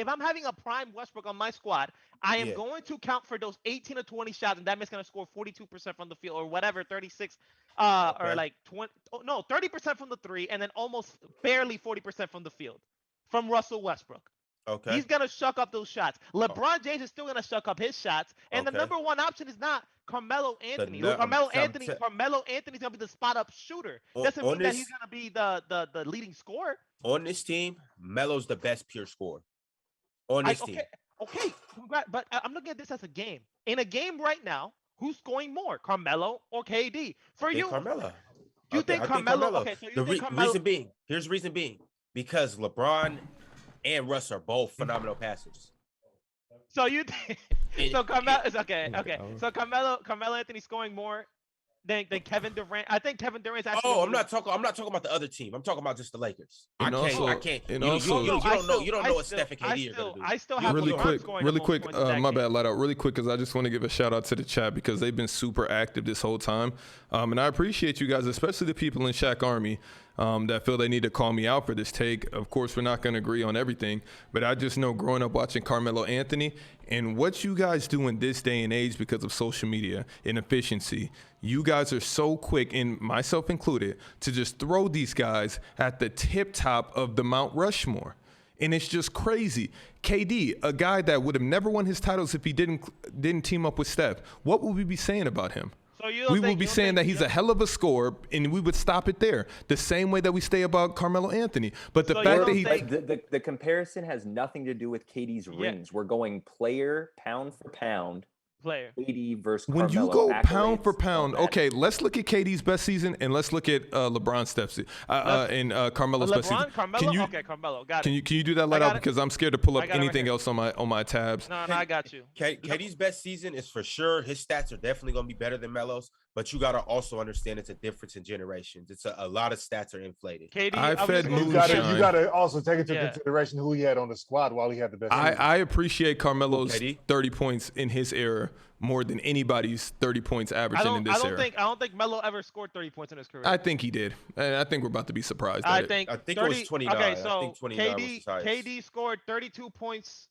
I'm having a prime Westbrook on my squad, I am going to count for those 18 to 20 shots, and that man's gonna score 42% from the field or whatever, 36 or like 20 no, 30% from the three, and then almost barely 40% from the field from Russell Westbrook. Okay. He's going to shuck up those shots. LeBron James is still going to shuck up his shots. And the number one option is not Carmelo Anthony. Carmelo Anthony's going to be the spot-up shooter. Doesn't mean that he's going to be the leading scorer. On this team, Melo's the best pure scorer. On this team. Okay, but I'm looking at this as a game. In a game right now, who's scoring more, Carmelo or KD? For you, Carmelo. You think Carmelo? Okay, so you think Carmelo. Here's the reason being. Because LeBron and Russ are both phenomenal passers. So you think so Carmelo is okay. So Carmelo Anthony scoring more than Kevin Durant. I think Kevin Durant's actually. Oh, I'm not talking about the other team. I'm talking about just the Lakers. I can't. You don't know what Steph and KD are gonna do. I still have really quick. My bad, light out. Really quick, because I just want to give a shout out to the chat because they've been super active this whole time, and I appreciate you guys, especially the people in Shaq Army. That feel they need to call me out for this take. Of course, we're not going to agree on everything, but I just know growing up watching Carmelo Anthony and what you guys do in this day and age because of social media and efficiency, you guys are so quick, and myself included, to just throw these guys at the tip top of the Mount Rushmore. And it's just crazy. KD, a guy that would have never won his titles if he didn't team up with Steph, what would we be saying about him? We would be saying that he's a hell of a scorer, and we would stop it there. The same way that we say about Carmelo Anthony. But the fact that the comparison has nothing to do with KD's rings. We're going player, pound for pound. player. KD versus When you Carmelo go accolades pound for don't pound, matter. okay, let's look at KD's best season and let's look at LeBron's and Carmelo's best season. LeBron, Carmelo. Okay, Carmelo. Got it. Can you do that let got out it. because I'm scared to pull up I got it right anything here. else on my tabs. No, I got you. KD's best season is for sure. His stats are definitely going to be better than Melo's, but you got to also understand it's a difference in generations. It's a lot of stats are inflated. KD, I fed You gotta also take into consideration who he had on the squad while he had the best season. I appreciate Carmelo's KD? 30 points in his era more than anybody's 30 points averaging in this era. I don't think Melo ever scored 30 points in his career. I think he did. And I think we're about to be surprised. I at it. think it was 29. Okay, I so think 29 was his highest. KD scored 32 points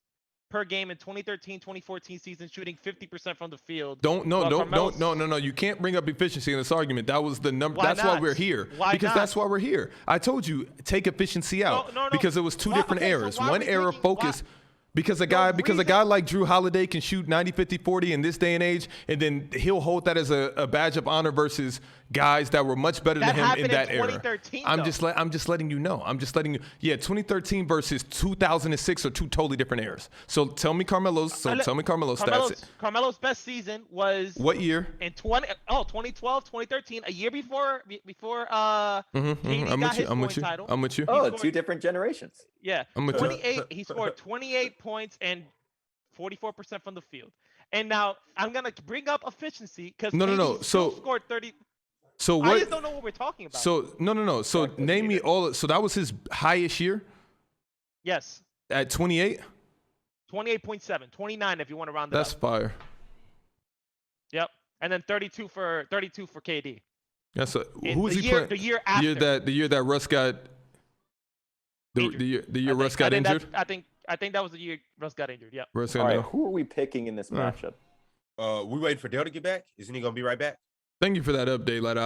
per game in 2013-2014 season, shooting 50% from the field. No. You can't bring up efficiency in this argument. That was the number. That's why we're here. That's why we're here. I told you take efficiency out because it was two different eras. One era focused. Because a guy like Drew Holiday can shoot 90, 50, 40 in this day and age, and then he'll hold that as a badge of honor versus guys that were much better than him in that era. I'm just letting you know. Yeah, 2013 versus 2006 are two totally different eras. So tell me Carmelo's stats. Carmelo's best season was what year? In 2012, 2013, a year before KD got his point title. I'm with you. Oh, two different generations. Yeah, 28. He scored 28 points and 44% from the field. And now I'm gonna bring up efficiency because So scored 30. So what? I just don't know what we're talking about. So no. So name me all. So that was his highest year. Yes. At 28. 28.7, 29 if you want to round it That's up. fire. Yep. And then 32 for KD. Who was he playing? The year after. The year that Russ got. The year Russ got injured. I think that was the year Russ got injured. Yeah. All right, who are we picking in this matchup? We waiting for Dale to get back. Isn't he gonna be right back? Thank you for that update, Lada.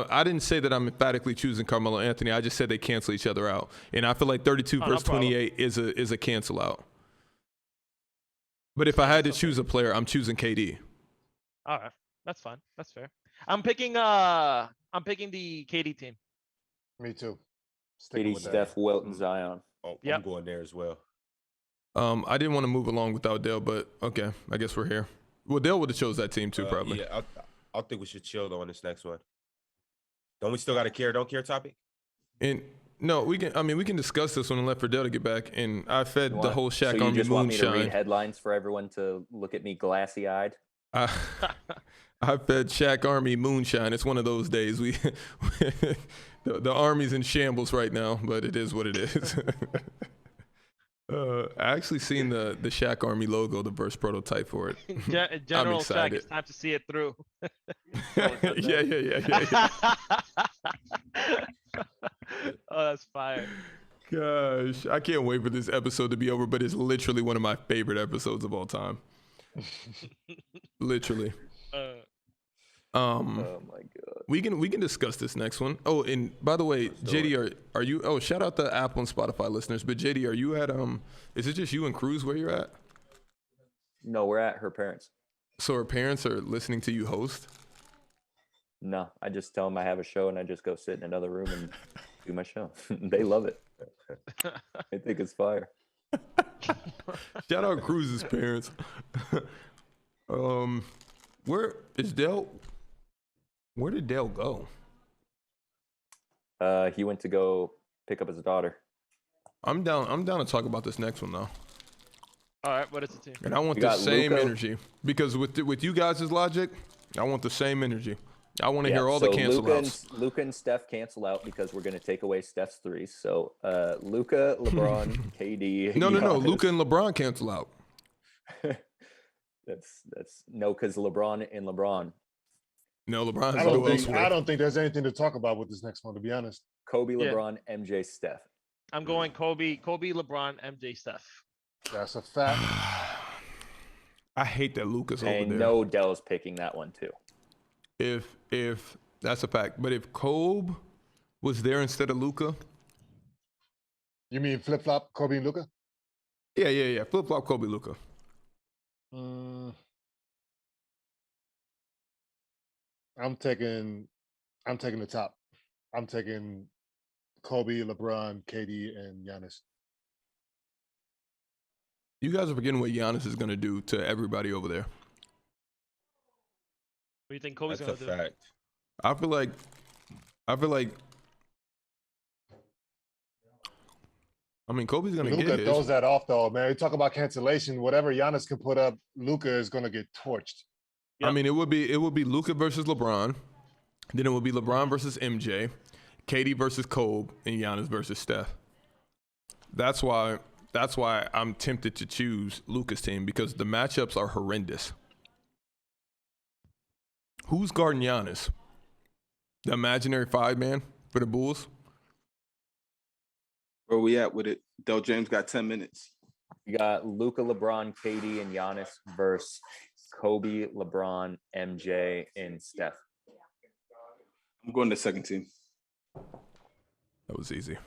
I didn't say that I'm emphatically choosing Carmelo Anthony. I just said they cancel each other out, and I feel like 32 versus 28 is a cancel out. But if I had to choose a player, I'm choosing KD. All right, that's fine. That's fair. I'm picking the KD team. Me too. KD, Steph, Wilt, and Zion. Oh, I'm going there as well. I didn't want to move along without Dale, but okay, I guess we're here. Well, Dale would have chose that team too, probably. Yeah, I think we should chill though on this next one. Don't we still got a don't care topic? And no, we can discuss this one and let for Dale to get back. And I fed the whole Shaq Army just want me to moonshine. read headlines for everyone to look at me glassy-eyed? I fed Shaq Army moonshine. It's one of those days. The Army's in shambles right now, but it is what it is. I actually seen the Shaq Army logo, the first prototype for it. General Shaq, it's time to see it through. Yeah. Oh, that's fire. Gosh, I can't wait for this episode to be over, but it's literally one of my favorite episodes of all time. Literally. Oh my god. We can discuss this next one. Oh, and by the way, JD, are you? Oh, shout out to Apple and Spotify listeners. But JD, are you at Is it just you and Cruz where you're at? No, we're at her parents. So her parents are listening to you host? No, I just tell them I have a show and I just go sit in another room and do my show. They love it. I think it's fire. Shout out Cruz's parents. Where is Dale? Where did Dale go? He went to go pick up his daughter. I'm down to talk about this next one though. All right, what is the team? And I want the same energy because with you guys' logic, I want the same energy. I want to hear all the cancel outs. Luka and Steph cancel out because we're going to take away Steph's threes. So Luka, LeBron, KD. No. Luka and LeBron cancel out. That's no, because LeBron and LeBron. No, LeBron. I don't think there's anything to talk about with this next one, to be honest. Kobe, LeBron, MJ, Steph. I'm going Kobe, LeBron, MJ, Steph. That's a fact. I hate that Luka's over there. And no, Dell's picking that one too. If that's a fact, but if Kobe was there instead of Luka, you mean flip flop Kobe and Luka? Yeah. Flip flop Kobe, Luka. I'm taking the top. I'm taking Kobe, LeBron, KD, and Giannis. You guys are forgetting what Giannis is going to do to everybody over there. do you think Kobe's That's gonna a do? fact. I feel like I mean, Kobe's gonna get Luka his. throws that off though, man. You talk about cancellation. Whatever Giannis can put up, Luka is gonna get torched. I mean, it would be Luka versus LeBron. Then it would be LeBron versus MJ, KD versus Kobe, and Giannis versus Steph. That's why I'm tempted to choose Luka's team because the matchups are horrendous. Who's guarding Giannis? The imaginary 5-man for the Bulls? Where we at with it? Del James got 10 minutes. You got Luka, LeBron, KD, and Giannis versus Kobe, LeBron, MJ, and Steph. I'm going to second team. That was easy.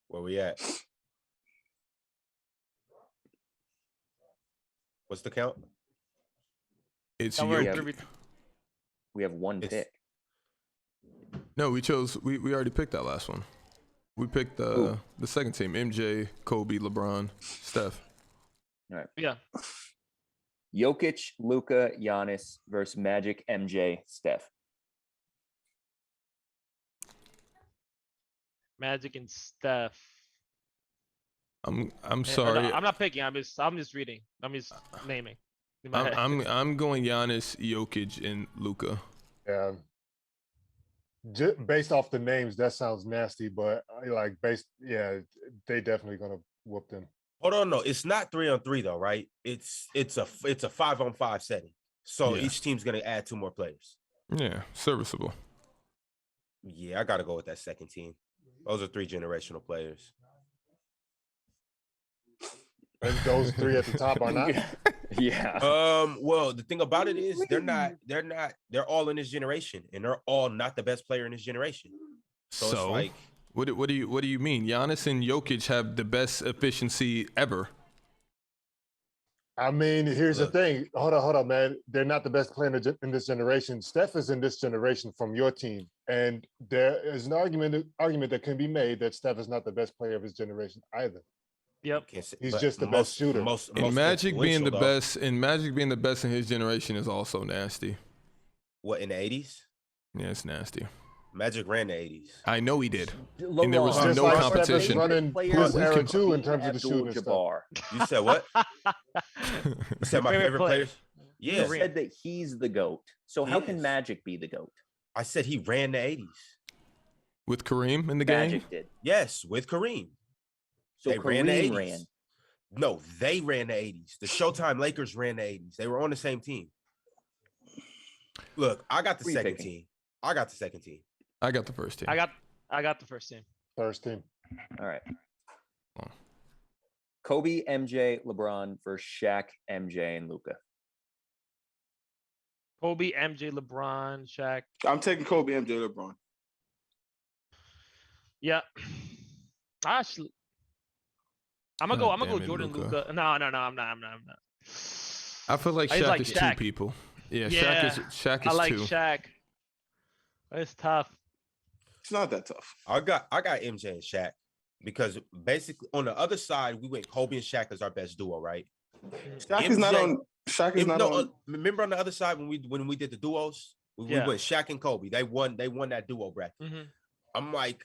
Where we at? What's the count? It's Don't worry, Jokic. We have one pick. No, we already picked that last one. We picked the second team: MJ, Kobe, LeBron, Steph. All right. Yeah. Jokic, Luka, Giannis versus Magic, MJ, Steph. Magic and Steph. I'm No, sorry. I'm not picking. I'm just reading. I'm just naming. In my head. I'm going Giannis, Jokic, and Luka. Yeah. Based off the names, that sounds nasty, but they definitely gonna whoop them. Hold on, no, it's not 3-on-3 though, right? It's a 5-on-5 setting. So Yeah. each team's gonna add 2 more players. Yeah, serviceable. Yeah, I gotta go with that second team. Those are 3 generational players. And those 3 at the top are not. Yeah. Well, the thing about it is they're all in this generation, and they're all not the best player in this generation. So it's like, what do you mean? Giannis and Jokic have the best efficiency ever. I mean, here's the thing. Hold on, man. They're not the best player in this generation. Steph is in this generation from your team, and there is an argument that can be made that Steph is not the best player of his generation either. Yep. He's just the best shooter. And Magic being the best, in his generation is also nasty. What, in the 80s? Yeah, it's nasty. Magic ran the 80s. I know he did. LeBron, And there was Just no like competition. Steph is running his era too in terms of the shooting and stuff. You said what? You said my favorite players? Yeah. You said that he's the GOAT. So how can Magic be the GOAT? I said he ran the 80s. With Kareem in the game? Magic did. Yes, with Kareem. So They Kareem ran the 80s. ran. No, they ran the 80s. The Showtime Lakers ran the 80s. They were on the same team. Look, I got the second team. I got the second team. I got the first team. I got the first team. First team. All right. Kobe, MJ, LeBron versus Shaq, MJ, and Luka. Kobe, MJ, LeBron, Shaq. I'm taking Kobe, MJ, LeBron. Yeah. Actually, I'm gonna go Jordan, Luka. No, I'm not. I feel like Shaq is 2 people. Yeah, Shaq is I like 2. Shaq. It's tough. It's not that tough. I got MJ and Shaq because basically on the other side we went Kobe and Shaq as our best duo, right? Shaq is not on. Shaq is not on. Remember on the other side when we did the duos, we went Shaq and Kobe. They won that duo bracket. Mm-hmm. I'm like,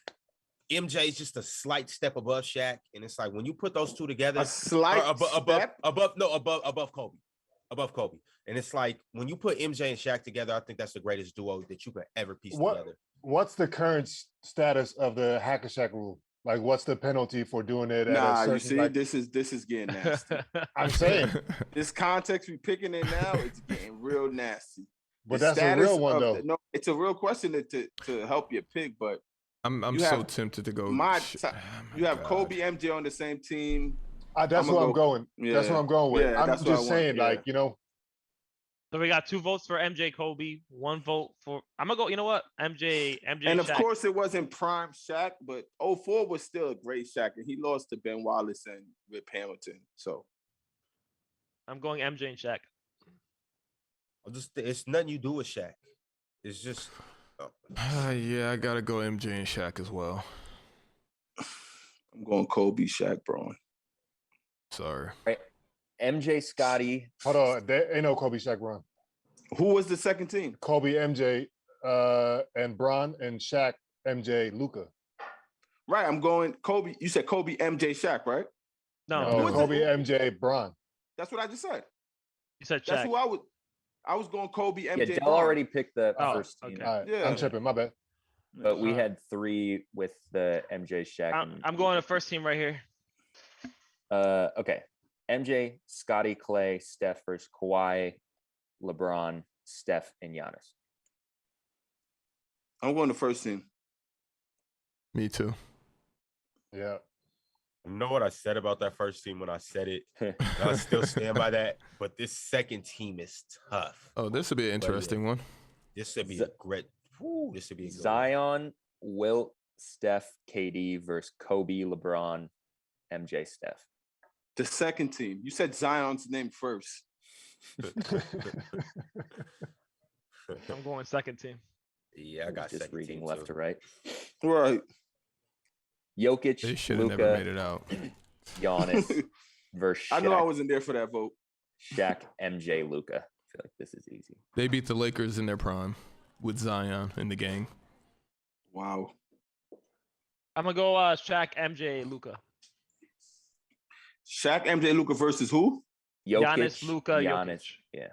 MJ is just a slight step above Shaq, and it's like when you put those 2 together, A slight step? above Kobe. And it's like when you put MJ and Shaq together, I think that's the greatest duo that you could ever piece together. What's the current status of the Hack and Shack rule? Like, what's the penalty for doing it? You see, this is getting nasty. I'm saying this context we picking in now, it's getting real nasty. But that's a real one, though. No, it's a real question to help you pick. But I'm so tempted to go. You have Kobe, MJ on the same team. That's where I'm going. Yeah. That's what I'm going with. Yeah, I'm just saying, like, So we got 2 votes for MJ, Kobe, 1 vote for. I'm gonna go. You know what? MJ. And of Shaq. course, it wasn't prime Shaq, but 04 was still a great Shaq, and he lost to Ben Wallace and Rip Hamilton. So I'm going MJ and Shaq. It's nothing you do with Shaq. It's just. Yeah, I gotta go MJ and Shaq as well. I'm going Kobe, Shaq, Braun. Sorry. Right. MJ, Scotty. Hold on, there ain't no Kobe Shaq run. Who was the second team? Kobe, MJ, and Bron, and Shaq, MJ, Luka. Right, I'm going Kobe. You said Kobe, MJ, Shaq, right? No, Kobe, MJ, Bron. That's what I just said. you said That's Shaq. who I was going Kobe, MJ. Yeah, Dell Bron. already picked the first team. okay. All right, Yeah. I'm tripping. My bad. But we had 3 with the MJ, Shaq. I'm going to first team right here. Okay. MJ, Scotty, Clay, Steph versus Kawhi, LeBron, Steph, and Giannis. I'm going to first team. Me too. Yeah. I know what I said about that first team when I said it. I still stand by that. But this second team is tough. Oh, this would be an interesting one. This would be a great. Woo, this would be a good Zion, Wilt, Steph, KD versus Kobe, LeBron, MJ, Steph. The second team. You said Zion's name first. I'm going second team. Yeah, I got just second reading team left too. to right. Right. Jokic, They should have never made Luka, it out. Giannis versus Shaq, I know I wasn't there for that vote. Shaq, MJ, Luka. I feel like this is easy. They beat the Lakers in their prime with Zion in the gang. Wow. I'm gonna go Shaq, MJ, Luka. Shaq, MJ, Luka versus who? Jokic, Giannis, Luka, Giannis. Jokic. Yeah.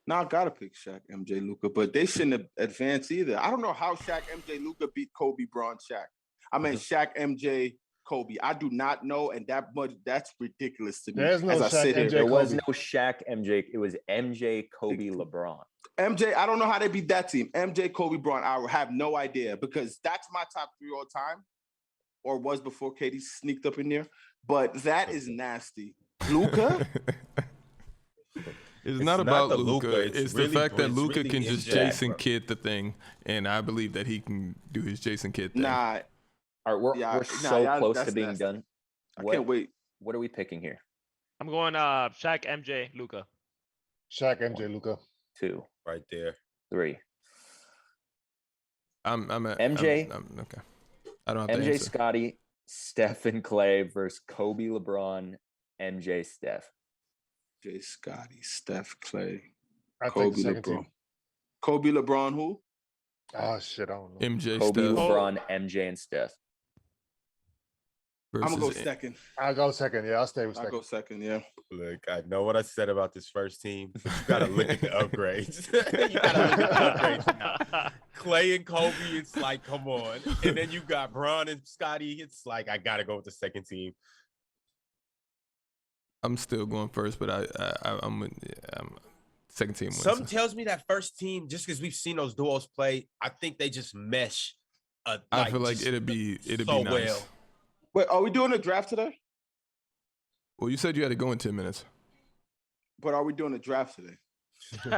Now I gotta pick Shaq, MJ, Luka, but they shouldn't have advanced either. I don't know how Shaq, MJ, Luka beat Kobe, Bron, Shaq. I mean Shaq, MJ, Kobe. I do not know, and that's ridiculous to me. There's no as I Shaq, sit here. MJ, There was Kobe. no Shaq, MJ. It was MJ, Kobe, LeBron. MJ, I don't know how they beat that team. MJ, Kobe, Bron, I have no idea because that's my top 3 all time, or was before KD sneaked up in there. But that is nasty. Luka? It's not about the Luka. Luka. It's really, the fact that it's Luka really can just MJ, Jason bro. Kidd the thing, and I believe that he can do his Jason Kidd thing. Nah, All right, we're so close to that's being nasty. done. I can't wait. What are we picking here? I'm going Shaq, MJ, Luka. Shaq, MJ, Luka. 2, Right there. 3. I'm MJ. okay. I don't have to MJ, answer. Scotty, Steph, and Clay versus Kobe, LeBron, MJ, Steph. Jay, Scotty, Steph, Clay, I think Kobe, the second LeBron. team. Kobe, LeBron, who? Oh shit, I don't know. MJ, Kobe, Steph LeBron, MJ, and Steph. versus I'm gonna go second. I'll go second. Yeah, I'll stay with I'll second. go second. Yeah. Look, I know what I said about this first team, but you gotta look at the upgrades. You gotta look at the upgrades now. Clay and Kobe, it's like, come on. And then you got Bron and Scotty. It's like, I gotta go with the second team. I'm still going first, but I'm second team wins. Something tells me that first team, just because we've seen those duos play, I think they just mesh. I feel like it'd be nice. well. Wait, are we doing a draft today? Well, you said you had to go in 10 minutes. But are we doing a draft today?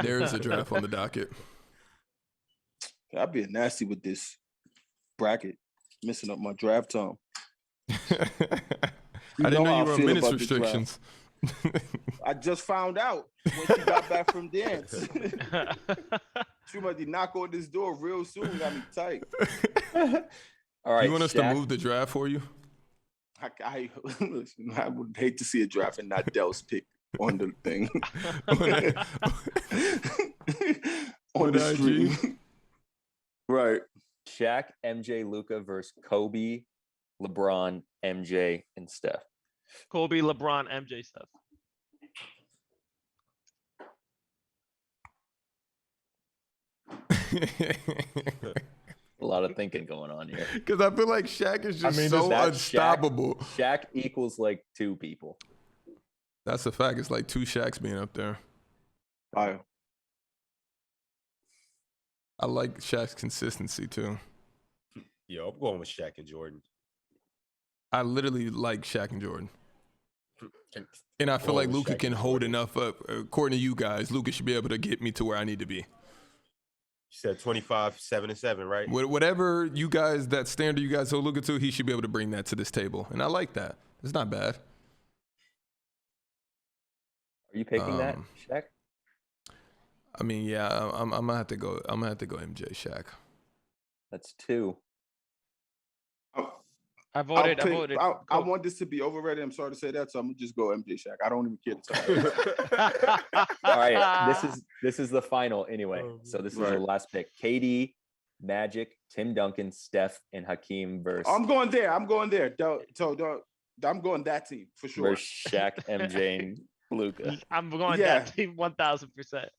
There is a draft on the docket. I'd be nasty with this bracket, messing up my draft time. I didn't know how you I were on feel minutes about the draft. restrictions. I just found out when she got back from dance. She must be knock on this door real soon. Got me tight. All right. You want us to Shaq, move the draft for you? I would hate to see a draft and not Dell's pick on the thing. On the stream. Right. Shaq, MJ, Luka versus Kobe, LeBron, MJ, and Steph. Kobe, LeBron, MJ, Steph. A lot of thinking going on here. Because I feel like Shaq is just so That's unstoppable. Shaq equals like 2 people. That's a fact. It's like 2 Shaqs being up there. Fire. I like Shaq's consistency too. Yo, I'm going with Shaq and Jordan. I literally like Shaq and Jordan. And I feel Going like with Luka Shaq can and hold Jordan. enough up. According to you guys, Luka should be able to get me to where I need to be. You said 25, 7-7, right? Whatever you guys, that standard you guys hold Luka to, he should be able to bring that to this table. And I like that. It's not bad. Are you picking that, Shaq? I mean, yeah, I'm gonna have to go. I'm gonna have to go MJ Shaq. That's 2. I I voted. I want this to be overrated. I'm sorry to say that, so I'm gonna just go MJ Shaq. I don't even care to tell. All right, this is the final anyway. So this is the last pick. KD, Magic, Tim Duncan, Steph, and Hakeem versus. I'm going there. I'm going that team for sure. Versus Shaq, MJ, and Luka. I'm going that team 1,000%.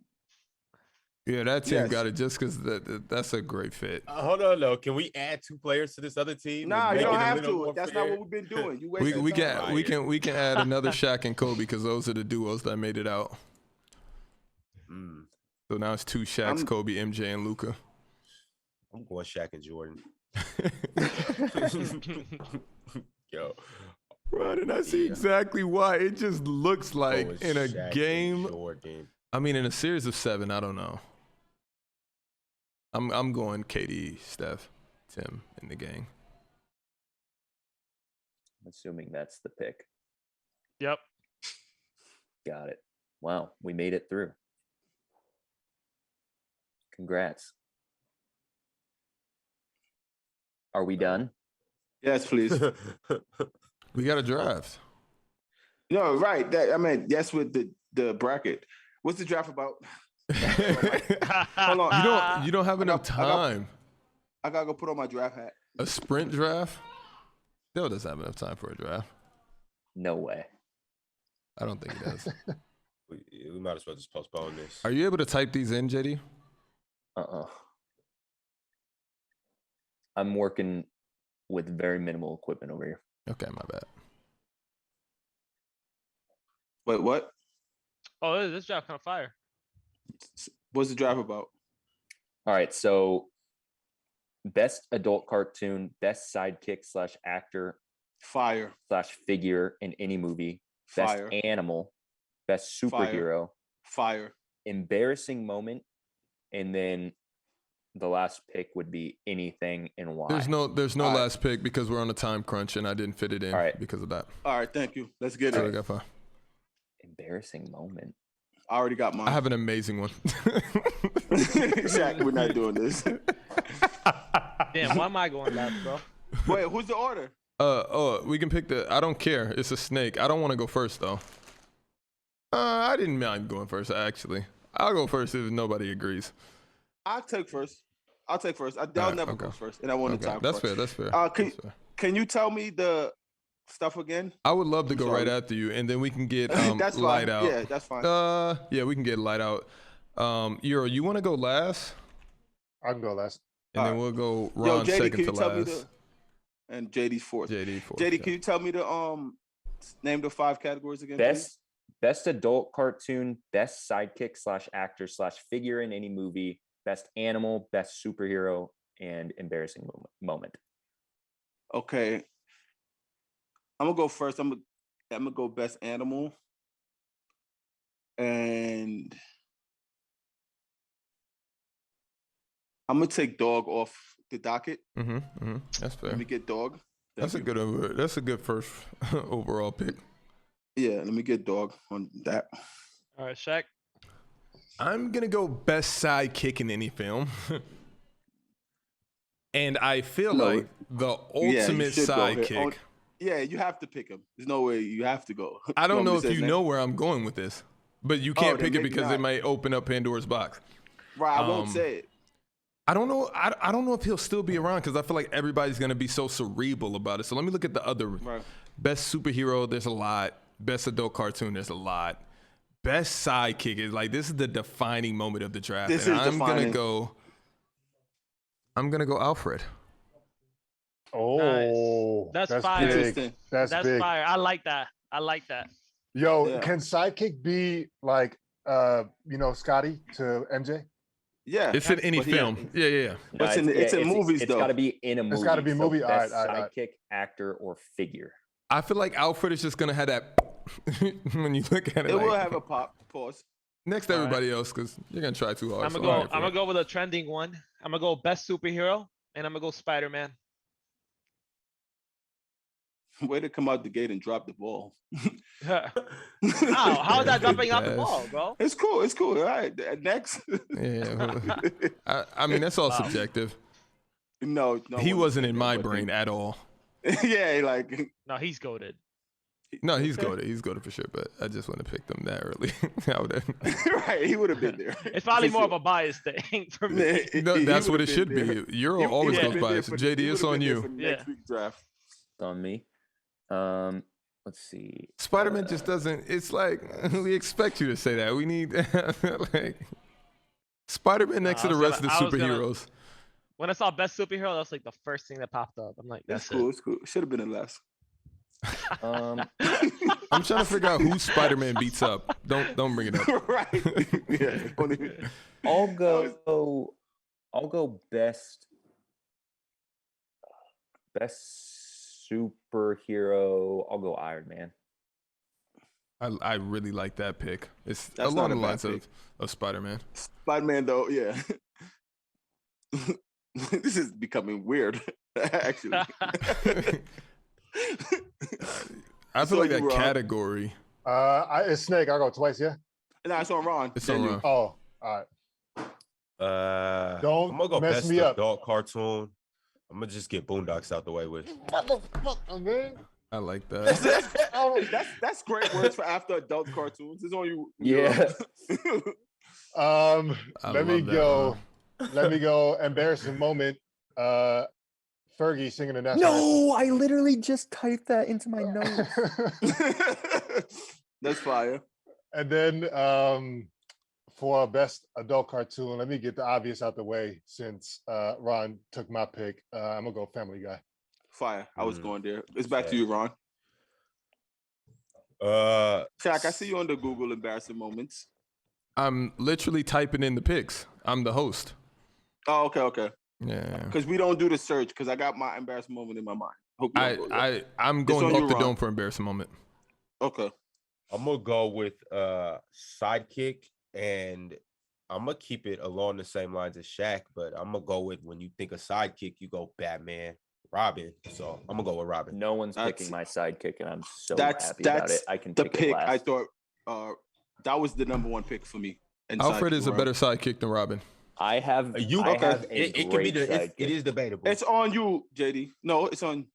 Yeah, that team got it just because that's a great fit. Hold on, though. Can we add 2 players to this other team? Nah, you don't have to. That's not what we've been doing. You we can add another Shaq and Kobe because those are the duos that made it out. So now it's 2 Shaqs, Kobe, MJ, and Luka. I'm going Shaq and Jordan. Yo. Right, and I see exactly why. It just looks like in a Shaq game. Jordan. I mean, in a series of 7, I don't know. I'm going KD, Steph, Tim in the gang. I'm assuming that's the pick. Yep. Got it. Wow, we made it through. Congrats. Are we done? Yes, please. We got a draft. No, right. Yes, with the bracket. What's the draft about? Hold on. You don't have enough time. I gotta go put on my draft hat. A sprint draft? Still doesn't have enough time for a draft. No way. I don't think it does. We might as well just postpone this. Are you able to type these in, JD? I'm working with very minimal equipment over here. Okay, my bad. Wait, what? Oh, this draft kind of fire. What's the draft about? All right, so best adult cartoon, best sidekick / actor, fire / figure in any movie, fire. Best animal, best superhero, fire. Embarrassing moment, and then the last pick would be anything and why. There's no last pick because we're on a time crunch and I didn't fit it in because of that. All right, thank you. Let's get it. I got 5. Embarrassing moment. I already got mine. I have an amazing one. Shaq, we're not doing this. Damn, why am I going last, bro? Wait, who's the order? We can pick I don't care. It's a snake. I don't want to go first though. I didn't mind going first actually. I'll go first if nobody agrees. I'll take first. I'll never go first, and I want the time. That's fair. That's fair. Can you tell me the stuff again? I would love to go right after you, and then we can get that's light fine. out. Yeah, that's fine. Yeah, we can get light out. Euro, you want to go last? I can go last. And then we'll go Ron second to last. And JD's fourth. JD fourth. JD, can you tell me the name the 5 categories again? Best adult cartoon, best sidekick / actor / figure in any movie, best animal, best superhero, and embarrassing moment. Okay. I'm gonna go first. I'm gonna go best animal, and I'm gonna take dog off the docket. That's fair. Let me get dog. That's a good first overall pick. Yeah, let me get dog on that. All right, Shaq. I'm gonna go best sidekick in any film. And I feel like the ultimate sidekick. Yeah, you have to pick him. There's no way you have to go. I don't know if you know where I'm going with this, but you can't pick it because it might open up Pandora's box. Right, I won't say it. I don't know. I don't know if he'll still be around because I feel like everybody's gonna be so cerebral about it. So let me look at the other best superhero. There's a lot. Best adult cartoon. There's a lot. Best sidekick is like this is the defining moment of the draft. I'm gonna go Alfred. Oh, nice. That's fire. Big. That's big. Fire. I like that. Yo, can sidekick be like Scotty to MJ? Yeah, it's in any film. Yeah. It's in movies though. It's got to be in a movie. It's got to be a movie. Best sidekick, actor, or figure. I feel like Alfred is just gonna have that when you look at it. It will have a pause. Next to everybody else, because you're gonna try too hard. I'm gonna go with a trending one. I'm gonna go best superhero, and I'm gonna go Spider-Man. Way to come out the gate and drop the ball. How is that dropping out the ball, bro? It's cool. All right, next. Yeah, I mean that's all subjective. No, he wasn't in my brain at all. Yeah, like No, he's goated. No, he's goated. He's goated for sure. But I just want to pick them that early. right, he would have been there. It's probably For more of sure. a bias thing for me. No, He that's what would've it should been there. be. Euro He always would've goes been there bias. for JD, he it's would've on been there you. for next week's draft. It's on me. Let's see. Spider-Man just doesn't. It's like we expect you to say that. We need like Spider-Man next to the rest of the superheroes. When I saw best superhero, that's like the first thing that popped up. I'm like, That's that's cool. it. It's cool. Should have been in last. I'm trying to figure out who Spider-Man beats up. Don't bring it up. Right. Yeah. Don't even- I'll go best superhero. I'll go Iron Man. I really like that pick. It's That's along not the a bad lines pick. of Spider-Man. Spider-Man, though, yeah. This is becoming weird, actually. I feel So like that you, Ron? category. It's Snake. I go twice, yeah? Nah, it's on Ron. It's Then on you. Ron. Oh, all right. Don't I'm gonna go mess best me up. adult cartoon. I'm gonna just get Boondocks out the way with. Motherfucker, man. I like that. That's great words for after adult cartoons. It's on you. Yeah. I Let me love that, go. Ron. Let me go. Embarrassing moment. Fergie singing the national No, I literally just typed that into my notes. anthem. That's fire. And then for best adult cartoon, let me get the obvious out the way since Ron took my pick. I'm gonna go Family Guy. Fire. I was going there. It's back to you, Ron. Shaq, I see you on the Google embarrassing moments. I'm literally typing in the picks. I'm the host. Oh, okay. Yeah. Because we don't do the search because I got my embarrassing moment in my mind. Hope you don't go there. I'm on going you, off the Ron. dome for embarrassing moment. Okay. I'm gonna go with sidekick, and I'm gonna keep it along the same lines as Shaq, but I'm gonna go with when you think of sidekick, you go Batman, Robin. So I'm gonna go with Robin. No one's That's- picking my sidekick, and I'm so That's happy about that's it. I can the pick it pick. last. I thought that was the number one pick for me. And Alfred sidekick is a Ron. better sidekick than Robin. I have a It could be great it sidekick. is debatable. It's on you, JD. No, it's on.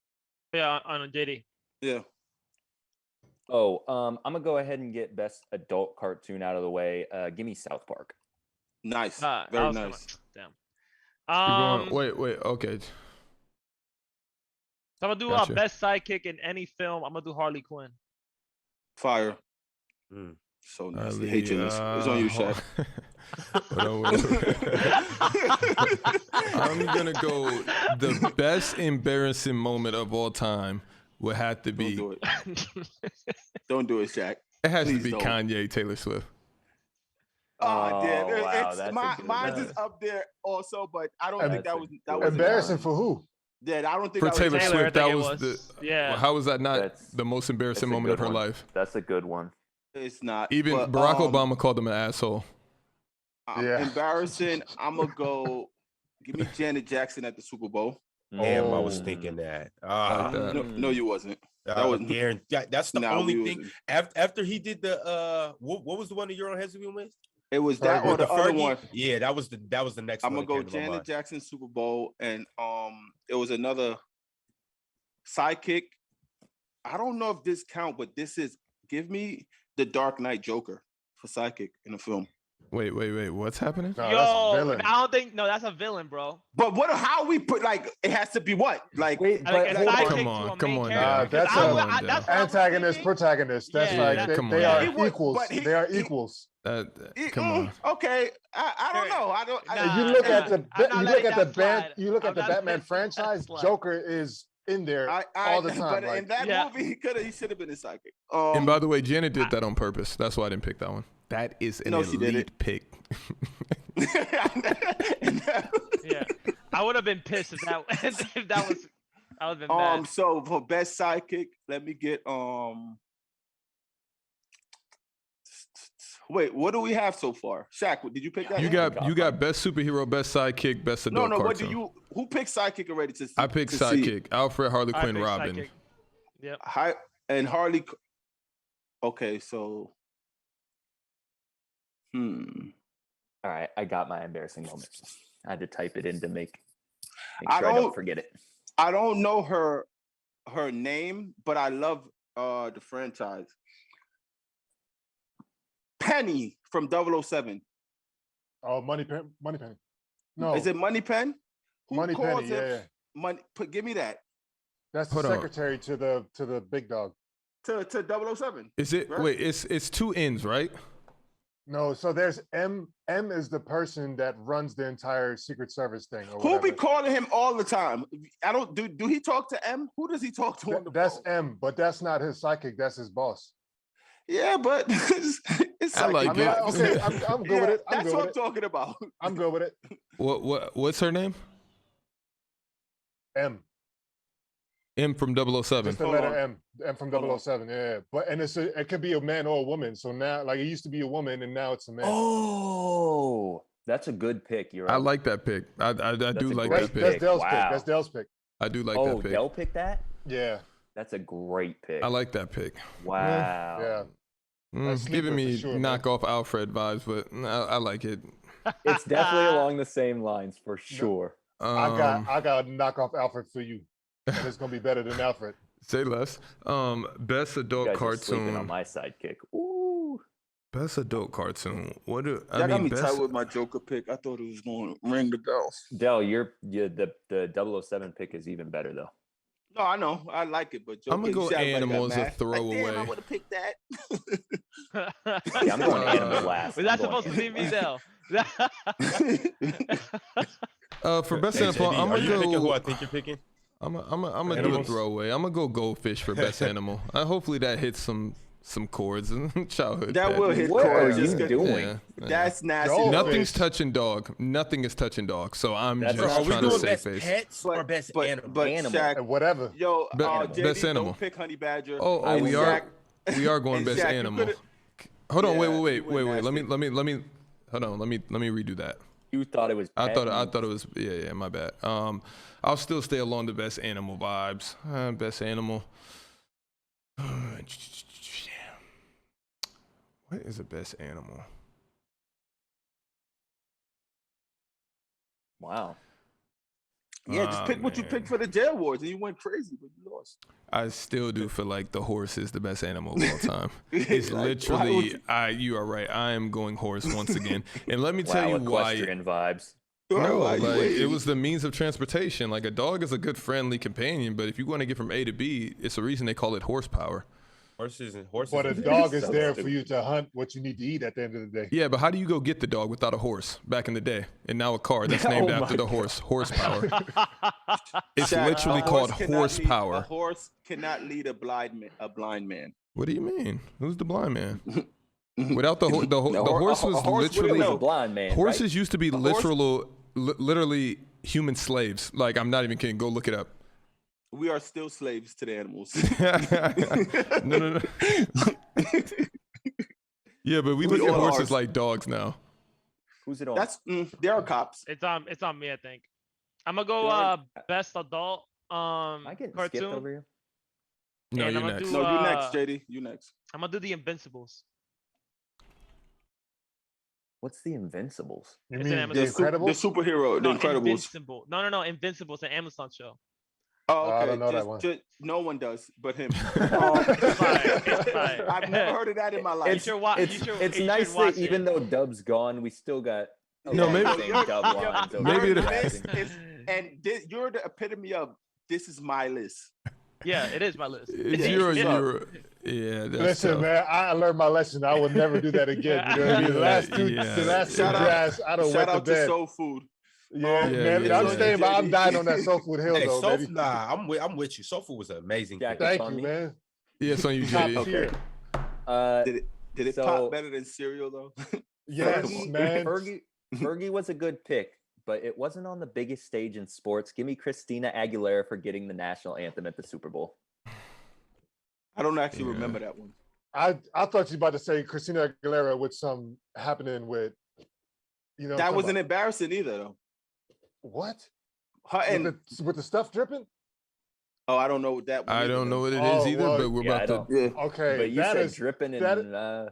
Yeah, on JD. Yeah. Oh, I'm gonna go ahead and get best adult cartoon out of the way. Give me South Park. Nice. I Very was nice. Damn. You're going, wait, okay. So I'm gonna do Gotcha. best sidekick in any film. I'm gonna do Harley Quinn. Fire. So nice. I hate you. It's on you, Shaq. I'm gonna go. The best embarrassing moment of all time would have to be. Don't do it. Don't do it, Shaq. It has Please to be don't. Kanye, Taylor Swift. Oh, damn. wow, that's a good Mine's one. is up there also, but I don't Em- think that was Embarrassing for who? Yeah, I don't think For that Taylor was Taylor, Swift, I that think it was was. the. Yeah. How was that not That's- the most embarrassing That's a moment of good her one. life? That's a good one. It's not. Even but, Barack Obama called him an asshole. Yeah. Embarrassing. I'm gonna go. Give me Janet Jackson at the Super Bowl. Damn, I Oh. was thinking that. Like that. No, you wasn't. That was- that's the Nah, only we thing. wasn't. After he did the what was the one that you're on hesitant with? It was that Fergie. or the other Fergie? one. Yeah, that was the next I'm one. gonna that go came to my Janet mind. Jackson Super Bowl, and it was another sidekick. I don't know if this count, but this is give me the Dark Knight Joker for sidekick in a film. Wait. What's happening? No, Yo, that's villain. I don't think that's a villain, bro. But how we put it has to be what? Like Wait, Like a but hold sidekick on. Come to on, a come main on, character. Nah, Because that's I a- would- I- that's what I was Antagonist, thinking. protagonist. That's Yeah, like that's- come they on. are He would- equals. but he- They are he- equals. Come on. Okay, I don't know. I don't. If Nah, you look nah, at the I'm not you look letting at the that slide. you look I'm at the not Batman letting that franchise, slide. Joker is in there all the time. But like, in that Yeah. movie, he should have been a sidekick. And by the way, Janet did that on purpose. That's why I didn't pick that one. That is an No, she did elite it. pick. Yeah, I would have been pissed if that if that was. I would have been mad. So for best sidekick, let me get Wait, what do we have so far? Shaq, did you pick that? You got best superhero, best sidekick, best adult no. cartoon. What do you? Who picked sidekick already? I picked to see? sidekick. Alfred, Harley I Quinn, picked Robin. sidekick. Yep. And Harley. Okay, so. All right, I got my embarrassing moment. I had to type it in to make I sure I don't- don't forget it. I don't know her her name, but I love the franchise. Penny from 007. Oh, Moneypenny. No, Is it Moneypenny? Who Moneypenny, calls him yeah. Money? Give me that. That's the Hold on. secretary to the big dog. To 007. Is it? Right? Wait, it's two N's, right? No, so there's M. M is the person that runs the entire Secret Service thing. Or Who be whatever. calling him all the time? I don't do he talk to M? Who does he talk to on the That's phone? M, but that's not his psychic. That's his boss. Yeah, but it's I like I mean, it. okay, I'm good with it. That's what I'm talking about. I'm good with it. What's her name? M. M from 007. Just the Hold letter on. M. M from 007. Yeah, but and it could be a man or a woman. So now, like, it used to be a woman, and now it's a man. Oh, that's a good pick. You're I right. like that pick. I do a like great that pick. That's Dell's Wow. pick. That's Dell's pick. I do like Oh, that pick. Dell picked that? Yeah. That's a great pick. I like that pick. Wow. Yeah. That's Giving sleeper me for sure, man. knockoff Alfred vibes, but I like it. It's definitely along the same lines for sure. I got a knockoff Alfred for you, and it's gonna be better than Alfred. Say less. Best You adult guys are sleeping cartoon. on my sidekick. Ooh. Best adult cartoon. What do I That got mean? me Best. tight with my Joker pick. I thought it was going to ring the bells. Dell, the 007 pick is even better though. No, I know. I like it, but I'm gonna Joker, go you sound like that, animal as a man. Like, damn, I throwaway. would have picked that. Yeah, I'm going animal last. Was that supposed to be me, Dell? For best Hey, animal, JD, I'm are gonna you picking who go. I think you're picking? I'm gonna do a Animals? throwaway. I'm gonna go goldfish for best animal. Hopefully that hits some chords in childhood. That will Patty. hit What are chords. you Just 'cause- doing? Yeah, yeah. That's nasty. Goldfish. Nothing's touching dog. Nothing is touching dog. So I'm That's just right. Are we trying to doing save best face. pets or best animal? But Animal. Shaq, And whatever. yo, Best JD, animal. don't pick Honey Badger. Oh, And we Shaq- are going and best Shaq, you animal. could've- Hold on, Yeah, wait. you went Let me nasty. hold on. Let me redo that. You thought it was I pet thought and- it was yeah, my bad. I'll still stay along the best animal vibes. Best animal. What is the best animal? Wow. Yeah, just pick what you man. picked for the jail wars, and you went crazy, but you lost. I still do feel like the horse is the best animal of all time. It's Like, why literally, would you are right. I am going horse once again. And let me tell Wow, you why. equestrian vibes. No, Why you like waiting? it was the means of transportation. Like a dog is a good friendly companion, but if you want to get from A to B, it's the reason they call it horsepower. Horses. But a is- dog is so there stupid. for you to hunt what you need to eat at the end of the day. Yeah, but how do you go get the dog without a horse back in the day? And now a car that's Oh named my after the God. horse, horsepower. It's Shaq, literally a called horse cannot lead- horsepower. A horse cannot lead a blind man. What do you mean? Who's the blind man? Without the horse, the hor- horse a was horse with a literally He was No. a blind man. horses used to be A horse- literally human slaves. Like I'm not even kidding. Go look it up. We are still slaves to the animals. No. Yeah, but we We look at all horses are. like dogs now. Right? Who's it on? That's there are cops. It's on me, I think. I'm gonna go Durant- best adult Am I getting skipped cartoon. over here? No, And you're I'm gonna next. do- No, you next, JD. You next. I'm gonna do the Invincibles. What's the Invincibles? You It's mean an the Amazon- The Incredibles? superhero, the No, Incredibles. Invincible. No, Invincibles, an Amazon show. Oh, okay. I don't know that one. No one does, but him. It's fire. I've never heard of that in my life. You should watch. It's you it's should nice watch that even it. though Dub's gone, we still got No, maybe- the same Dub lines over Maybe the it- drafting. You're the epitome of this is my list. Yeah, it is my list. It's Yeah, your, shut up. yeah. That's Listen, tough. man, I learned my lesson. I will never do that again. You know what I mean? The last two, Yeah. the last two Shout out- drafts, I don't Shout went to out to bed. Soul Food. Yeah, Yeah, man. yeah, I'm yeah. staying by. I'm dying on that soul food hill, Hey, though, baby. Nah, I'm with you. Soulful was an amazing. Jack, pick. Thank on you, me. man. Yeah, it's on you, Top JD. tier. Did it So- pop better than cereal though? Yes, Fergie, man. Fergie was a good pick, but it wasn't on the biggest stage in sports. Give me Christina Aguilera for getting the national anthem at the Super Bowl. I don't actually Yeah. remember that one. I thought you were about to say Christina Aguilera with some happening with, you know. That some- wasn't embarrassing either though. what? Her and With the stuff dripping? oh, I don't know what that. One I either, don't know though. what it Oh, is either, well, but we're yeah, I about to. don't- Yeah. Okay, But you that said is dripping that- and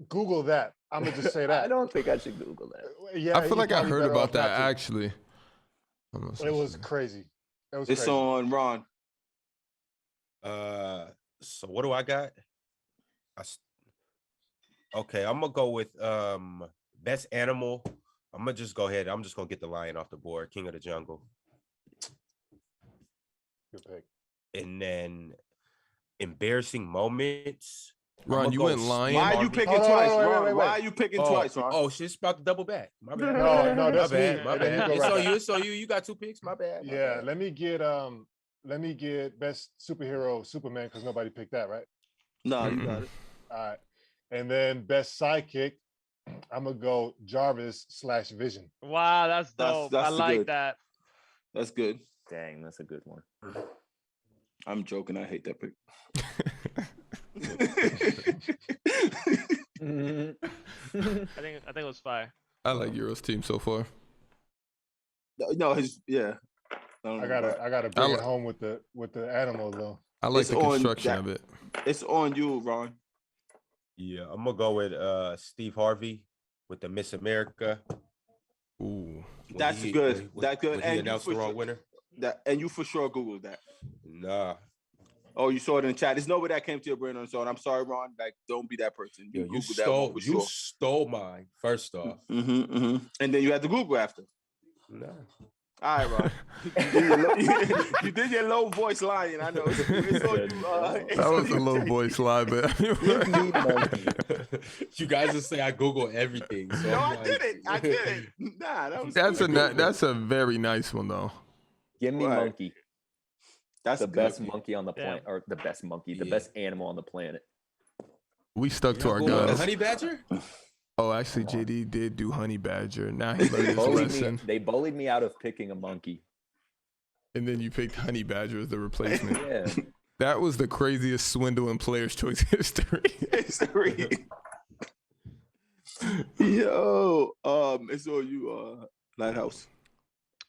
Google that. I'm gonna just say that. I don't think I should Google that. Yeah, I feel you're like I probably heard better about off that not to. actually. It was crazy. It was It's crazy. on Ron. So what do I got? Okay, I'm gonna go with best animal. I'm gonna just go ahead. I'm just gonna get the lion off the board, King of the Jungle. Good pick. And then embarrassing moments. Ron, you went lion. Why are you picking twice, Ron? wait. Why are you picking twice, Ron? Oh, shit's about to double back. My bad. No, that's my bad. me. My bad. Go It's right on back. you. It's on you. You got 2 picks. My bad. My Yeah, bad. let me get best superhero Superman because nobody picked that, right? No, you got it. All right. And then best sidekick, I'm gonna go Jarvis/Vision. Wow, that's dope. That's I like good. that. That's good. Dang, that's a good one. I'm joking. I hate that pick. I think it was fire. I like Euro's team so far. No, I gotta bring it home with the animals though. I like It's the on construction that- of it. It's on you, Ron. Yeah, I'm gonna go with Steve Harvey with the Miss America. Ooh. That's good. That's good. When he And announced the wrong winner. And you for sure Googled that. Nah. Oh, you saw it in the chat. There's no way that came to your brain on its own. I'm sorry, Ron. Like, don't be that person. Yo, you Googled that one for sure. stole mine. First off. And then you had to Google after. Nah. All right, Ron. You did your low voice lying. I know. It's on you. That was a low voice lie, but You guys will say I Google everything. So No, I'm I did it. Nah, that was that's a very nice one though. Give me Right. monkey. That's The good. best monkey on the Yeah. planet, or the best monkey, the Yeah. best animal on the planet. We stuck to our The guns. honey badger? Oh, actually, JD did do honey badger. Now he learned his Bullied lesson. me, they bullied me out of picking a monkey. And then you picked honey badger as the replacement. Yeah. That was the craziest swindle in players' choice history. History. Yo, it's on you, Lighthouse.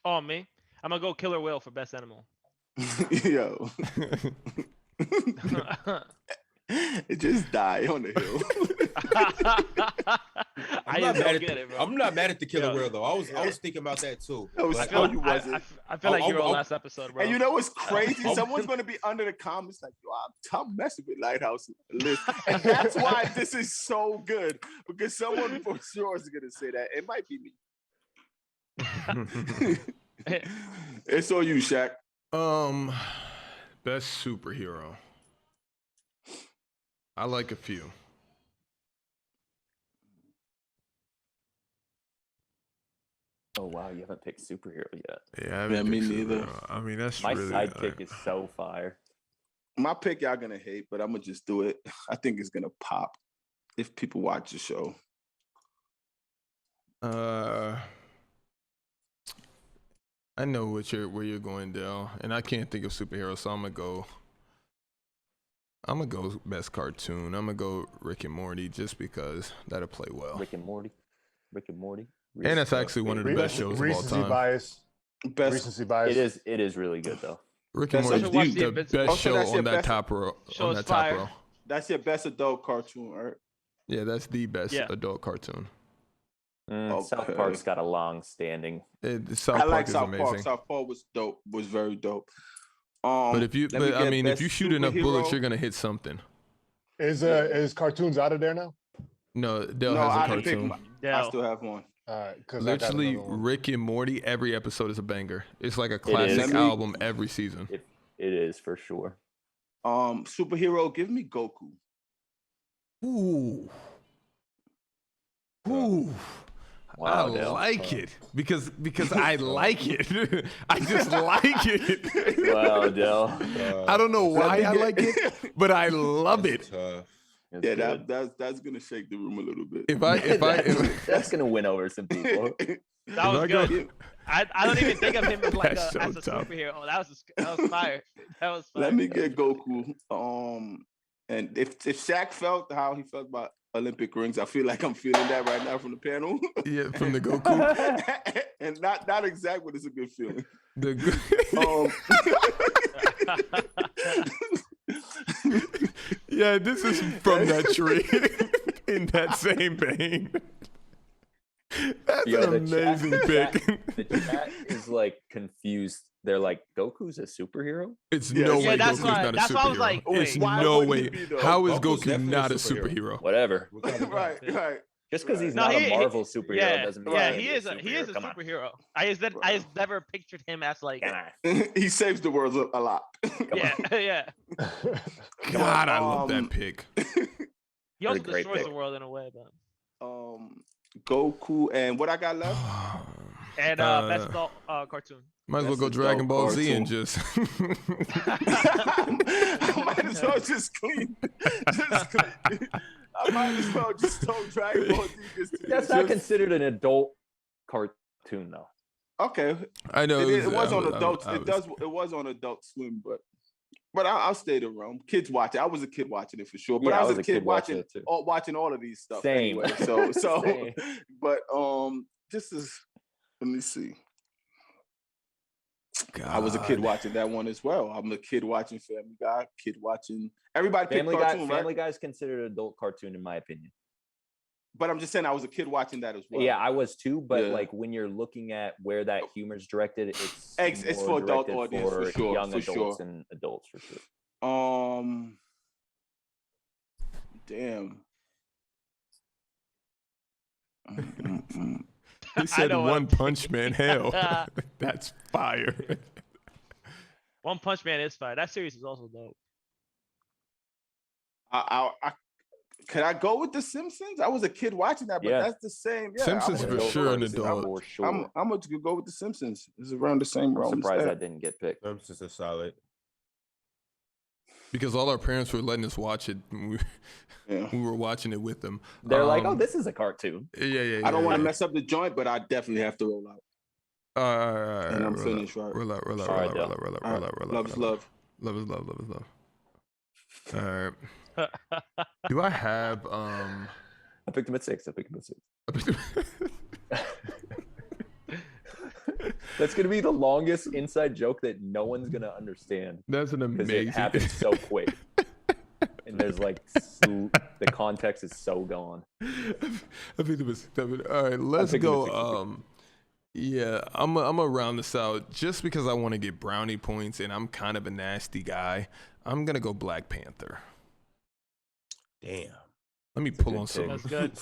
Oh, me? I'm gonna go killer whale for best animal. Yo. It just died on the hill. I not just mad don't at get it, bro. I'm not mad at the killer Yo. wheel though. I was thinking about that too. That was But so you wasn't. I feel like I'll- you were I'll- last episode, bro. And you know what's crazy? I'm- Someone's gonna be under the comments like, "Yo, I'm messing with Lighthouse list," and that's why this is so good because someone for sure is gonna say that. It might be me. It's on you, Shaq. Best superhero. I like a few. Oh wow, you haven't picked superhero yet. Yeah, I haven't me picked neither. superhero. I mean, that's My really sidekick is so fire. My pick, y'all gonna hate, but I'm gonna just do it. I think it's gonna pop if people watch the show. I know where you're going, Dale, and I can't think of superheroes, so I'm gonna go best cartoon. I'm gonna go Rick and Morty just because that'll play well. Rick and Morty. And that's actually one of the best shows of all Recency time. bias. Best. Recency bias. It is really good though. Rick and That's Morty a is the deep- best Also, show that's your on that best- top row. Show On is that top fire. row. That's your best adult cartoon, right? Yeah, that's the best Yeah. adult cartoon. South Okay. Park's got a long standing. South I Park like is South amazing. Park. South Park was dope. Was very dope. But if you, let me but, I get mean, if you best shoot enough bullets, superhero. you're gonna hit something. Is cartoons out of there now? No, Dale No, has a I didn't pick. cartoon. I Dale. still have one. All right, because Literally, Rick and Morty. Every episode is a banger. It's like a is. classic Let me- album every season. It is for sure. Superhero, give me Goku. Ooh. Ooh. Wow, I Dale. like it because I like it. I just like it. Wow, Dale. I don't know why I like it, but I love it. Tough. That's Yeah, good. that's gonna shake the room a little bit. If That's gonna win over some people. That was I go- good. I don't even think of him as like That's so as a tough. superhero. Oh, that was fire. That was fire. Let me get Goku. And if Shaq felt how he felt about Olympic rings, I feel like I'm feeling that right now from the panel. Yeah, from the Goku. And not exact, but it's a good feeling. The yeah, this is from that tree. In that same vein. That's Yo, an the chat- amazing the pick. chat- The chat is like confused they're like, Goku's a superhero? It's no way that's Goku's why- not a that's why I was superhero. like, It's wait, why no wouldn't he way. be, though? How is Goku's Goku definitely not a a superhero. superhero? Whatever. right. Just because he's No, not he- a Marvel superhero Yeah, doesn't mean yeah, he he is a Come on. superhero. I just never pictured him as like, Come on. He saves the world a lot. yeah, yeah. God, I love that pick. He also Great destroys pick. the world in a way, but. Goku and what I got left? And best adult cartoon. Might as well That's go a Dragon dope Ball Z and cartoon. just. I might as well just clean. I might as well just throw Dragon Ball Z. That's not considered an adult cartoon, though. Okay. I know It was on I Adult. was- It was on Adult Swim, but I'll stay the realm. Kids watch it. I was a kid watching it for sure. But Yeah, I was a kid watching it too. watching all of these stuff. Same. Anyway, so Same. but this is. Let me see. I was a kid watching that one as well. I'm a kid watching Family Guy. Kid watching everybody. Family picked Guy. cartoon, right? Family Guy is considered an adult cartoon, in my opinion. But I'm just saying, I was a kid watching that as well. Yeah, I was too. But Yeah. like when you're looking at where that humor's directed, It's more for adult directed audience, for sure, young for adults sure. and adults for sure. Damn. He said know what One I'm Punch Man. Hell, that's fire. One Punch Man is fire. That series is also dope. Could I go with The Simpsons? I was a kid watching that, but Yeah. that's the same. Yeah, Simpsons I'm for gonna sure an with the adult. For sure. I'm going to go with The Simpsons. It's around the same I'm realm. surprised as that didn't get picked. Simpsons is solid. Because all our parents were letting us watch it. When we were watching it with them. They're like, "Oh, this is a cartoon." Yeah. I don't want to mess up the joint, but I definitely have to roll out. All right. And I'm finished, right? Roll out. Love is love. Love is love. All right. Do I have I picked him at 6. That's gonna be the longest inside joke that no one's gonna understand. That's an Because amazing. it happens so quick, and there's like the context is so gone. I think it was. All right, let's go. Yeah, I'm gonna round this out just because I want to get brownie points, and I'm kind of a nasty guy. I'm gonna go Black Panther. Damn. Let me pull on pick. some. That's good.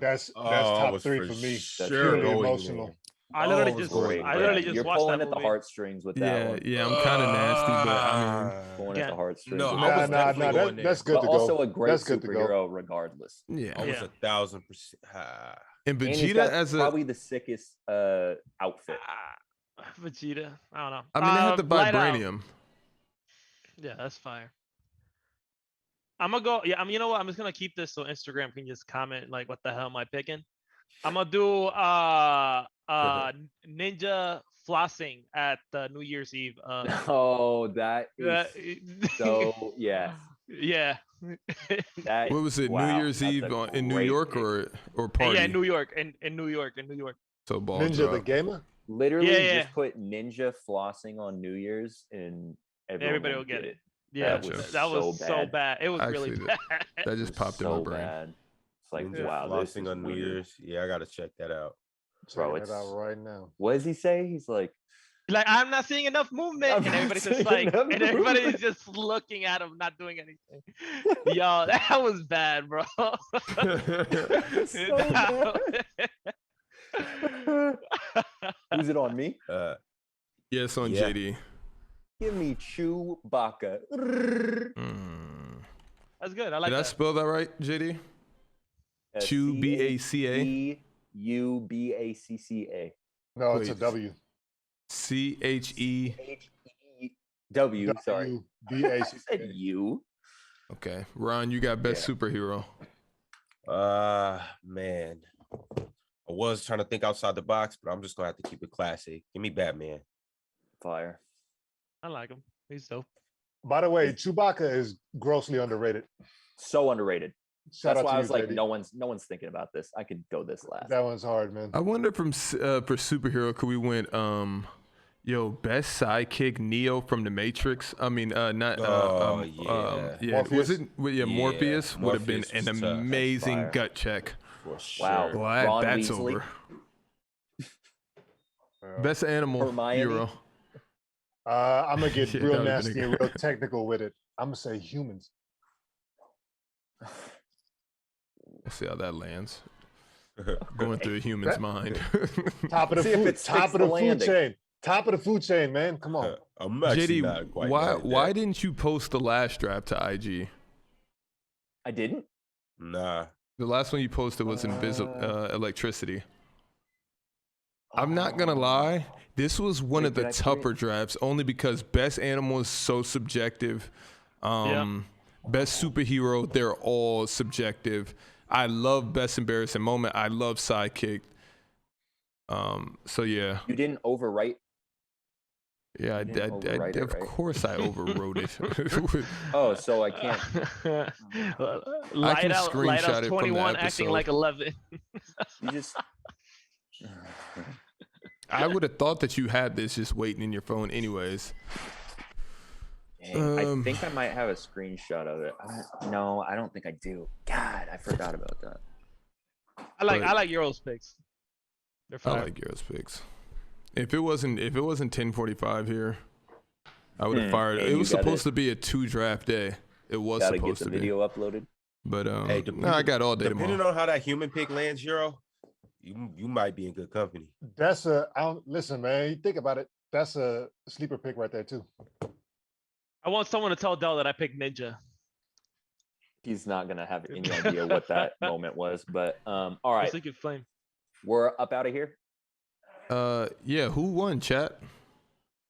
That's I top was 3 for for me. sure Purely going emotional. there. I literally Oh, just, great. I literally just You're watched pulling that at the movie. heartstrings with that one. Yeah, I'm kind of nasty, but I mean, Pulling Yeah. at the heartstrings. No, with I that was one. definitely going there. That's good But to go. also a great That's good to go. superhero, regardless. yeah. I was Yeah. 1,000%. And And he's Vegeta got as a. probably the sickest outfit. Vegeta. I don't know. I mean, they had the Light Out. vibranium. Yeah, that's fire. I'm gonna go. Yeah, you know what? I'm just gonna keep this so Instagram can just comment like, "What the hell am I picking?" I'm gonna do ninja flossing at New Year's Eve. Oh, that is so yes. Yeah. That, What was it? wow, New Year's that's Eve a in New great York pick. or party? Yeah, New York. In New York. So ball Ninja drop. the Gamer? Literally Yeah. just put ninja flossing on New Year's and Everybody will get it. Yeah, That was that was so so bad. bad. It was really Actually, bad. That just popped in my so brain. bad. It's like, Ninja wow, this flossing is on New weird. Year's. Yeah, I gotta check that out. Bro, Checking it it's- out right now. What does he say? He's like, Like, I'm not seeing enough movement, I'm and not everybody's just seeing like, enough and everybody's movement. just looking at him, not doing anything. Yo, that was bad, bro. so bad. Who's it on me? Yes, on Yeah. JD. Give me Chewbacca. That's good. I like Did I that. spell that right, JD? Chew, B-A-C-A? Chewbacca. No, it's a Wait. W. C-H-E. W. Sorry. I B-A-C-C-A. said U. Okay. Ron, you got best superhero. Man. I was trying to think outside the box, but I'm just gonna have to keep it classic. Give me Batman. Fire. I like him. He's dope. By the way, Chewbacca is grossly underrated. So underrated. Shout That's out why to I you, was like, JD. no one's thinking about this. I could go this last. That one's hard, man. I wonder for superhero, could we went best sidekick Neo from the Matrix? I mean, not yeah. Was it? Yeah, Morpheus would have been Morpheus an was tough. amazing Fire. gut check. For sure. Wow. Glad Ron that's Weasley. over. Best animal, Hermione? Euro. I'm gonna get Yeah, real that would've nasty been and real technical with it. I'm gonna say humans. Let's see how that lands. Going through a human's mind. Top of the See if food, it top sticks of the the food landing. chain. Top of the food chain, man. Come on. I'm actually not JD, quite why mad at why that. didn't you post the last draft to IG? I didn't. Nah. The last one you posted was electricity. I'm not gonna lie, this was one Wait, of the did I tougher drafts only because best animal is so subjective. Best superhero, they're all subjective. I love best embarrassing moment. I love sidekick. So yeah. You didn't overwrite. Yeah, of course I overwrote it. Oh, so I can't. Lighthouse 21 acting like 11. You just. I would have thought that you had this just waiting in your phone anyways. I think I might have a screenshot of it. No, I don't think I do. God, I forgot about that. I like Euro's picks. They're fine. I like Euro's picks. If it wasn't 10:45 here, I would have fired. It was supposed to be a 2 draft day. It was Gotta supposed get the to be. video uploaded. But Hey, I got all day depending tomorrow. on how that human pick lands, Euro, you might be in good company. That's listen, man. You think about it. That's a sleeper pick right there too. I want someone to tell Dell that I picked Ninja. He's not gonna have any idea what that moment was. But all right, Flame. We're up out of here. Yeah. Who won, chat?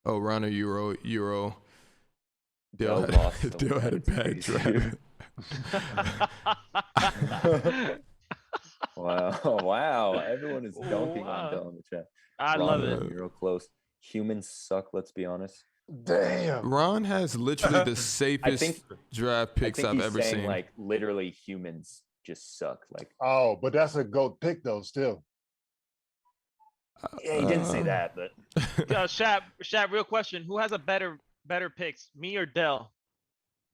Oh, Rana Euro. Dale had a bad draft. Wow. Everyone is dunking on Dell in the chat. I love it. Real close. Humans suck, let's be honest. Damn. Ron has literally the safest draft picks I've ever seen. Like literally humans just suck. Like oh, but that's a GOAT pick though, still. Yeah, he didn't say that, but Shab, real question. Who has a better picks? Me or Dell?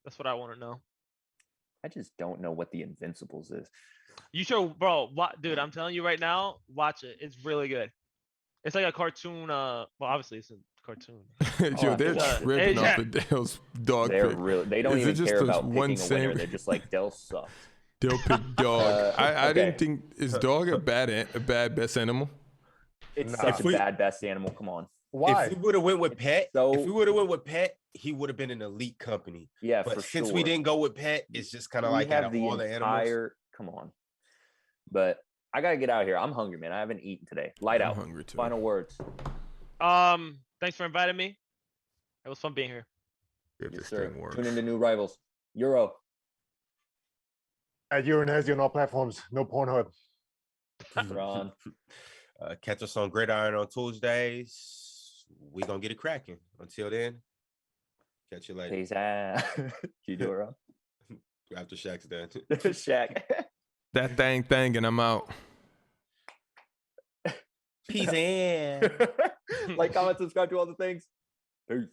That's what I want to know. I just don't know what the Invincibles is. You sure, bro? Dude, I'm telling you right now, watch it. It's really good. It's like a cartoon. Well, obviously it's a cartoon. Yo, they're tripping off the Dell's dog pick. They don't even care about picking a winner. They're just like, Dell sucks. Dell picked dog. I didn't think, is dog a bad best animal? It's such a bad best animal. Come on. Why? If we would have went with Pet, So- he would have been an elite company. Yeah, But for since sure. we didn't go with Pet, it's just kind of We like out have of all the animals. Come on. But I gotta get out of here. I'm hungry, man. I haven't eaten today. Light out. I'm hungry too. Final words. Thanks for inviting me. It was fun being here. If Yes, this sir. thing works. Tune into new rivals. Euro. At Euro and Hezzy on all platforms. No Pornhub. Ron. Catch us on Gridiron on Tuesdays. We gonna get it cracking. Until then, catch you later. Peace out. Can you do it, Ron? After Shaq's done. Shaq. That thing, and I'm out. Peace in. Like, comment, subscribe to all the things. Peace.